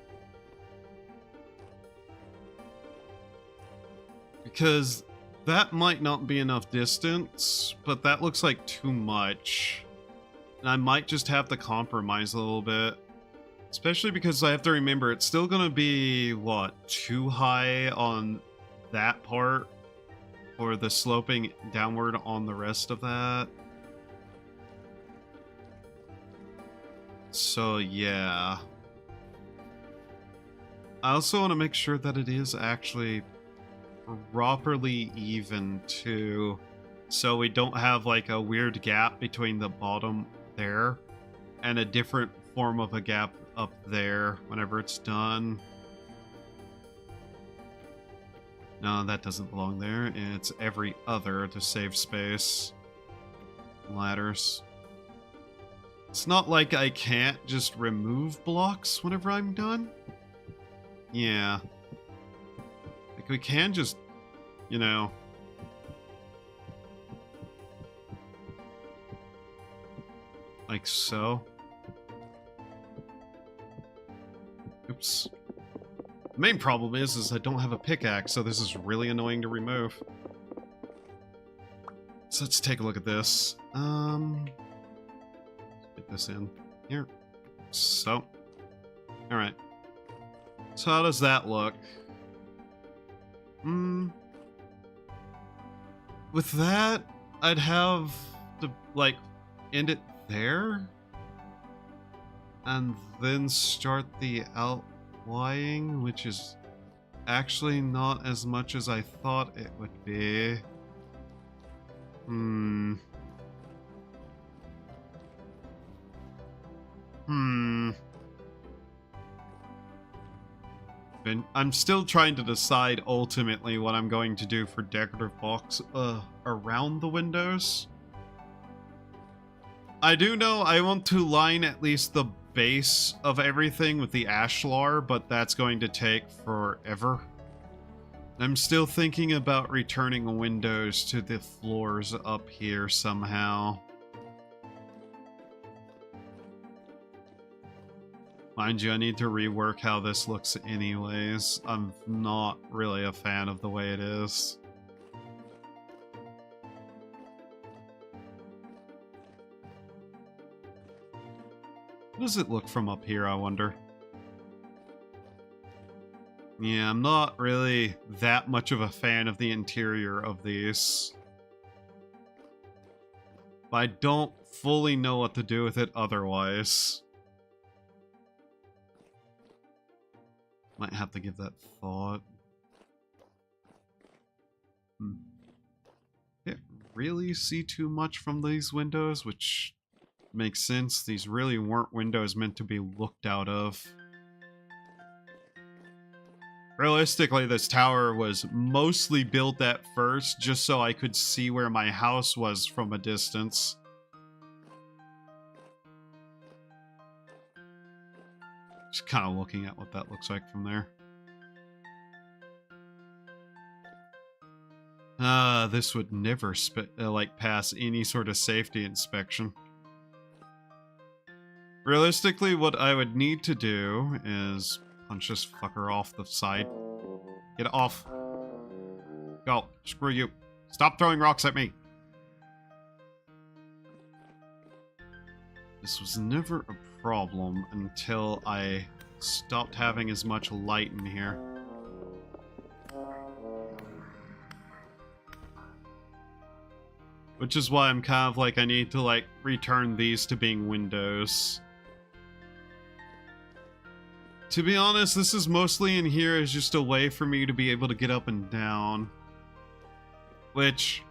Speaker 1: Because that might not be enough distance, but that looks like too much. And I might just have to compromise a little bit. Especially because I have to remember, it's still going to be, what, too high on that part? Or the sloping downward on the rest of that? So, yeah. I also want to make sure that it is actually properly even, too. So we don't have, like, a weird gap between the bottom there and a different form of a gap up there whenever it's done. No, that doesn't belong there. It's every other to save space. Ladders. It's not like I can't just remove blocks whenever I'm done. Yeah. Like, we can just, you know... like so. Oops. The main problem is I don't have a pickaxe, so this is really annoying to remove. So let's take a look at this. Get this in here. So. Alright. So how does that look? With that, I'd have to, like, end it there? And then start the outlying, which is actually not as much as I thought it would be. I'm still trying to decide ultimately what I'm going to do for decorative blocks around the windows. I do know I want to line at least the base of everything with the ashlar, but that's going to take forever. I'm still thinking about returning windows to the floors up here somehow. Mind you, I need to rework how this looks anyways. I'm not really a fan of the way it is. How does it look from up here, I wonder? Yeah, I'm not really that much of a fan of the interior of these. But I don't fully know what to do with it otherwise. Might have to give that thought. Can't really see too much from these windows, which makes sense. These really weren't windows meant to be looked out of. Realistically, this tower was mostly built at first just so I could see where my house was from a distance. Just kind of looking at what that looks like from there. This would never pass any sort of safety inspection. Realistically, what I would need to do is punch this fucker off the side. Get off. Go. Screw you. Stop throwing rocks at me. This was never a problem until I stopped having as much light in here. Which is why I'm kind of like, I need to like return these to being windows. To be honest, this is mostly in here as just a way for me to be able to get up and down. Which,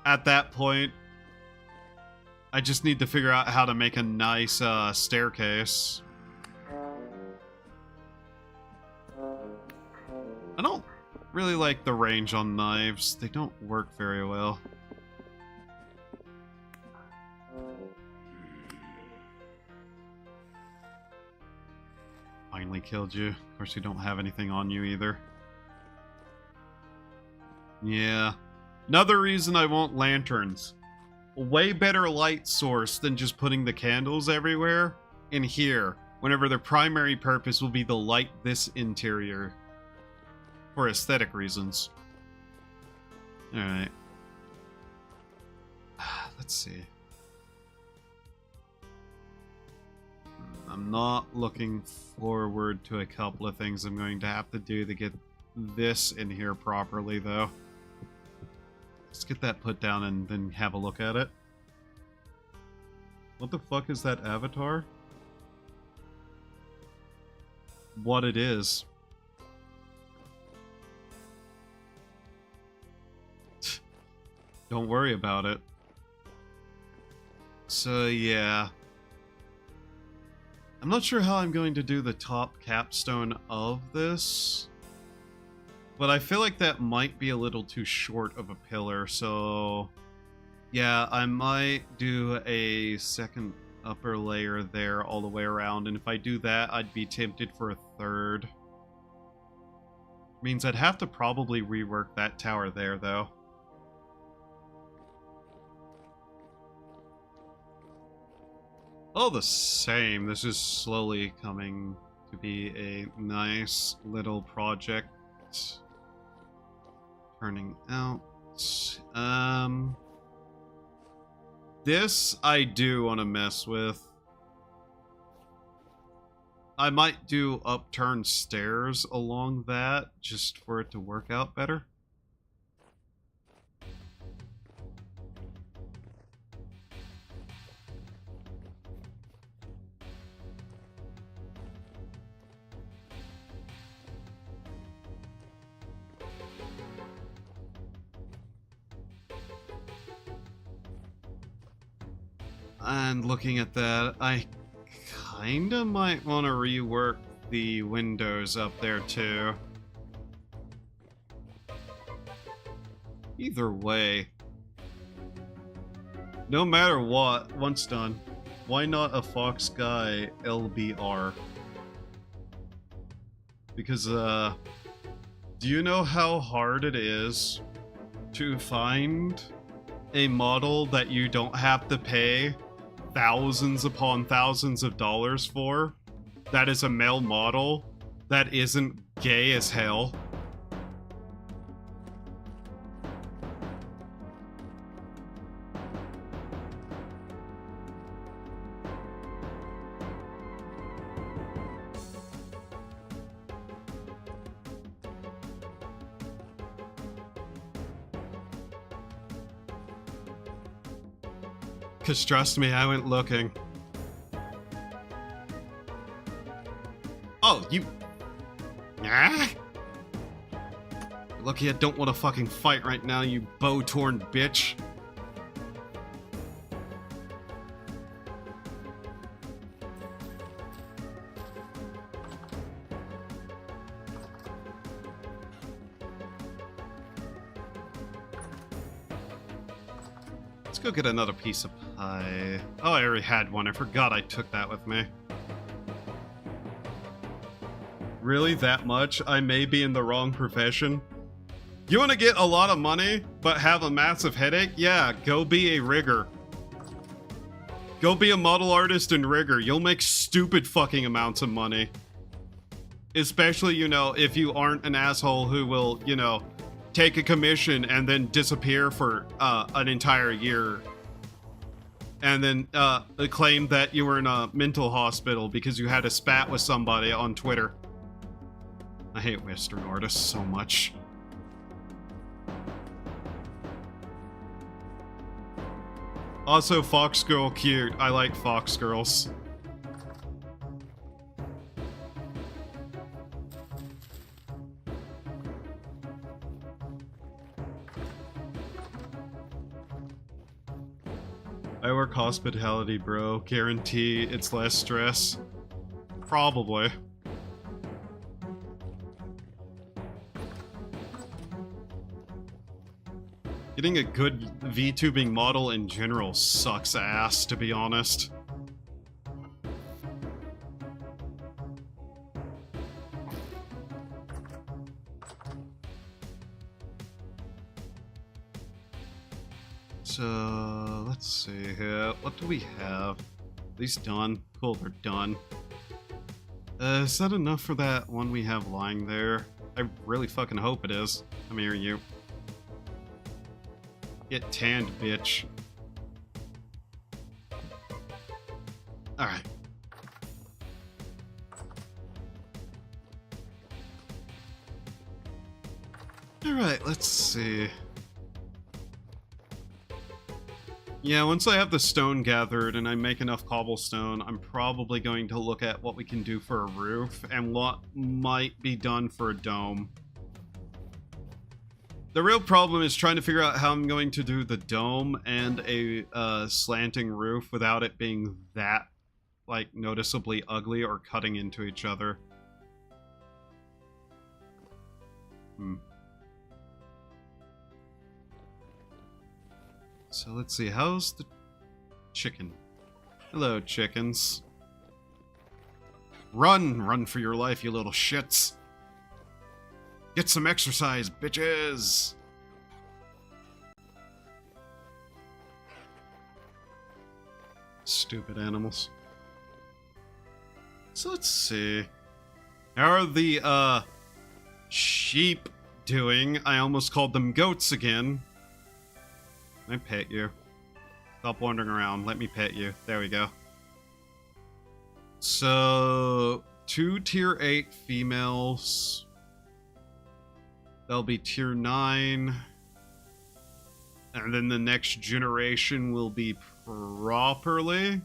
Speaker 1: at that point, I just need to figure out how to make a nice staircase. I don't really like the range on knives. They don't work very well. Finally killed you. Of course, you don't have anything on you either. Yeah. Another reason I want lanterns. A way better light source than just putting the candles everywhere in here, whenever their primary purpose will be to light this interior. For aesthetic reasons. Alright. Let's see. I'm not looking forward to a couple of things I'm going to have to do to get this in here properly, though. Let's get that put down and then have a look at it. What the fuck is that avatar? What it is. Don't worry about it. So, yeah. I'm not sure how I'm going to do the top capstone of this, but I feel like that might be a little too short of a pillar, so yeah, I might do a second upper layer there all the way around, and if I do that, I'd be tempted for a third. Means I'd have to probably rework that tower there, though. All the same, this is slowly coming to be a nice little project. Turning out. This I do want to mess with. I might do upturned stairs along that, just for it to work out better. And looking at that, I kinda might want to rework the windows up there too. Either way, no matter what, once done, why not a Fox Sky LBR? Because, do you know how hard it is to find a model that you don't have to pay thousands upon thousands of dollars for, that is a male model, that isn't gay as hell? Because trust me, I went looking. Oh, you... Ah? Lucky I don't want to fucking fight right now, you bow-torn bitch. Let's go get another piece of pie. Oh, I already had one. I forgot I took that with me. Really? That much? I may be in the wrong profession. You want to get a lot of money, but have a massive headache? Yeah, go be a rigger. Go be a model artist and rigger. You'll make stupid fucking amounts of money. Especially, you know, if you aren't an asshole who will, you know, take a commission and then disappear for an entire year. And then claim that you were in a mental hospital because you had a spat with somebody on Twitter. I hate Western artists so much. Also, Fox Girl cute. I like Fox Girls. I work hospitality, bro. Guarantee it's less stress. Probably. Getting a good VTubing model in general sucks ass, to be honest. So, let's see here. What do we have? These done. Cool, they're done. Is that enough for that one we have lying there? I really fucking hope it is. I'm hearing you. Get tanned, bitch. Alright. Alright, let's see. Yeah, once I have the stone gathered and I make enough cobblestone, I'm probably going to look at what we can do for a roof and what might be done for a dome. The real problem is trying to figure out how I'm going to do the dome and a slanting roof without it being that, like, noticeably ugly or cutting into each other. So let's see, how's the chicken? Hello, chickens. Run! Run for your life, you little shits! Get some exercise, bitches! Stupid animals. So let's see. How are the, sheep doing? I almost called them goats again. Can I pet you? Stop wandering around. Let me pet you. There we go. So, 2 tier 8 females. They'll be tier 9. And then the next generation will be properly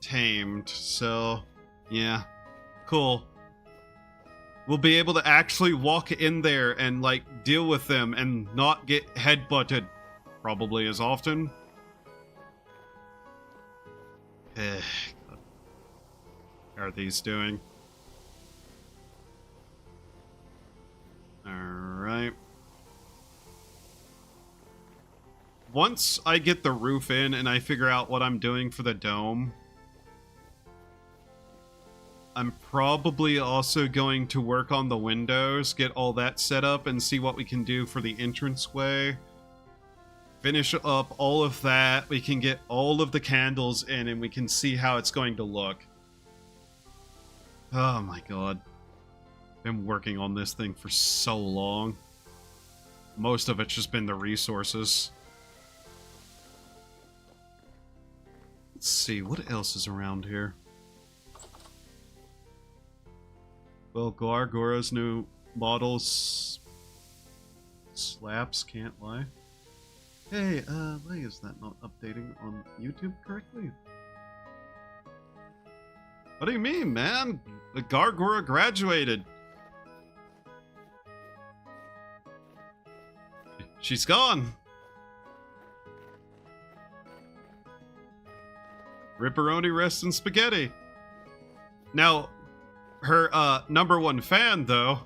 Speaker 1: tamed. So, yeah. Cool. We'll be able to actually walk in there and, like, deal with them and not get headbutted probably as often. How are these doing? Alright. Once I get the roof in and I figure out what I'm doing for the dome, I'm probably also going to work on the windows, get all that set up, and see what we can do for the entranceway. Finish up all of that, we can get all of the candles in, and we can see how it's going to look. Oh my god. Been working on this thing for so long. Most of it's just been the resources. Let's see, what else is around here? Well, Gargora's new models slaps, can't lie. Hey, why is that not updating on YouTube correctly? What do you mean, man? The Gargora graduated. She's gone. Ripperoni rests in spaghetti. Now, her #1 fan, though.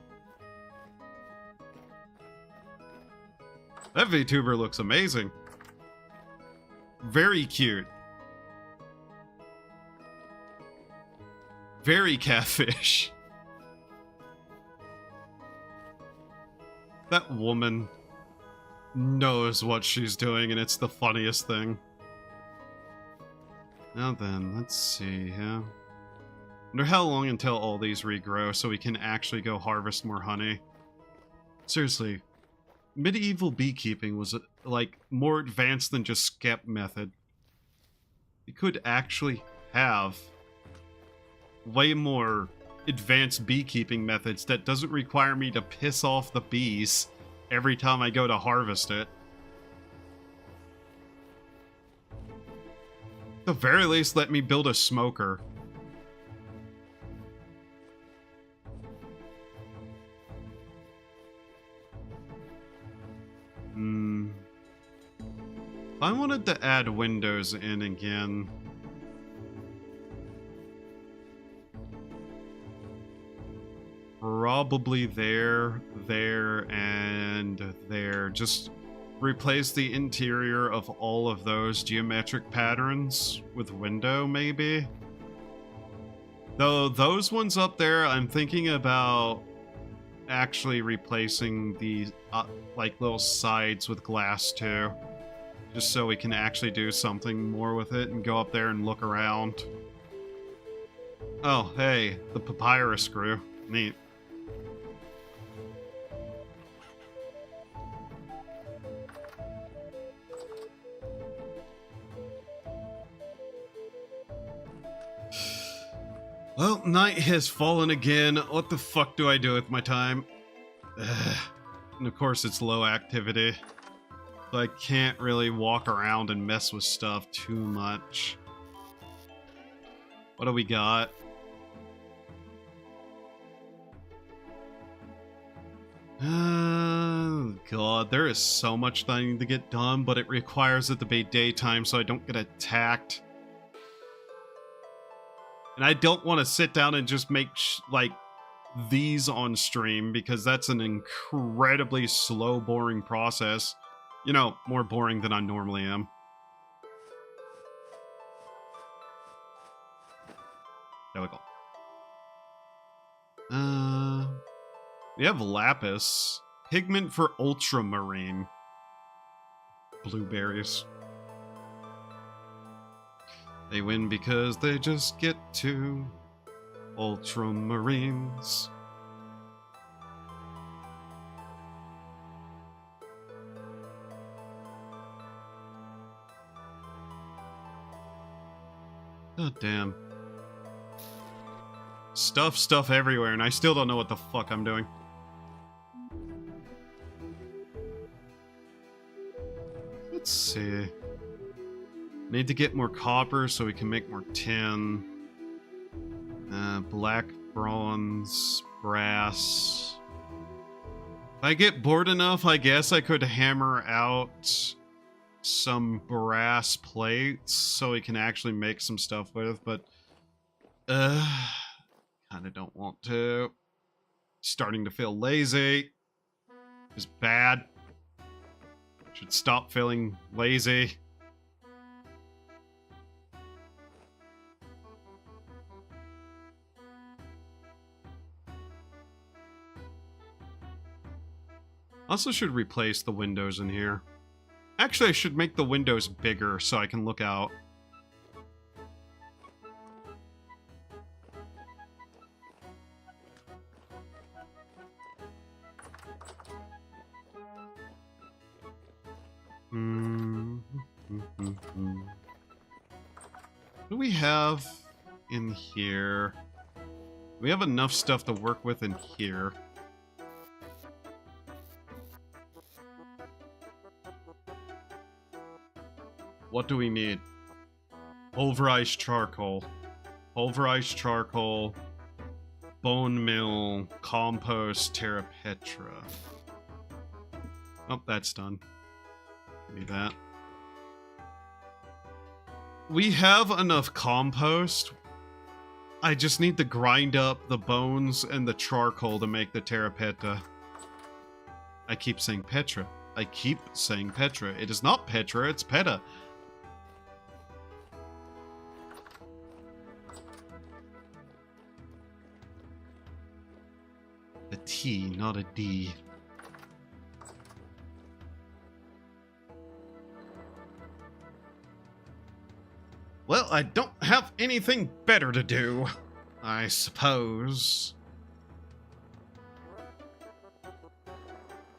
Speaker 1: That VTuber looks amazing. Very cute. Very catfish. That woman knows what she's doing, and it's the funniest thing. Now then, let's see, yeah. Wonder how long until all these regrow so we can actually go harvest more honey. Seriously, medieval beekeeping was, like, more advanced than just skep method. You could actually have way more advanced beekeeping methods that doesn't require me to piss off the bees every time I go to harvest it. At the very least, let me build a smoker. I wanted to add windows in again. Probably there, and there. Just replace the interior of all of those geometric patterns with window, maybe? Though those ones up there, I'm thinking about actually replacing the, like, little sides with glass, too. Just so we can actually do something more with it and go up there and look around. Oh, hey, the papyrus grew. Neat. Well, night has fallen again. What the fuck do I do with my time? And of course it's low activity. So I can't really walk around and mess with stuff too much. What do we got? Oh god, there is so much that I need to get done, but it requires it to be daytime so I don't get attacked. And I don't want to sit down and just make, like, these on stream, because that's an incredibly slow, boring process. You know, more boring than I normally am. There we go. We have lapis. Pigment for ultramarine. Blueberries. They win because they just get to ultramarines. God damn. Stuff everywhere, and I still don't know what the fuck I'm doing. Let's see. Need to get more copper so we can make more tin. Black, bronze, brass. If I get bored enough, I guess I could hammer out some brass plates so we can actually make some stuff with, but kinda don't want to. Starting to feel lazy. Is bad. Should stop feeling lazy. Also should replace the windows in here. Actually, I should make the windows bigger so I can look out. What do we have in here? We have enough stuff to work with in here. What do we need? Pulverized charcoal. Pulverized charcoal. Bone mill. Compost. Terra Petra. Oh, that's done. Give me that. We have enough compost. I just need to grind up the bones and the charcoal to make the Terra Petra. I keep saying Petra. I keep saying Petra. It is not Petra, it's Peta. T, not a D. Well, I don't have anything better to do, I suppose.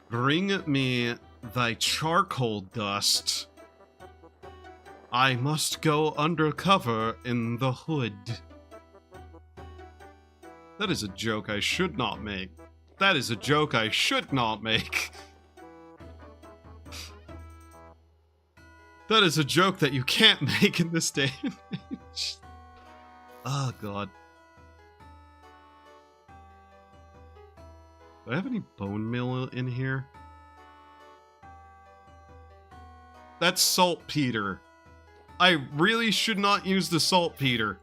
Speaker 1: Bring me thy charcoal dust. I must go undercover in the hood. That is a joke I should not make. That is a joke I should not make. That is a joke that you can't make in this day and age. Oh, God. Do I have any bone meal in here? That's saltpeter. I really should not use the saltpeter.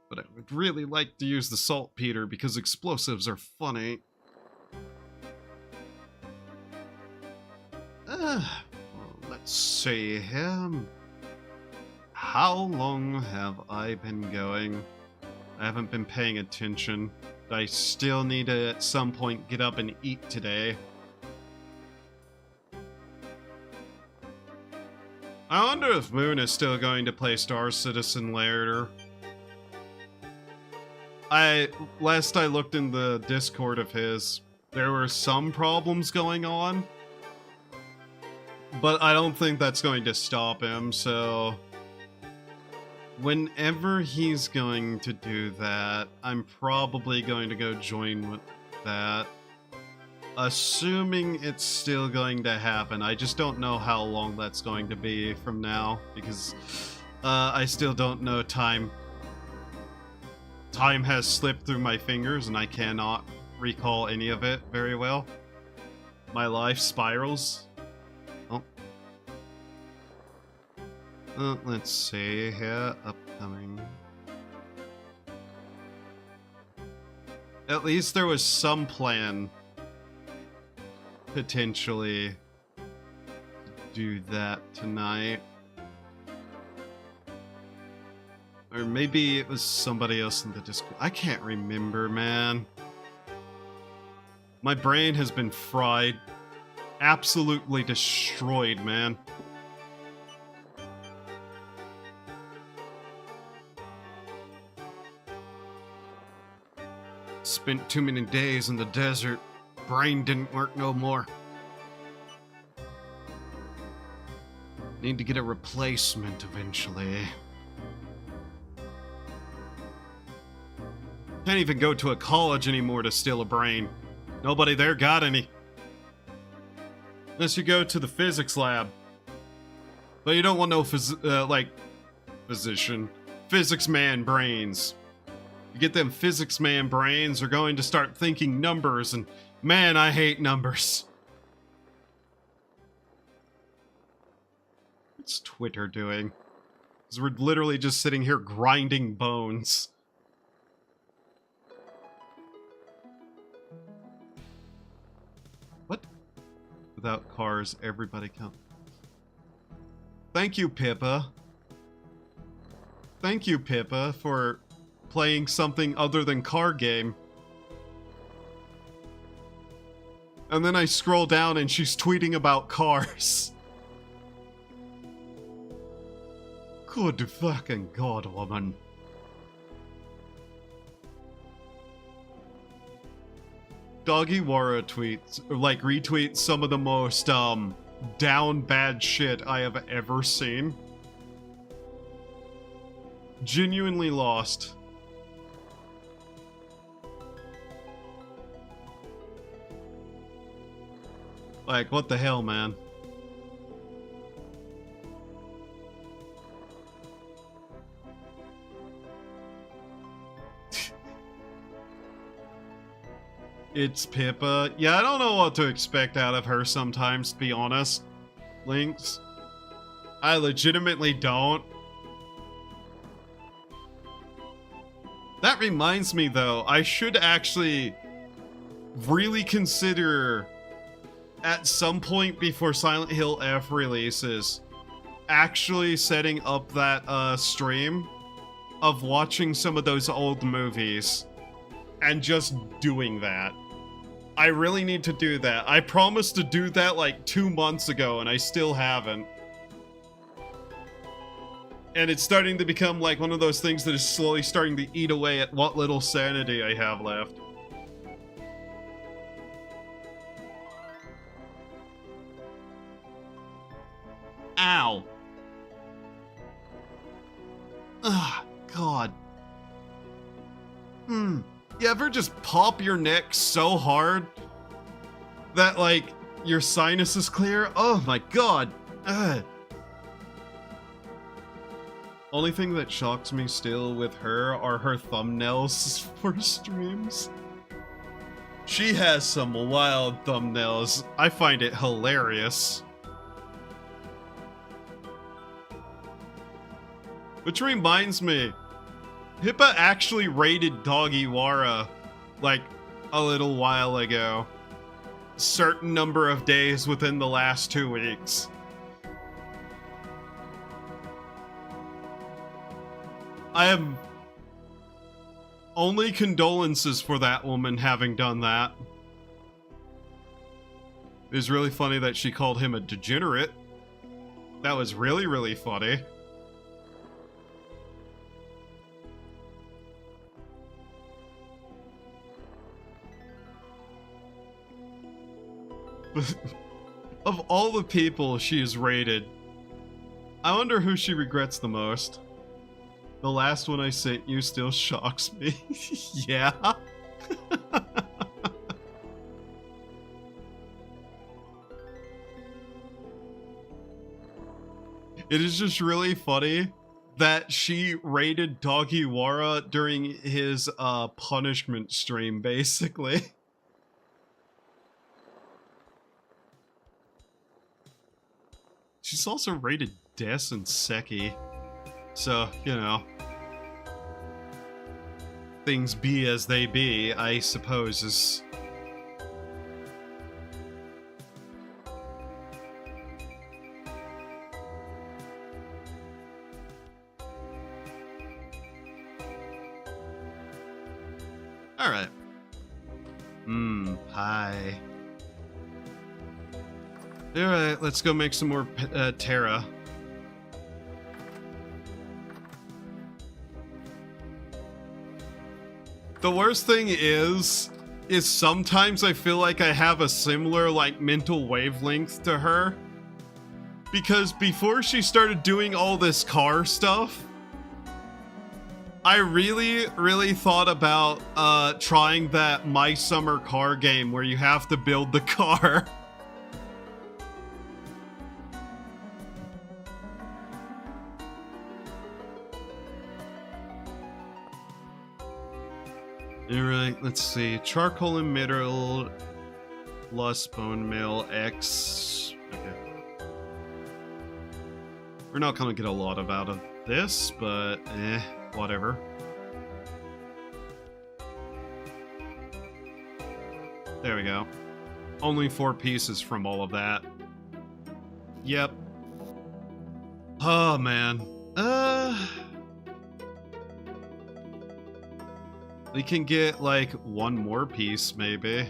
Speaker 1: But I would really like to use the saltpeter because explosives are funny. Well, let's see here. How long have I been going? I haven't been paying attention. I still need to at some point get up and eat today. I wonder if Moon is still going to play Star Citizen later. Last I looked in the Discord of his, there were some problems going on. But I don't think that's going to stop him, so... Whenever he's going to do that, I'm probably going to go join with that. Assuming it's still going to happen. I just don't know how long that's going to be from now, because I still don't know time. Time has slipped through my fingers, and I cannot recall any of it very well. My life spirals. Let's see here, upcoming. At least there was some plan, potentially, to do that tonight. Or maybe it was somebody else in the Discord. I can't remember, man. My brain has been fried. Absolutely destroyed, man. Spent too many days in the desert. Brain didn't work no more. Need to get a replacement eventually. Can't even go to a college anymore to steal a brain. Nobody there got any. Unless you go to the physics lab. But you don't want no physician. Physics man brains. You get them physics man brains, are going to start thinking numbers, and man, I hate numbers. What's Twitter doing? Because we're literally just sitting here grinding bones. What? Without cars, everybody counts. Thank you, Pippa. Thank you, Pippa, for playing something other than car game. And then I scroll down and she's tweeting about cars. Good fucking god, woman. Doggy Wara tweets, or like retweets some of the most down bad shit I have ever seen. Genuinely lost. Like, what the hell, man? It's Pippa. Yeah, I don't know what to expect out of her sometimes, to be honest. Lynx. I legitimately don't. That reminds me, though, I should actually really consider, at some point before Silent Hill F releases, actually setting up that stream of watching some of those old movies and just doing that. I really need to do that. I promised to do that like 2 months ago, and I still haven't. And it's starting to become like one of those things that is slowly starting to eat away at what little sanity I have left. Ow. Ugh, God. You ever just pop your neck so hard that, like, your sinus is clear? Oh my God. Ugh. Only thing that shocks me still with her are her thumbnails for streams. She has some wild thumbnails. I find it hilarious. Which reminds me, Pippa actually raided Dogiwara like a little while ago. Certain number of days within the last 2 weeks. I have only condolences for that woman having done that. It was really funny that she called him a degenerate. That was really, really funny. Of all the people she has raided, I wonder who she regrets the most. The last one I sent you still shocks me. Yeah. It is just really funny that she raided Dogiwara during his punishment stream, basically. She's also rated Des and Seki. So, you know. Things be as they be, I suppose, is... Alright. Pie. Alright, let's go make some more Terra. The worst thing is sometimes I feel like I have a similar, like, mental wavelength to her. Because before she started doing all this car stuff, I really, really thought about trying that My Summer Car game where you have to build the car. Alright, let's see. Charcoal and mineral, plus bone meal, X. Okay. We're not gonna get a lot out of this, but whatever. There we go. Only 4 pieces from all of that. Yep. Oh, man. We can get, like, 1 more piece, maybe.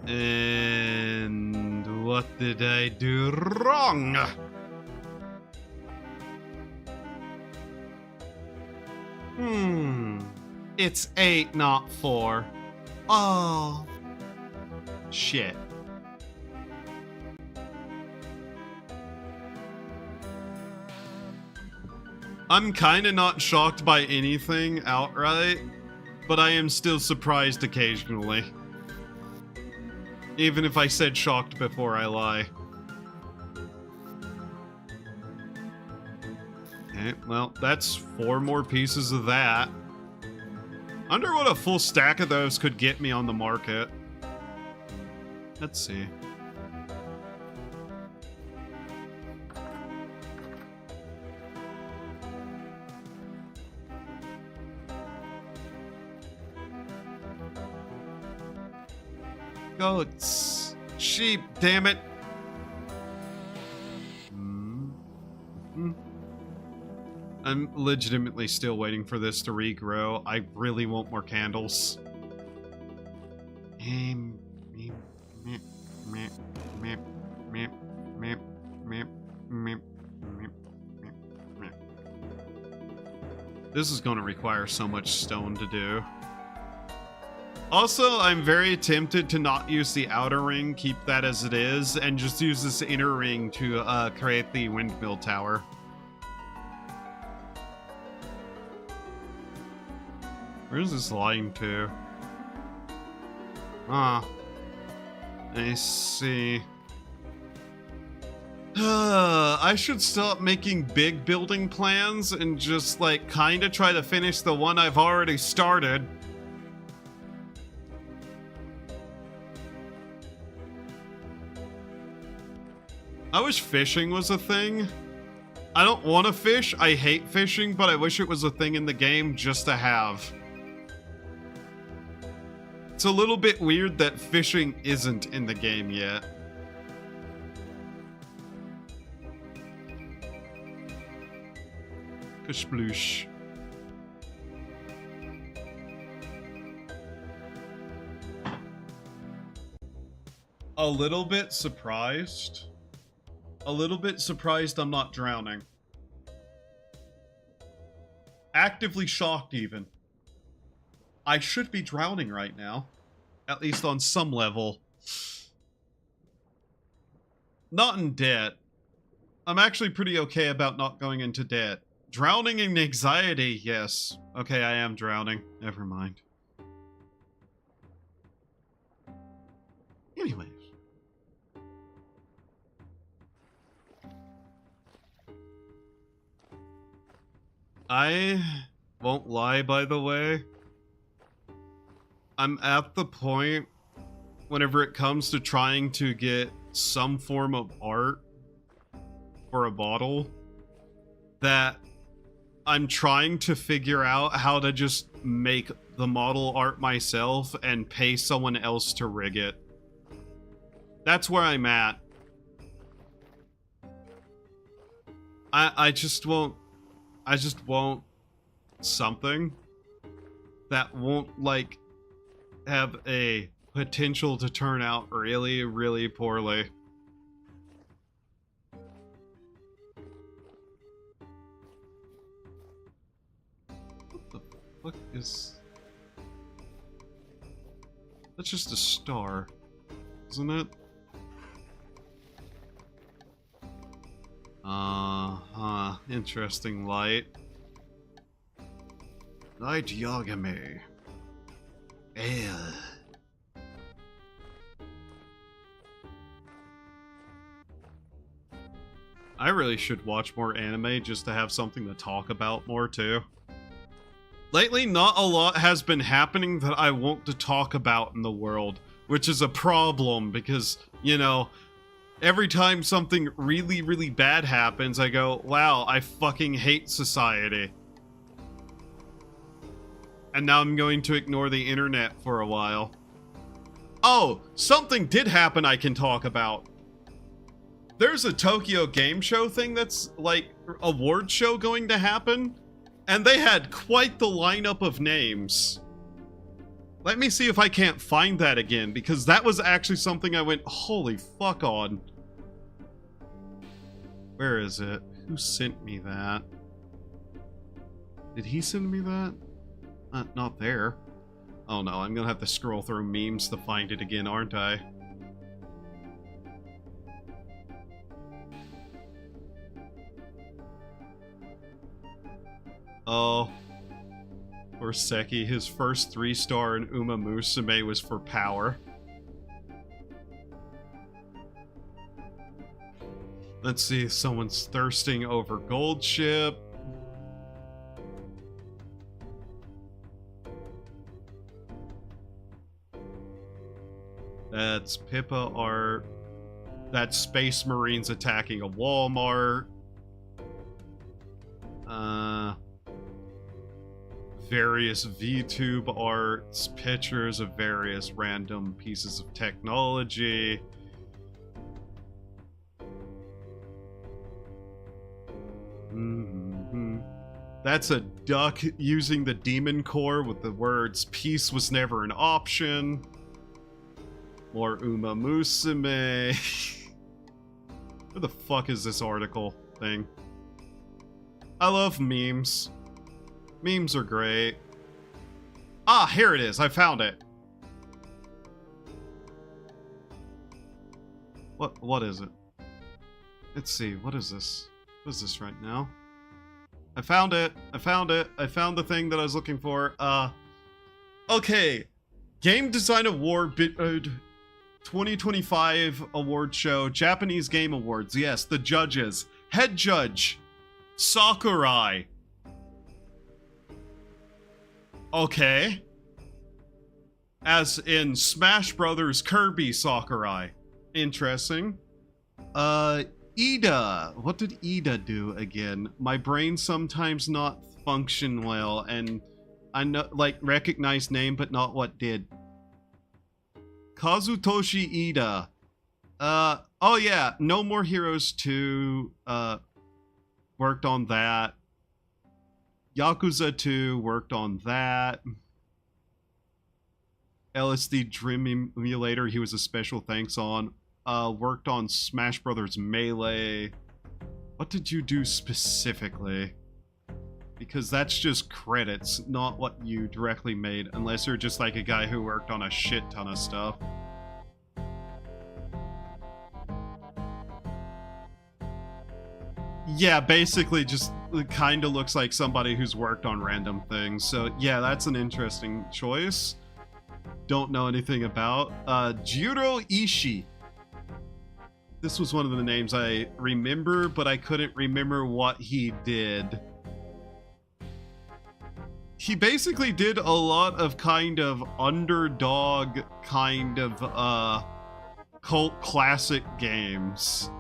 Speaker 1: And what did I do wrong? It's 8, not 4. Oh. Shit. I'm kinda not shocked by anything outright, but I am still surprised occasionally. Even if I said shocked before, I lie. Okay, well, that's 4 more pieces of that. I wonder what a full stack of those could get me on the market. Let's see. Goats. Sheep, damn it. I'm legitimately still waiting for this to regrow. I really want more candles. This is going to require so much stone to do. Also, I'm very tempted to not use the outer ring, keep that as it is, and just use this inner ring to create the windmill tower. Where's this line to? Ah. I see. I should stop making big building plans and just, like, kind of try to finish the one I've already started. I wish fishing was a thing. I don't want to fish. I hate fishing, but I wish it was a thing in the game just to have. It's a little bit weird that fishing isn't in the game yet. Sploosh. A little bit surprised. A little bit surprised I'm not drowning. Actively shocked, even. I should be drowning right now. At least on some level. Not in debt. I'm actually pretty okay about not going into debt. Drowning in anxiety, yes. Okay, I am drowning. Never mind. Anyways. I won't lie, by the way. I'm at the point, whenever it comes to trying to get some form of art for a bottle, that I'm trying to figure out how to just make the model art myself and pay someone else to rig it. That's where I'm at. I just want something that won't, like, have a potential to turn out really, really poorly. What is... That's just a star, isn't it? Interesting light. Light Yagami. I really should watch more anime just to have something to talk about more, too. Lately, not a lot has been happening that I want to talk about in the world, which is a problem because, you know, every time something really, really bad happens, I go, wow, I fucking hate society. And now I'm going to ignore the internet for a while. Oh, something did happen I can talk about. There's a Tokyo Game Show thing that's, like, award show going to happen. And they had quite the lineup of names. Let me see if I can't find that again, because that was actually something I went, holy fuck on. Where is it? Who sent me that? Did he send me that? Not there. Oh no, I'm gonna have to scroll through memes to find it again, aren't I? Oh. Poor Seki, his first 3-star in Uma Musume was for power. Let's see if someone's thirsting over Gold Ship. That's Pippa art. That's Space Marines attacking a Walmart. Various VTube arts, pictures of various random pieces of technology. That's a duck using the demon core with the words "peace was never an option." More Uma Musume. Where the fuck is this article thing? I love memes. Memes are great. Ah, here it is. I found it. What is it? Let's see. What is this? What is this right now? I found it. I found it. I found the thing that I was looking for. Okay. Game Design Award 2025 award show. Japanese Game Awards. Yes, the judges. Head judge. Sakurai. Okay. As in Smash Brothers Kirby Sakurai. Interesting. Ida. What did Ida do again? My brain sometimes not function well, and I know, like, recognize name, but not what did. Kazutoshi Ida. Oh yeah, No More Heroes 2, worked on that. Yakuza 2, worked on that. LSD Dream Emulator, he was a special thanks on. Worked on Smash Brothers Melee. What did you do specifically? Because that's just credits, not what you directly made, unless you're just like a guy who worked on a shit ton of stuff. Yeah, basically just kind of looks like somebody who's worked on random things. So yeah, that's an interesting choice. Don't know anything about. Jiro Ishii. This was one of the names I remember, but I couldn't remember what he did. He basically did a lot of kind of underdog kind of cult classic games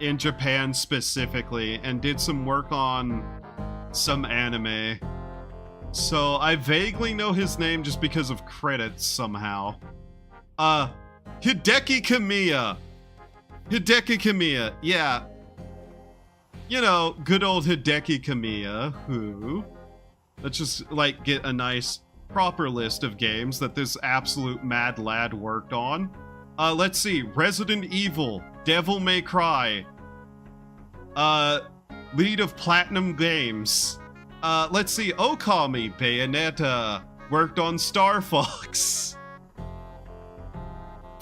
Speaker 1: in Japan specifically, and did some work on some anime. So I vaguely know his name just because of credits somehow. Hideki Kamiya. Hideki Kamiya, yeah. You know, good old Hideki Kamiya, who... Let's just, like, get a nice, proper list of games that this absolute mad lad worked on. Let's see. Resident Evil, Devil May Cry. Lead of Platinum Games. Let's see. Okami, Bayonetta. Worked on Star Fox.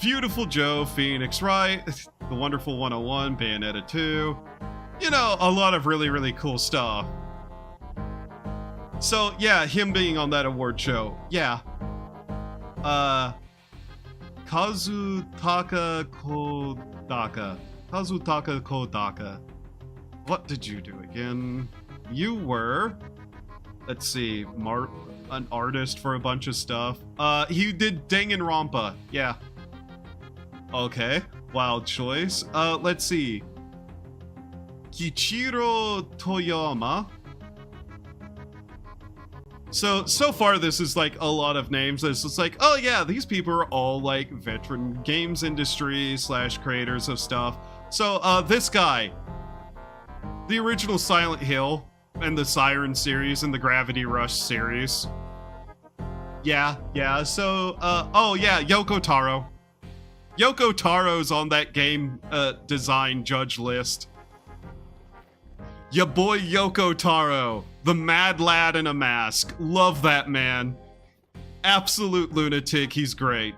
Speaker 1: Beautiful Joe, Phoenix Wright. The Wonderful 101, Bayonetta 2. You know, a lot of really, really cool stuff. So, yeah, him being on that award show. Yeah. Kazutaka Kodaka. Kazutaka Kodaka. What did you do again? You were... Let's see. An artist for a bunch of stuff. He did Danganronpa. Yeah. Okay. Wild choice. Let's see. Kichiro Toyama. So far this is like a lot of names. It's just like, oh yeah, these people are all like veteran games industry / creators of stuff. So, this guy. The original Silent Hill and the Siren series and the Gravity Rush series. Yeah, so, oh yeah, Yoko Taro. Yoko Taro's on that game design judge list. Ya boy Yoko Taro, the mad lad in a mask. Love that man. Absolute lunatic, he's great.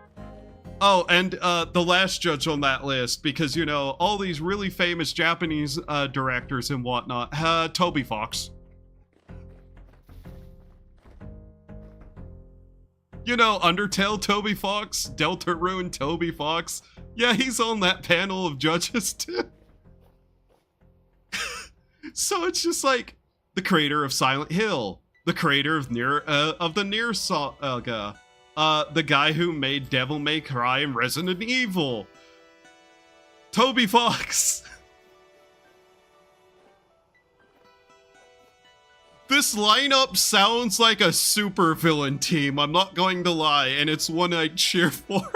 Speaker 1: Oh, and the last judge on that list, because, you know, all these really famous Japanese directors and whatnot, Toby Fox. You know, Undertale Toby Fox, Deltarune Toby Fox. Yeah, he's on that panel of judges too. So it's just like the creator of Silent Hill, the creator of the Nier Saga, the guy who made Devil May Cry and Resident Evil, Toby Fox. This lineup sounds like a supervillain team, I'm not going to lie, and it's one I'd cheer for.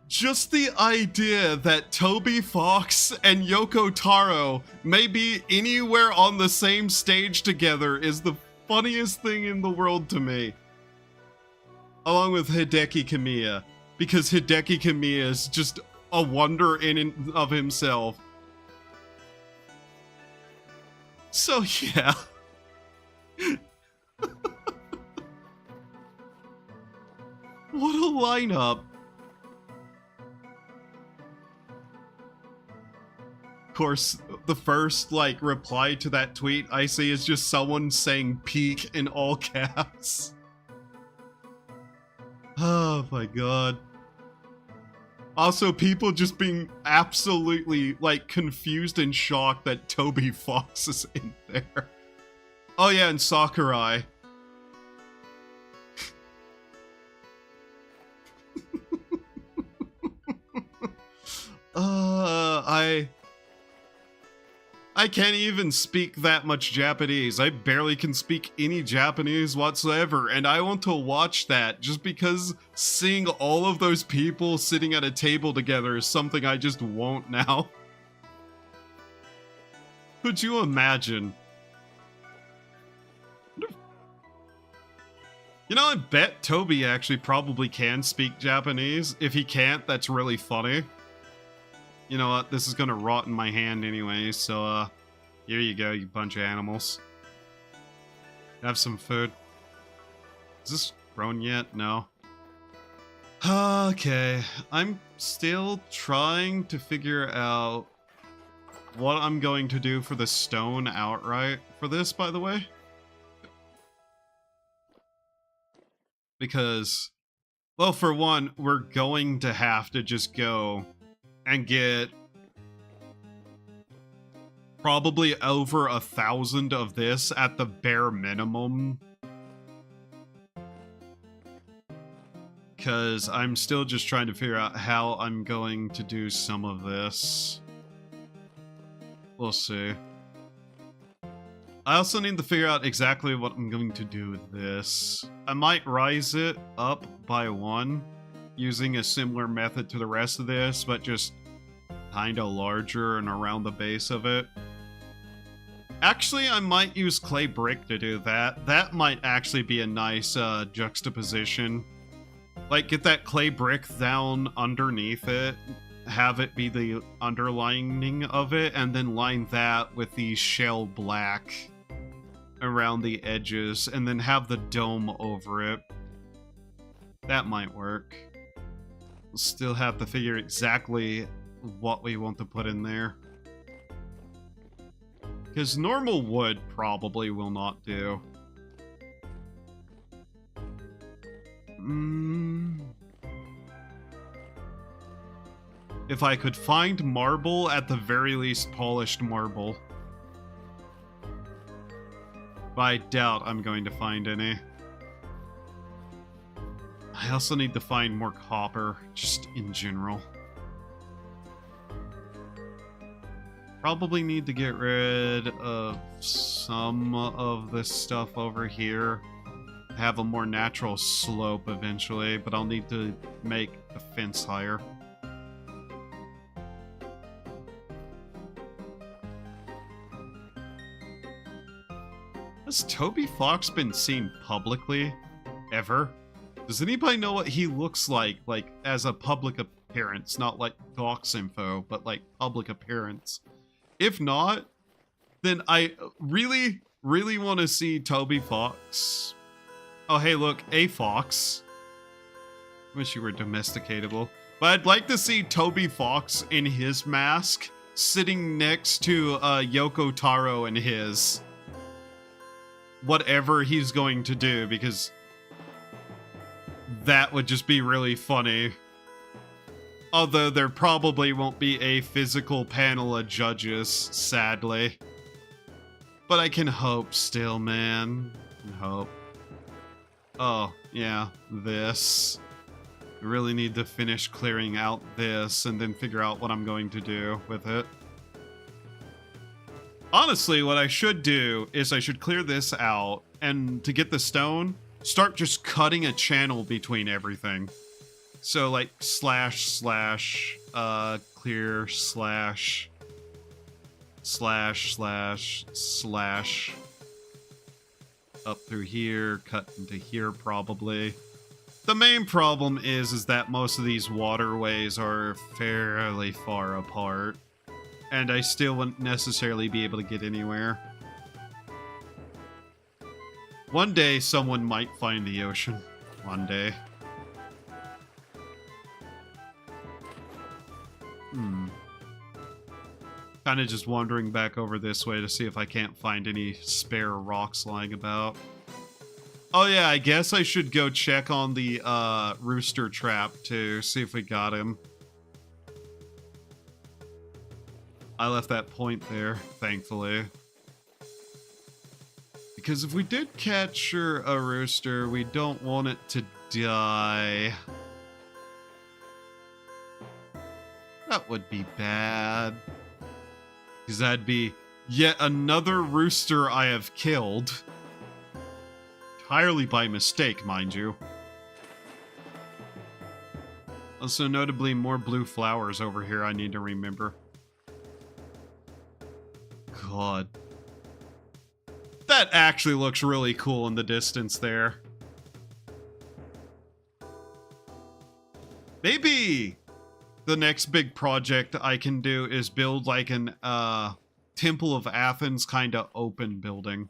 Speaker 1: Just the idea that Toby Fox and Yoko Taro may be anywhere on the same stage together is the funniest thing in the world to me. Along with Hideki Kamiya, because Hideki Kamiya is just a wonder in and of himself. So yeah. What a lineup. Of course, the first, like, reply to that tweet I see is just someone saying peak in all caps. Oh my god. Also, people just being absolutely, like, confused and shocked that Toby Fox is in there. Oh yeah, and Sakurai. I can't even speak that much Japanese. I barely can speak any Japanese whatsoever, and I want to watch that just because seeing all of those people sitting at a table together is something I just won't now. Could you imagine? You know, I bet Toby actually probably can speak Japanese. If he can't, that's really funny. You know what? This is gonna rot in my hand anyway, so, here you go, you bunch of animals. Have some food. Is this grown yet? No. Okay. I'm still trying to figure out what I'm going to do for the stone outright for this, by the way. Because, well, for one, we're going to have to just go and get probably over 1,000 of this at the bare minimum. Because I'm still just trying to figure out how I'm going to do some of this. We'll see. I also need to figure out exactly what I'm going to do with this. I might rise it up by 1 using a similar method to the rest of this, but just kinda larger and around the base of it. Actually, I might use clay brick to do that. That might actually be a nice juxtaposition. Like, get that clay brick down underneath it, have it be the underlining of it, and then line that with the shell black around the edges, and then have the dome over it. That might work. We'll still have to figure exactly what we want to put in there. Because normal wood probably will not do. If I could find marble, at the very least polished marble. But I doubt I'm going to find any. I also need to find more copper, just in general. Probably need to get rid of some of this stuff over here. Have a more natural slope eventually, but I'll need to make the fence higher. Has Toby Fox been seen publicly? Ever? Does anybody know what he looks like as a public appearance? Not like docs info, but like public appearance. If not, then I really, really want to see Toby Fox. Oh, hey, look, a fox. Wish you were domesticatable. But I'd like to see Toby Fox in his mask, sitting next to Yoko Taro and his. Whatever he's going to do, because that would just be really funny. Although there probably won't be a physical panel of judges, sadly. But I can hope still, man. I can hope. Oh, yeah, this. I really need to finish clearing out this and then figure out what I'm going to do with it. Honestly, what I should do is I should clear this out, and to get the stone, start just cutting a channel between everything. So like slash slash clear slash slash slash slash up through here, cut into here probably. The main problem is that most of these waterways are fairly far apart, and I still wouldn't necessarily be able to get anywhere. One day someone might find the ocean. One day. Kind of just wandering back over this way to see if I can't find any spare rocks lying about. Oh yeah, I guess I should go check on the rooster trap to see if we got him. I left that point there, thankfully. Because if we did capture a rooster, we don't want it to die. That would be bad. Because that'd be yet another rooster I have killed. Entirely by mistake, mind you. Also, notably, more blue flowers over here I need to remember. God. That actually looks really cool in the distance there. Maybe the next big project I can do is build like an Temple of Athens kind of open building.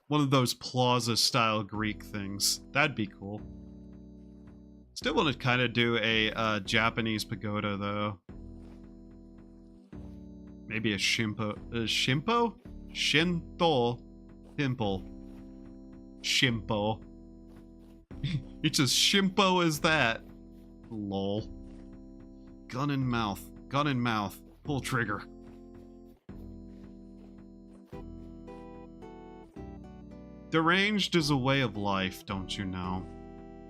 Speaker 1: One of those plaza-style Greek things. That'd be cool. Still want to kind of do a Japanese pagoda, though. Maybe a Shimpo... Shimpo? Shinto temple. Shimpo. It's as Shimpo as that. Lol. Gun in mouth. Gun in mouth. Pull trigger. Deranged is a way of life, don't you know?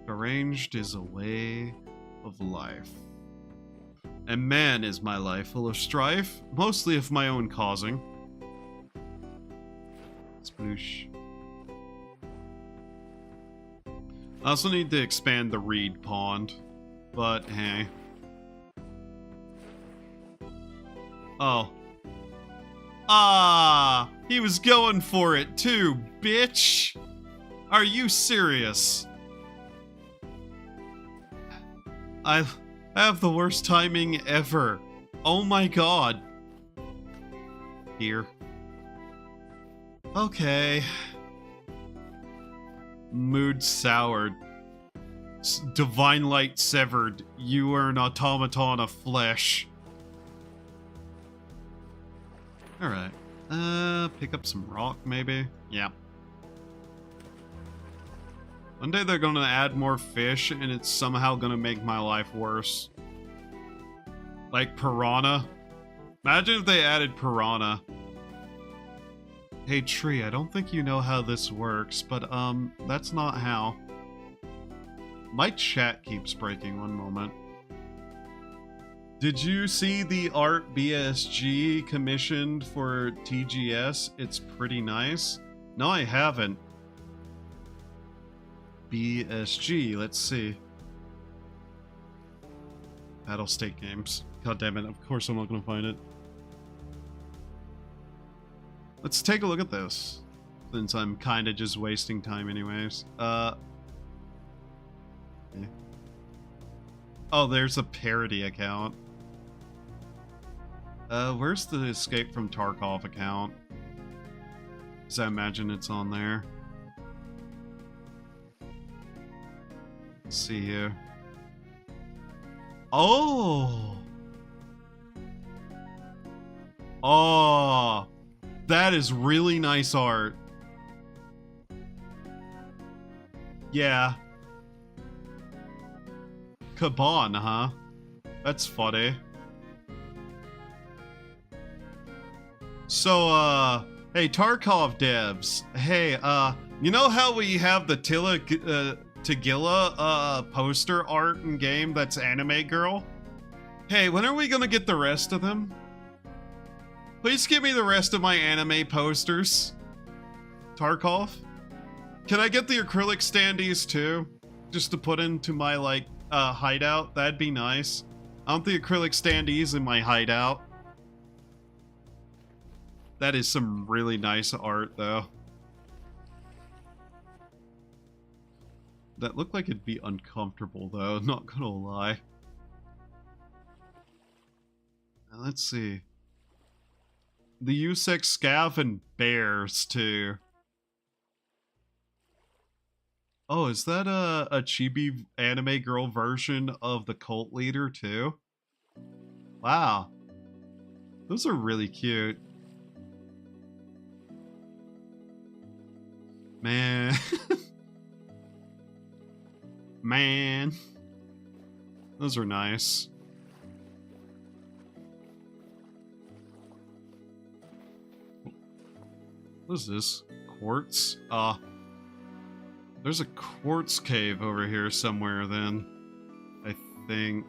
Speaker 1: Deranged is a way of life. And man, is my life full of strife, mostly of my own causing. Sploosh. I also need to expand the reed pond, but hey. Oh. Ah! He was going for it too, bitch! Are you serious? I have the worst timing ever. Oh my god. Here. Okay. Mood soured. Divine light severed. You are an automaton of flesh. Alright. Pick up some rock, maybe? Yeah. One day they're gonna add more fish, and it's somehow gonna make my life worse. Like piranha. Imagine if they added piranha. Hey tree, I don't think you know how this works, but that's not how. My chat keeps breaking, one moment. Did you see the art BSG commissioned for TGS? It's pretty nice. No, I haven't. BSG, let's see. Battle State Games. God damn it, of course I'm not gonna find it. Let's take a look at this, since I'm kinda just wasting time anyways. Yeah. Oh, there's a parody account. Where's the Escape from Tarkov account? Because I imagine it's on there. Let's see here. Oh! Oh! That is really nice art. Yeah. Kaban, huh? That's funny. So, hey, Tarkov devs. Hey, you know how we have the Tagilla, poster art in game that's anime girl? Hey, when are we gonna get the rest of them? Please give me the rest of my anime posters. Tarkov? Can I get the acrylic standees too? just to put into my, like, hideout. That'd be nice. I want the acrylic standees in my hideout. That is some really nice art, though. That looked like it'd be uncomfortable, though, not gonna lie. Now, let's see. The Usek Scav and bears, too. Oh, is that a chibi anime girl version of the cult leader, too? Wow. Those are really cute. Man. Man. Those are nice. What is this? Quartz? There's a quartz cave over here somewhere then. I think.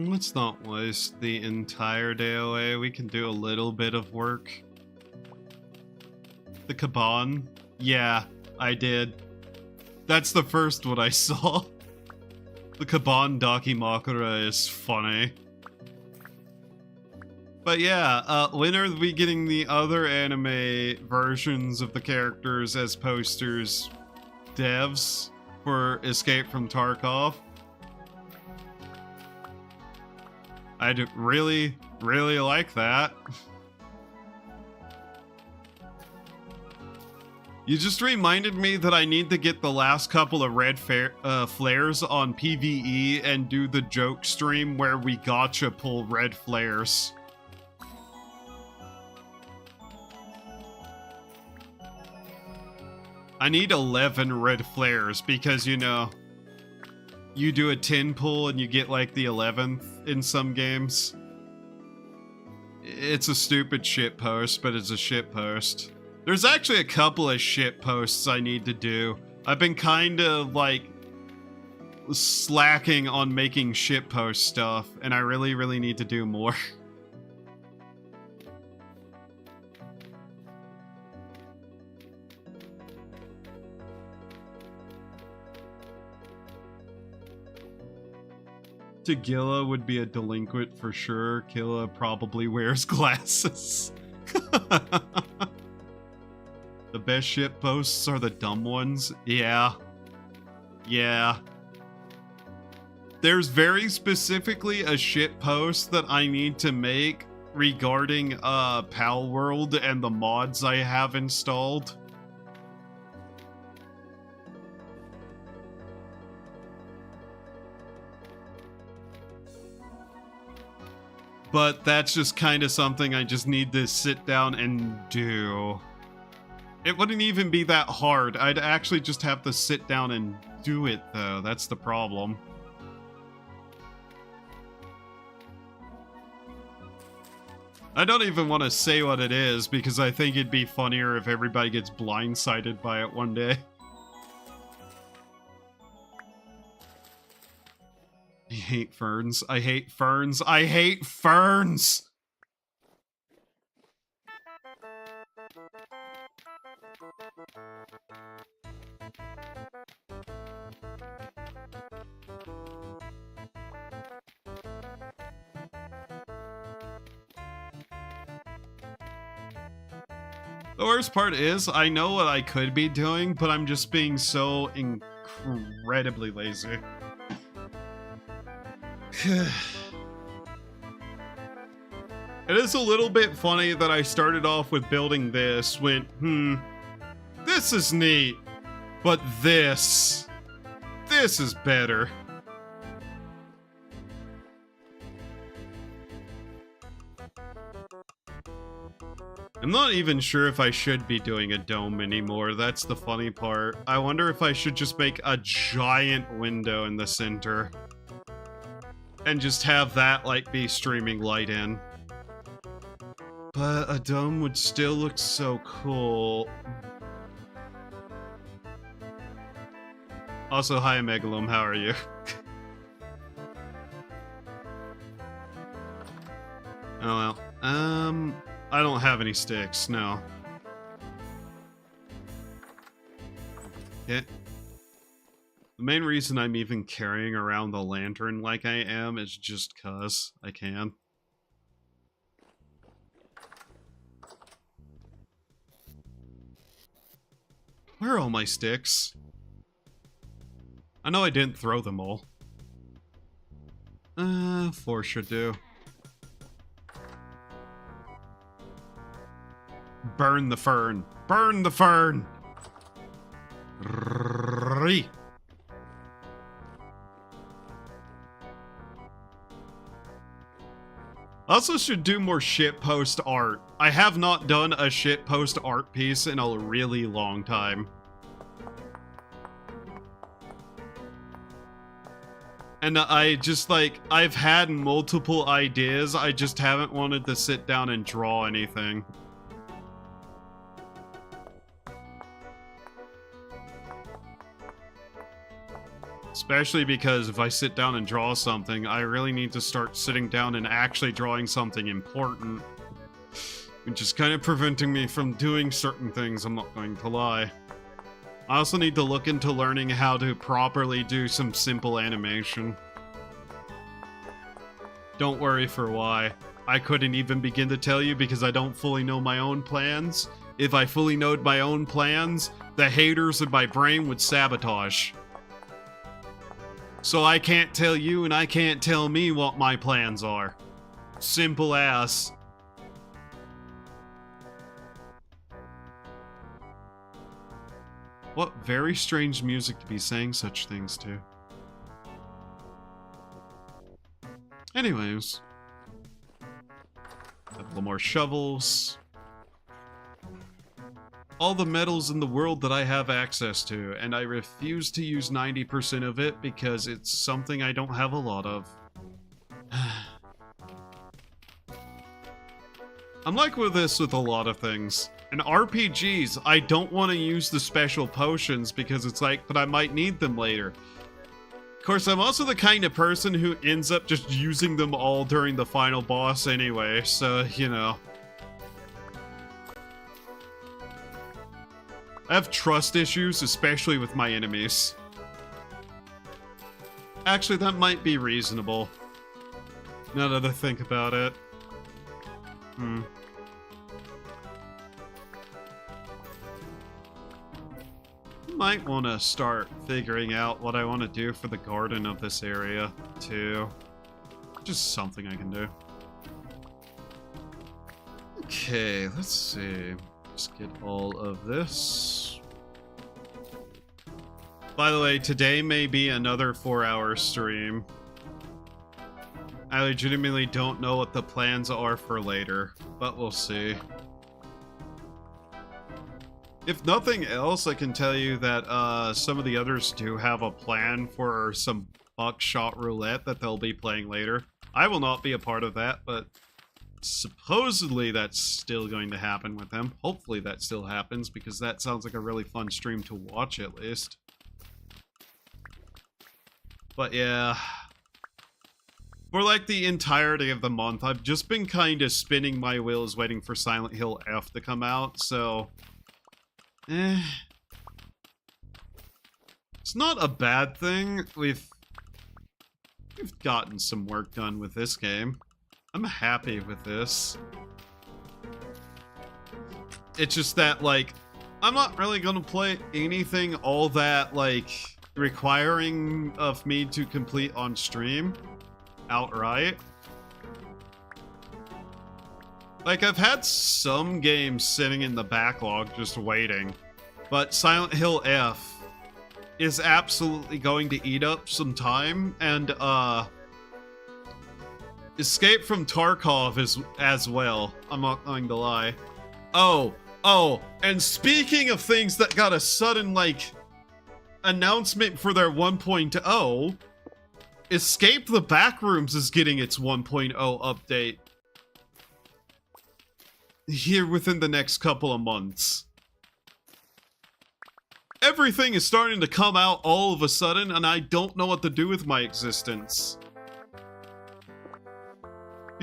Speaker 1: Let's not waste the entire day away. We can do a little bit of work. The Kaban? Yeah, I did. That's the first one I saw. The Kaban Dakimakura is funny. But yeah, when are we getting the other anime versions of the characters as posters? Devs for Escape from Tarkov? I'd really, really like that. You just reminded me that I need to get the last couple of red flares on PvE and do the joke stream where we gotcha pull red flares. I need 11 red flares because, you know, you do a 10 pull and you get like the 11th in some games. It's a stupid shit post, but it's a shit post. There's actually a couple of shit posts I need to do. I've been kind of like slacking on making shit post stuff, and I really, really need to do more. Tagilla would be a delinquent for sure. Killa probably wears glasses. The best shit posts are the dumb ones. Yeah. Yeah. There's very specifically a shit post that I need to make regarding Pal World and the mods I have installed. But that's just kind of something I just need to sit down and do. It wouldn't even be that hard. I'd actually just have to sit down and do it, though. That's the problem. I don't even want to say what it is, because I think it'd be funnier if everybody gets blindsided by it one day. I hate ferns. I hate ferns. I hate ferns! The worst part is, I know what I could be doing, but I'm just being so incredibly lazy. It is a little bit funny that I started off with building this, went, this is neat, but this is better. I'm not even sure if I should be doing a dome anymore. That's the funny part. I wonder if I should just make a giant window in the center. And just have that, like, be streaming light in. But a dome would still look so cool. Also, hi Megalom, how are you? Oh well. I don't have any sticks, no. Okay. The main reason I'm even carrying around the lantern like I am is just 'cause I can. Where are all my sticks? I know I didn't throw them all. 4 should do. Burn the fern. Burn the fern! Also should do more shitpost art. I have not done a shitpost art piece in a really long time. And I just like, I've had multiple ideas, I just haven't wanted to sit down and draw anything. Especially because if I sit down and draw something, I really need to start sitting down and actually drawing something important. Which is kind of preventing me from doing certain things, I'm not going to lie. I also need to look into learning how to properly do some simple animation. Don't worry for why. I couldn't even begin to tell you because I don't fully know my own plans. If I fully knowed my own plans, the haters in my brain would sabotage. So I can't tell you and I can't tell me what my plans are. Simple as. What very strange music to be saying such things to. Anyways. A couple more shovels. All the metals in the world that I have access to, and I refuse to use 90% of it because it's something I don't have a lot of. I'm like with this with a lot of things. In RPGs, I don't want to use the special potions because it's like, but I might need them later. Of course, I'm also the kind of person who ends up just using them all during the final boss anyway, so, you know. I have trust issues, especially with my enemies. Actually, that might be reasonable. Now that I think about it. Might want to start figuring out what I want to do for the garden of this area, too. Just something I can do. Okay, let's see. Just get all of this. By the way, today may be another 4-hour stream. I legitimately don't know what the plans are for later, but we'll see. If nothing else, I can tell you that some of the others do have a plan for some buckshot roulette that they'll be playing later. I will not be a part of that, but supposedly that's still going to happen with them. Hopefully that still happens, because that sounds like a really fun stream to watch, at least. But yeah, for like the entirety of the month, I've just been kind of spinning my wheels waiting for Silent Hill F to come out, so... It's not a bad thing. We've gotten some work done with this game. I'm happy with this. It's just that, like, I'm not really gonna play anything all that, like, requiring of me to complete on stream outright. Like, I've had some games sitting in the backlog just waiting, but Silent Hill F is absolutely going to eat up some time, and, Escape from Tarkov is as well. I'm not going to lie. Oh, and speaking of things that got a sudden, like, announcement for their 1.0, Escape the Backrooms is getting its 1.0 update here within the next couple of months. Everything is starting to come out all of a sudden, and I don't know what to do with my existence.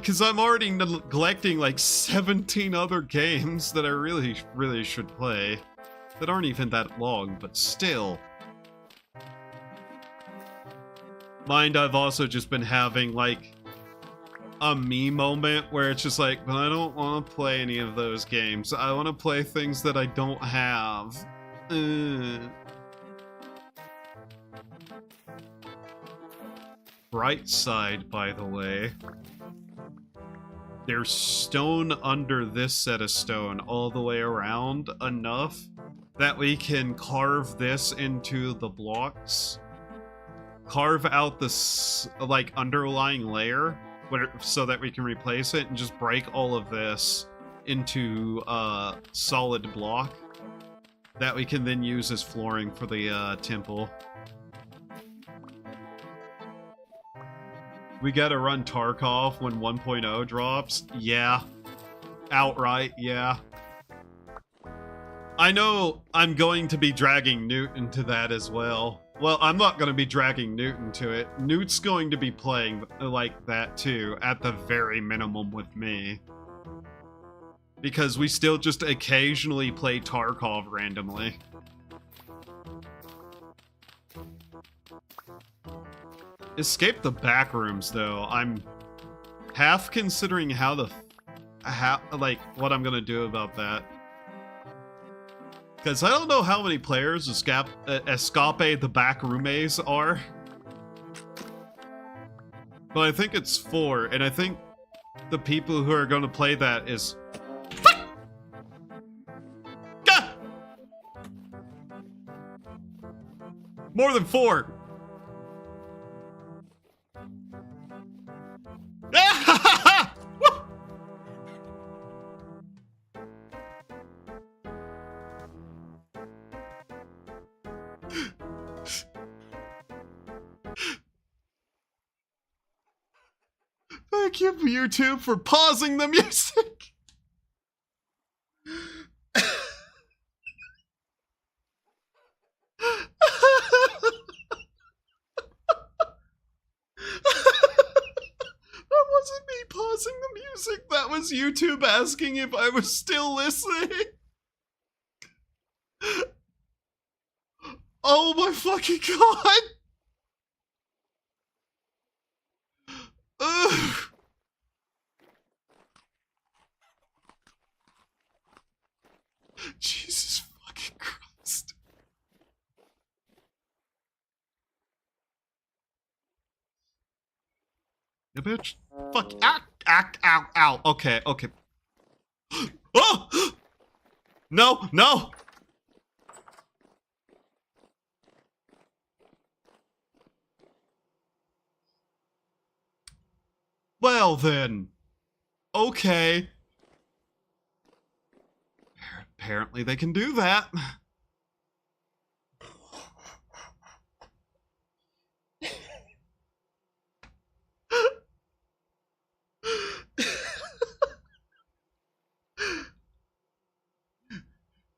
Speaker 1: Because I'm already neglecting like 17 other games that I really, really should play. That aren't even that long, but still. Mind, I've also just been having like a me moment where it's just like, but I don't want to play any of those games. I want to play things that I don't have. Bright side, by the way. There's stone under this set of stone all the way around enough that we can carve this into the blocks. Carve out this, like, underlying layer so that we can replace it and just break all of this into a solid block that we can then use as flooring for the temple. We gotta run Tarkov when 1.0 drops? Yeah. Outright, yeah. I know I'm going to be dragging Newt into that as well. Well, I'm not going to be dragging Newt into it. Newt's going to be playing like that too, at the very minimum with me. Because we still just occasionally play Tarkov randomly. Escape the back rooms, though. I'm half considering what I'm gonna do about that. Because I don't know how many players Escape the back roomies are. But I think it's 4, and I think the people who are gonna play that is... Gah! More than 4! Thank you, YouTube, for pausing the music. That wasn't me pausing the music. That was YouTube asking if I was still listening. Oh my fucking god. Ugh. Jesus fucking Christ. Yeah, bitch. Fuck. Ow. Okay. Oh! No! Well then. Okay. Apparently they can do that.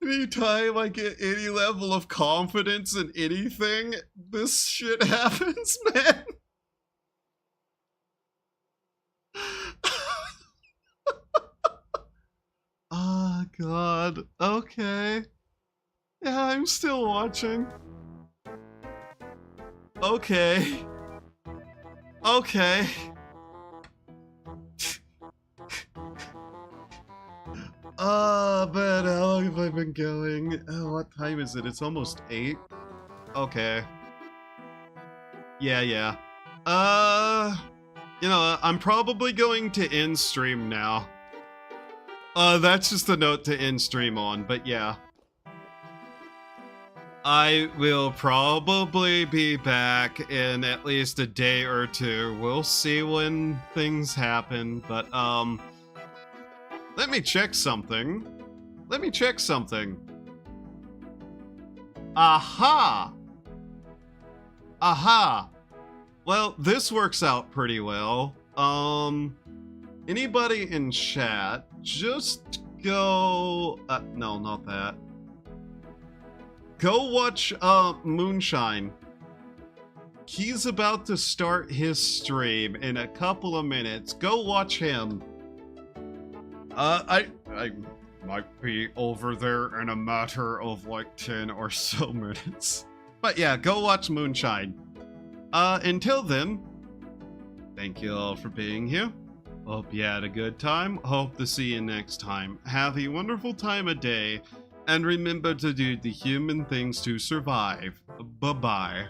Speaker 1: Anytime I get any level of confidence in anything, this shit happens, man. Oh, God. Okay. Yeah, I'm still watching. Okay. Man, how long have I been going? What time is it? It's almost 8? Okay. Yeah. You know, I'm probably going to end stream now. That's just a note to end stream on, but yeah. I will probably be back in at least a day or 2. We'll see when things happen, but, let me check something. Aha! Well, this works out pretty well. Anybody in chat, just go... no, not that. Go watch, Moonshine. He's about to start his stream in a couple of minutes. Go watch him. I might be over there in a matter of like 10 or so minutes. But yeah, go watch Moonshine. Until then, thank you all for being here. Hope you had a good time. Hope to see you next time. Have a wonderful time of day. And remember to do the human things to survive. Bye-bye.